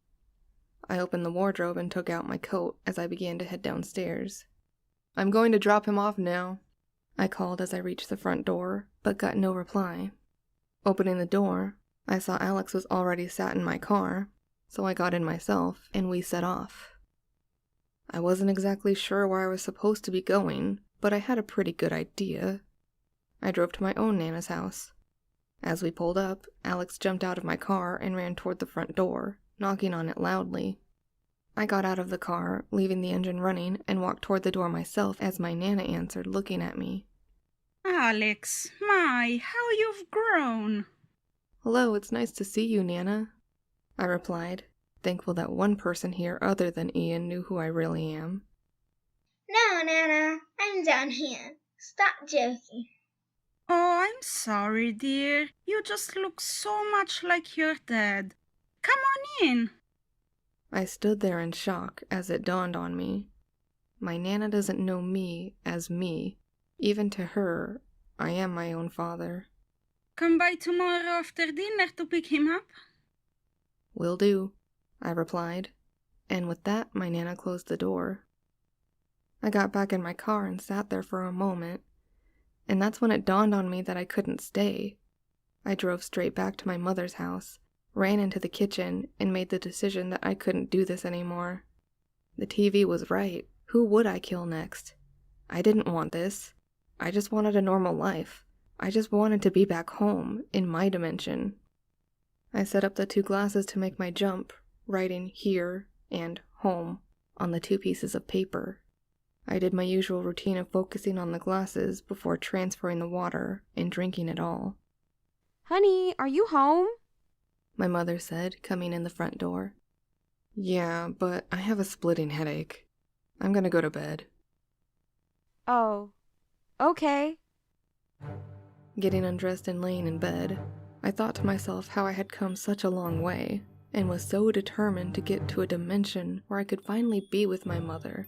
I opened the wardrobe and took out my coat as I began to head downstairs. I'm going to drop him off now, I called as I reached the front door, but got no reply. Opening the door, I saw Alex was already sat in my car, so I got in myself and we set off. I wasn't exactly sure where I was supposed to be going, but I had a pretty good idea. I drove to my own Nana's house. As we pulled up, Alex jumped out of my car and ran toward the front door, knocking on it loudly. I got out of the car, leaving the engine running, and walked toward the door myself as my Nana answered, looking at me. Alex, my, how you've grown. Hello, it's nice to see you, Nana, I replied, thankful that one person here other than Ian knew who I really am. No, Nana, I'm down here. Stop joking. Oh, I'm sorry, dear. You just look so much like your dad. Come on in. I stood there in shock as it dawned on me. My Nana doesn't know me as me. Even to her, I am my own father. Come by tomorrow after dinner to pick him up. Will do, I replied, and with that my Nana closed the door. I got back in my car and sat there for a moment, and that's when it dawned on me that I couldn't stay. I drove straight back to my mother's house, ran into the kitchen, and made the decision that I couldn't do this anymore. The TV was right. Who would I kill next? I didn't want this. I just wanted a normal life. I just wanted to be back home, in my dimension. I set up the 2 glasses to make my jump, writing here and home on the 2 pieces of paper. I did my usual routine of focusing on the glasses before transferring the water and drinking it all. Honey, are you home? My mother said, coming in the front door. Yeah, but I have a splitting headache. I'm gonna go to bed. Oh, okay. Getting undressed and laying in bed, I thought to myself how I had come such a long way, and was so determined to get to a dimension where I could finally be with my mother.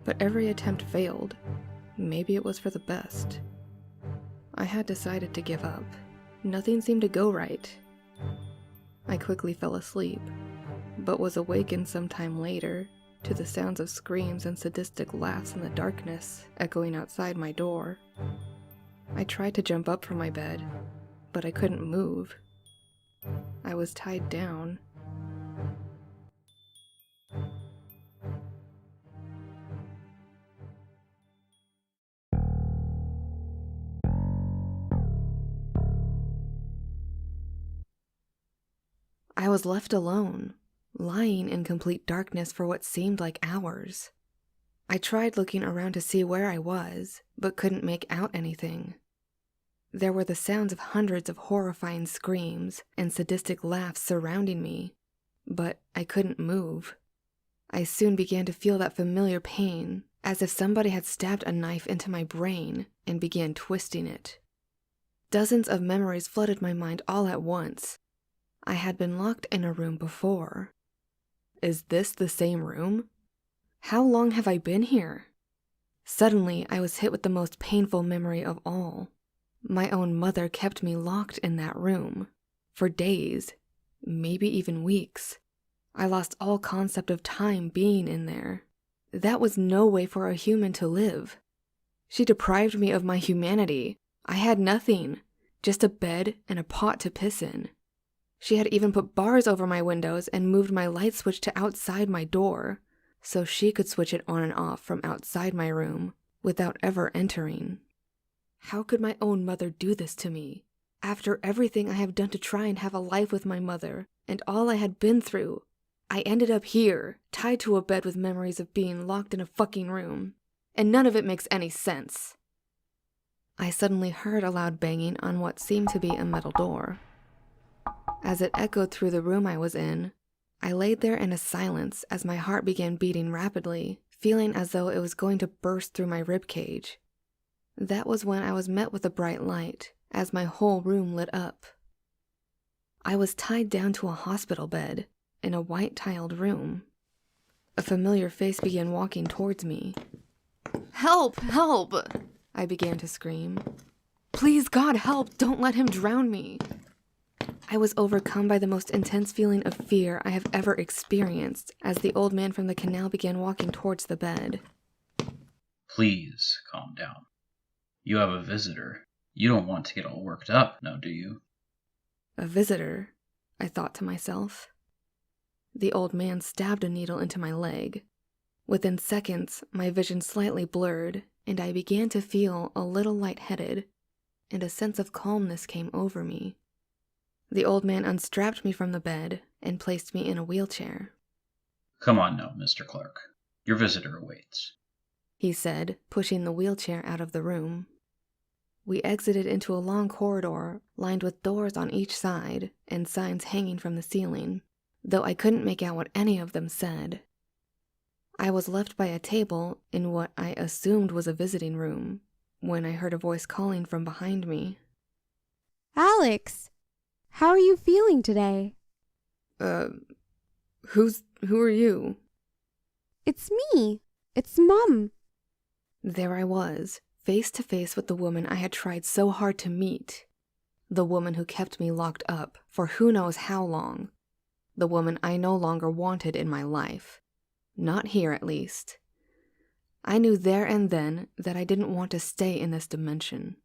But every attempt failed. Maybe it was for the best. I had decided to give up. Nothing seemed to go right. I quickly fell asleep, but was awakened sometime later to the sounds of screams and sadistic laughs in the darkness echoing outside my door. I tried to jump up from my bed, but I couldn't move. I was tied down. I was left alone, lying in complete darkness for what seemed like hours. I tried looking around to see where I was, but couldn't make out anything. There were the sounds of hundreds of horrifying screams and sadistic laughs surrounding me, but I couldn't move. I soon began to feel that familiar pain, as if somebody had stabbed a knife into my brain and began twisting it. Dozens of memories flooded my mind all at once. I had been locked in a room before. Is this the same room? How long have I been here? Suddenly, I was hit with the most painful memory of all. My own mother kept me locked in that room. For days, maybe even weeks. I lost all concept of time being in there. That was no way for a human to live. She deprived me of my humanity. I had nothing, just a bed and a pot to piss in. She had even put bars over my windows and moved my light switch to outside my door, so she could switch it on and off from outside my room without ever entering. How could my own mother do this to me? After everything I have done to try and have a life with my mother, and all I had been through, I ended up here, tied to a bed with memories of being locked in a fucking room, and none of it makes any sense. I suddenly heard a loud banging on what seemed to be a metal door. As it echoed through the room I was in, I laid there in a silence as my heart began beating rapidly, feeling as though it was going to burst through my ribcage. That was when I was met with a bright light, as my whole room lit up. I was tied down to a hospital bed, in a white-tiled room. A familiar face began walking towards me. "Help! Help!" I began to scream. "Please, God, help! Don't let him drown me!" I was overcome by the most intense feeling of fear I have ever experienced as the old man from the canal began walking towards the bed. Please, calm down. You have a visitor. You don't want to get all worked up, now do you? A visitor, I thought to myself. The old man stabbed a needle into my leg. Within seconds, my vision slightly blurred, and I began to feel a little lightheaded, and a sense of calmness came over me. The old man unstrapped me from the bed and placed me in a wheelchair. Come on now, Mr. Clark. Your visitor awaits, he said, pushing the wheelchair out of the room. We exited into a long corridor lined with doors on each side and signs hanging from the ceiling, though I couldn't make out what any of them said. I was left by a table in what I assumed was a visiting room when I heard a voice calling from behind me. Alex! How are you feeling today? Who are you? It's me. It's Mum. There I was, face to face with the woman I had tried so hard to meet. The woman who kept me locked up for who knows how long. The woman I no longer wanted in my life. Not here, at least. I knew there and then that I didn't want to stay in this dimension.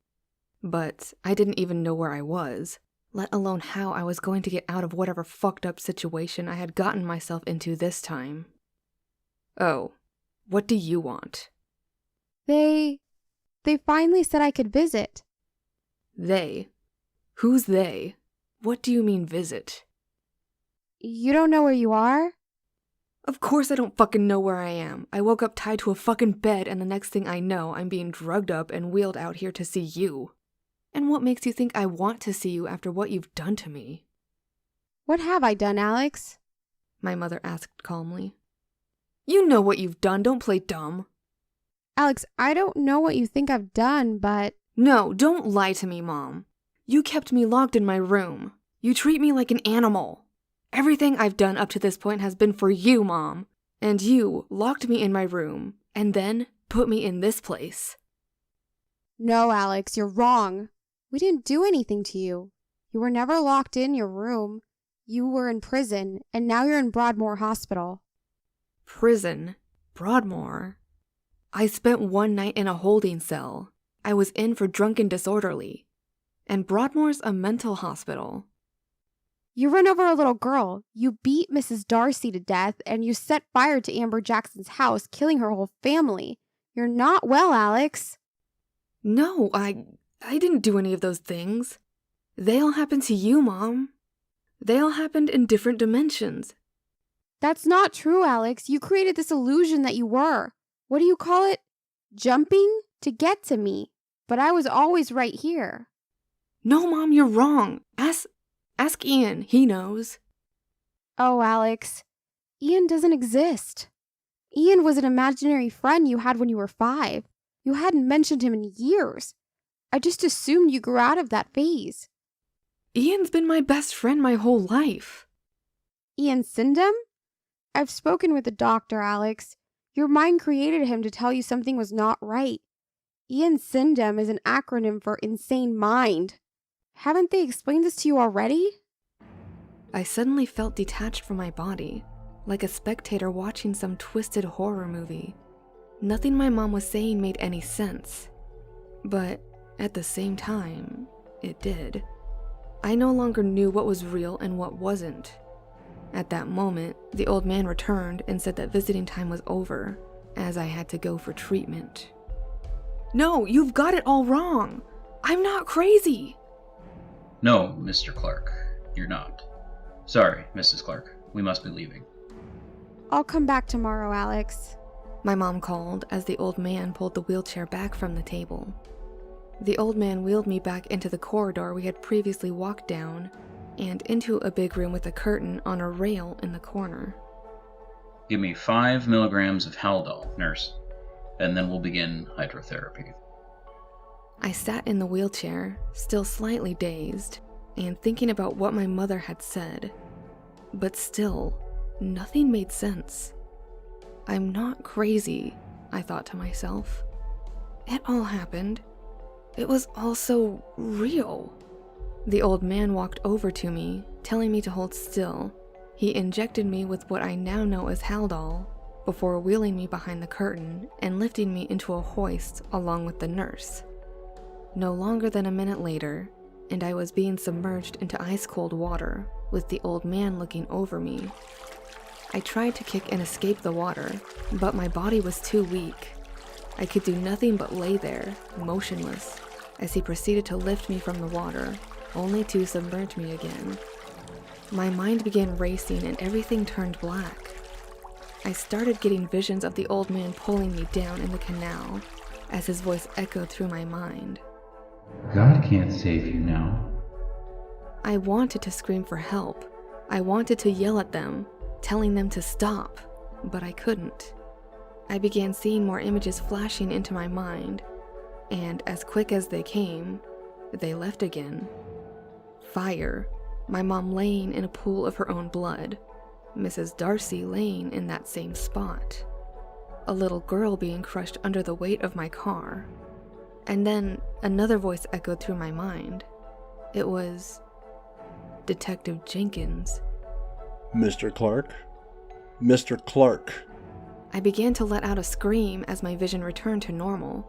But I didn't even know where I was, let alone how I was going to get out of whatever fucked up situation I had gotten myself into this time. Oh, what do you want? They finally said I could visit. They? Who's they? What do you mean visit? You don't know where you are? Of course I don't fucking know where I am. I woke up tied to a fucking bed, and the next thing I know, I'm being drugged up and wheeled out here to see you. And what makes you think I want to see you after what you've done to me? What have I done, Alex? My mother asked calmly. You know what you've done, don't play dumb. Alex, I don't know what you think I've done, but... No, don't lie to me, Mom. You kept me locked in my room. You treat me like an animal. Everything I've done up to this point has been for you, Mom. And you locked me in my room, and then put me in this place. No, Alex, you're wrong. We didn't do anything to you. You were never locked in your room. You were in prison, and now you're in Broadmoor Hospital. Prison? Broadmoor? I spent one night in a holding cell. I was in for drunken disorderly. And Broadmoor's a mental hospital. You ran over a little girl. You beat Mrs. Darcy to death, and you set fire to Amber Jackson's house, killing her whole family. You're not well, Alex. No, I didn't do any of those things. They all happened to you, Mom. They all happened in different dimensions. That's not true, Alex. You created this illusion that you were. What do you call it? Jumping to get to me. But I was always right here. No, Mom, you're wrong. Ask Ian. He knows. Oh, Alex. Ian doesn't exist. Ian was an imaginary friend you had when you were 5. You hadn't mentioned him in years. I just assumed you grew out of that phase. Ian's been my best friend my whole life. Ian Sindem? I've spoken with the doctor, Alex. Your mind created him to tell you something was not right. Ian Sindem is an acronym for insane mind. Haven't they explained this to you already? I suddenly felt detached from my body, like a spectator watching some twisted horror movie. Nothing my mom was saying made any sense. But at the same time, it did. I no longer knew what was real and what wasn't. At that moment, the old man returned and said that visiting time was over, as I had to go for treatment. No, you've got it all wrong. I'm not crazy. No, Mr. Clark, you're not. Sorry, Mrs. Clark, we must be leaving. I'll come back tomorrow, Alex. My mom called as the old man pulled the wheelchair back from the table. The old man wheeled me back into the corridor we had previously walked down and into a big room with a curtain on a rail in the corner. Give me 5 milligrams of Haldol, nurse, and then we'll begin hydrotherapy. I sat in the wheelchair, still slightly dazed, and thinking about what my mother had said. But still, nothing made sense. I'm not crazy, I thought to myself. It all happened. It was all so real. The old man walked over to me, telling me to hold still. He injected me with what I now know as Haldol, before wheeling me behind the curtain and lifting me into a hoist along with the nurse. No longer than a minute later, and I was being submerged into ice-cold water, with the old man looking over me. I tried to kick and escape the water, but my body was too weak. I could do nothing but lay there, motionless, as he proceeded to lift me from the water, only to submerge me again. My mind began racing and everything turned black. I started getting visions of the old man pulling me down in the canal, as his voice echoed through my mind. God can't save you now. I wanted to scream for help. I wanted to yell at them, telling them to stop, but I couldn't. I began seeing more images flashing into my mind, and as quick as they came, they left again. Fire, my mom laying in a pool of her own blood, Mrs. Darcy laying in that same spot, a little girl being crushed under the weight of my car, and then another voice echoed through my mind. It was Detective Jenkins. Mr. Clark? Mr. Clark! I began to let out a scream as my vision returned to normal.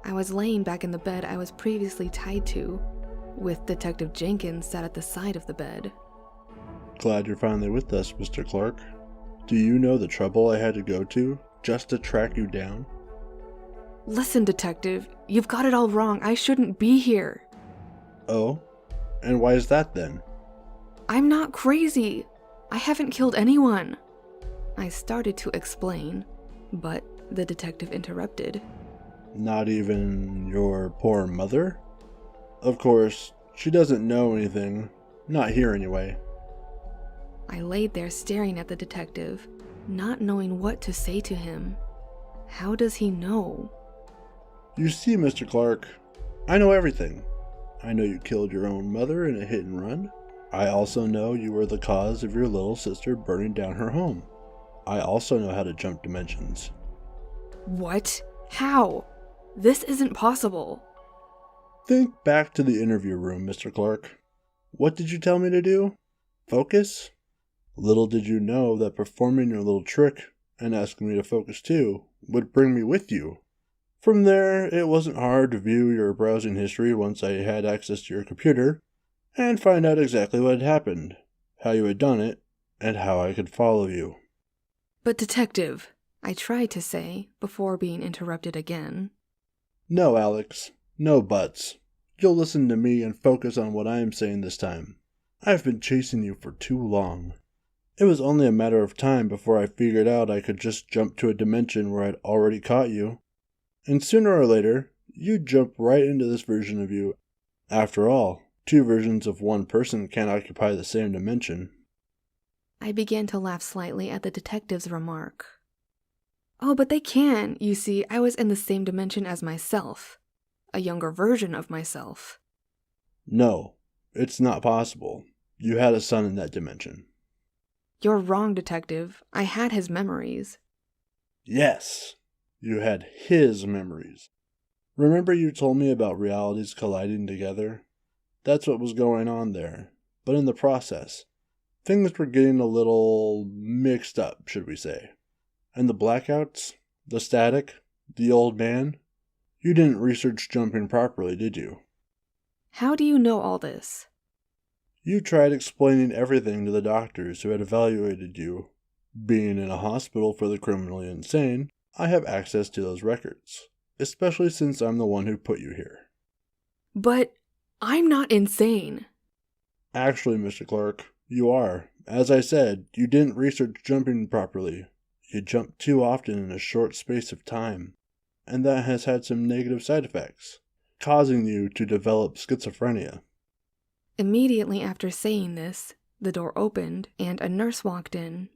I was laying back in the bed I was previously tied to, with Detective Jenkins sat at the side of the bed. Glad you're finally with us, Mr. Clark. Do you know the trouble I had to go to just to track you down? Listen, Detective, you've got it all wrong. I shouldn't be here. Oh? And why is that then? I'm not crazy. I haven't killed anyone. I started to explain, but the detective interrupted. Not even your poor mother? Of course, she doesn't know anything. Not here anyway. I laid there staring at the detective, not knowing what to say to him. How does he know? You see, Mr. Clark, I know everything. I know you killed your own mother in a hit and run. I also know you were the cause of your little sister burning down her home. I also know how to jump dimensions. What? How? This isn't possible. Think back to the interview room, Mr. Clark. What did you tell me to do? Focus? Little did you know that performing your little trick and asking me to focus too would bring me with you. From there, it wasn't hard to view your browsing history once I had access to your computer and find out exactly what had happened, how you had done it, and how I could follow you. But detective, I tried to say before being interrupted again. No, Alex. No buts. You'll listen to me and focus on what I am saying this time. I've been chasing you for too long. It was only a matter of time before I figured out I could just jump to a dimension where I'd already caught you. And sooner or later, you'd jump right into this version of you. After all, two versions of one person can't occupy the same dimension. I began to laugh slightly at the detective's remark. Oh, but they can. You see, I was in the same dimension as myself. A younger version of myself. No, it's not possible. You had a son in that dimension. You're wrong, detective. I had his memories. Yes, you had his memories. Remember you told me about realities colliding together? That's what was going on there. But in the process, things were getting a little mixed up, should we say. And the blackouts, the static, the old man, you didn't research jumping properly, did you? How do you know all this? You tried explaining everything to the doctors who had evaluated you. Being in a hospital for the criminally insane, I have access to those records, especially since I'm the one who put you here. But I'm not insane. Actually, Mr. Clark, you are. As I said, you didn't research jumping properly. You jumped too often in a short space of time, and that has had some negative side effects, causing you to develop schizophrenia. Immediately after saying this, the door opened and a nurse walked in.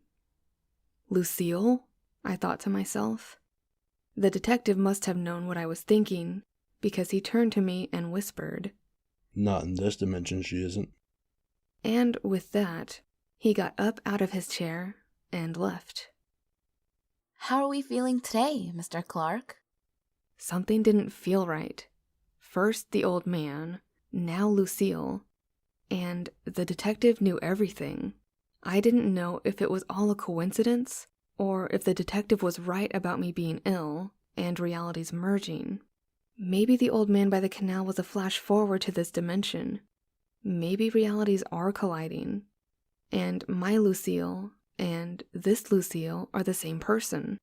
Lucille? I thought to myself. The detective must have known what I was thinking, because he turned to me and whispered, Not in this dimension, she isn't. And with that, he got up out of his chair and left. How are we feeling today, Mr. Clark? Something didn't feel right. First the old man, now Lucille. And the detective knew everything. I didn't know if it was all a coincidence, or if the detective was right about me being ill, and realities merging. Maybe the old man by the canal was a flash forward to this dimension. Maybe realities are colliding. And my Lucille and this Lucille are the same person.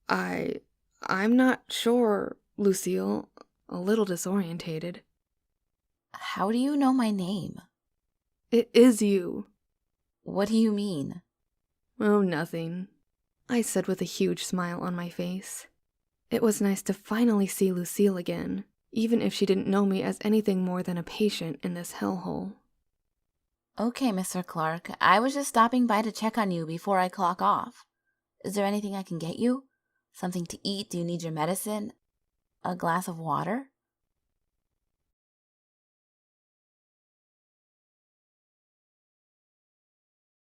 I'm not sure, Lucille, a little disorientated. How do you know my name? It is you. What do you mean? Oh, nothing, I said with a huge smile on my face. It was nice to finally see Lucille again, even if she didn't know me as anything more than a patient in this hellhole. Okay, Mr. Clark, I was just stopping by to check on you before I clock off. Is there anything I can get you? Something to eat? Do you need your medicine? A glass of water?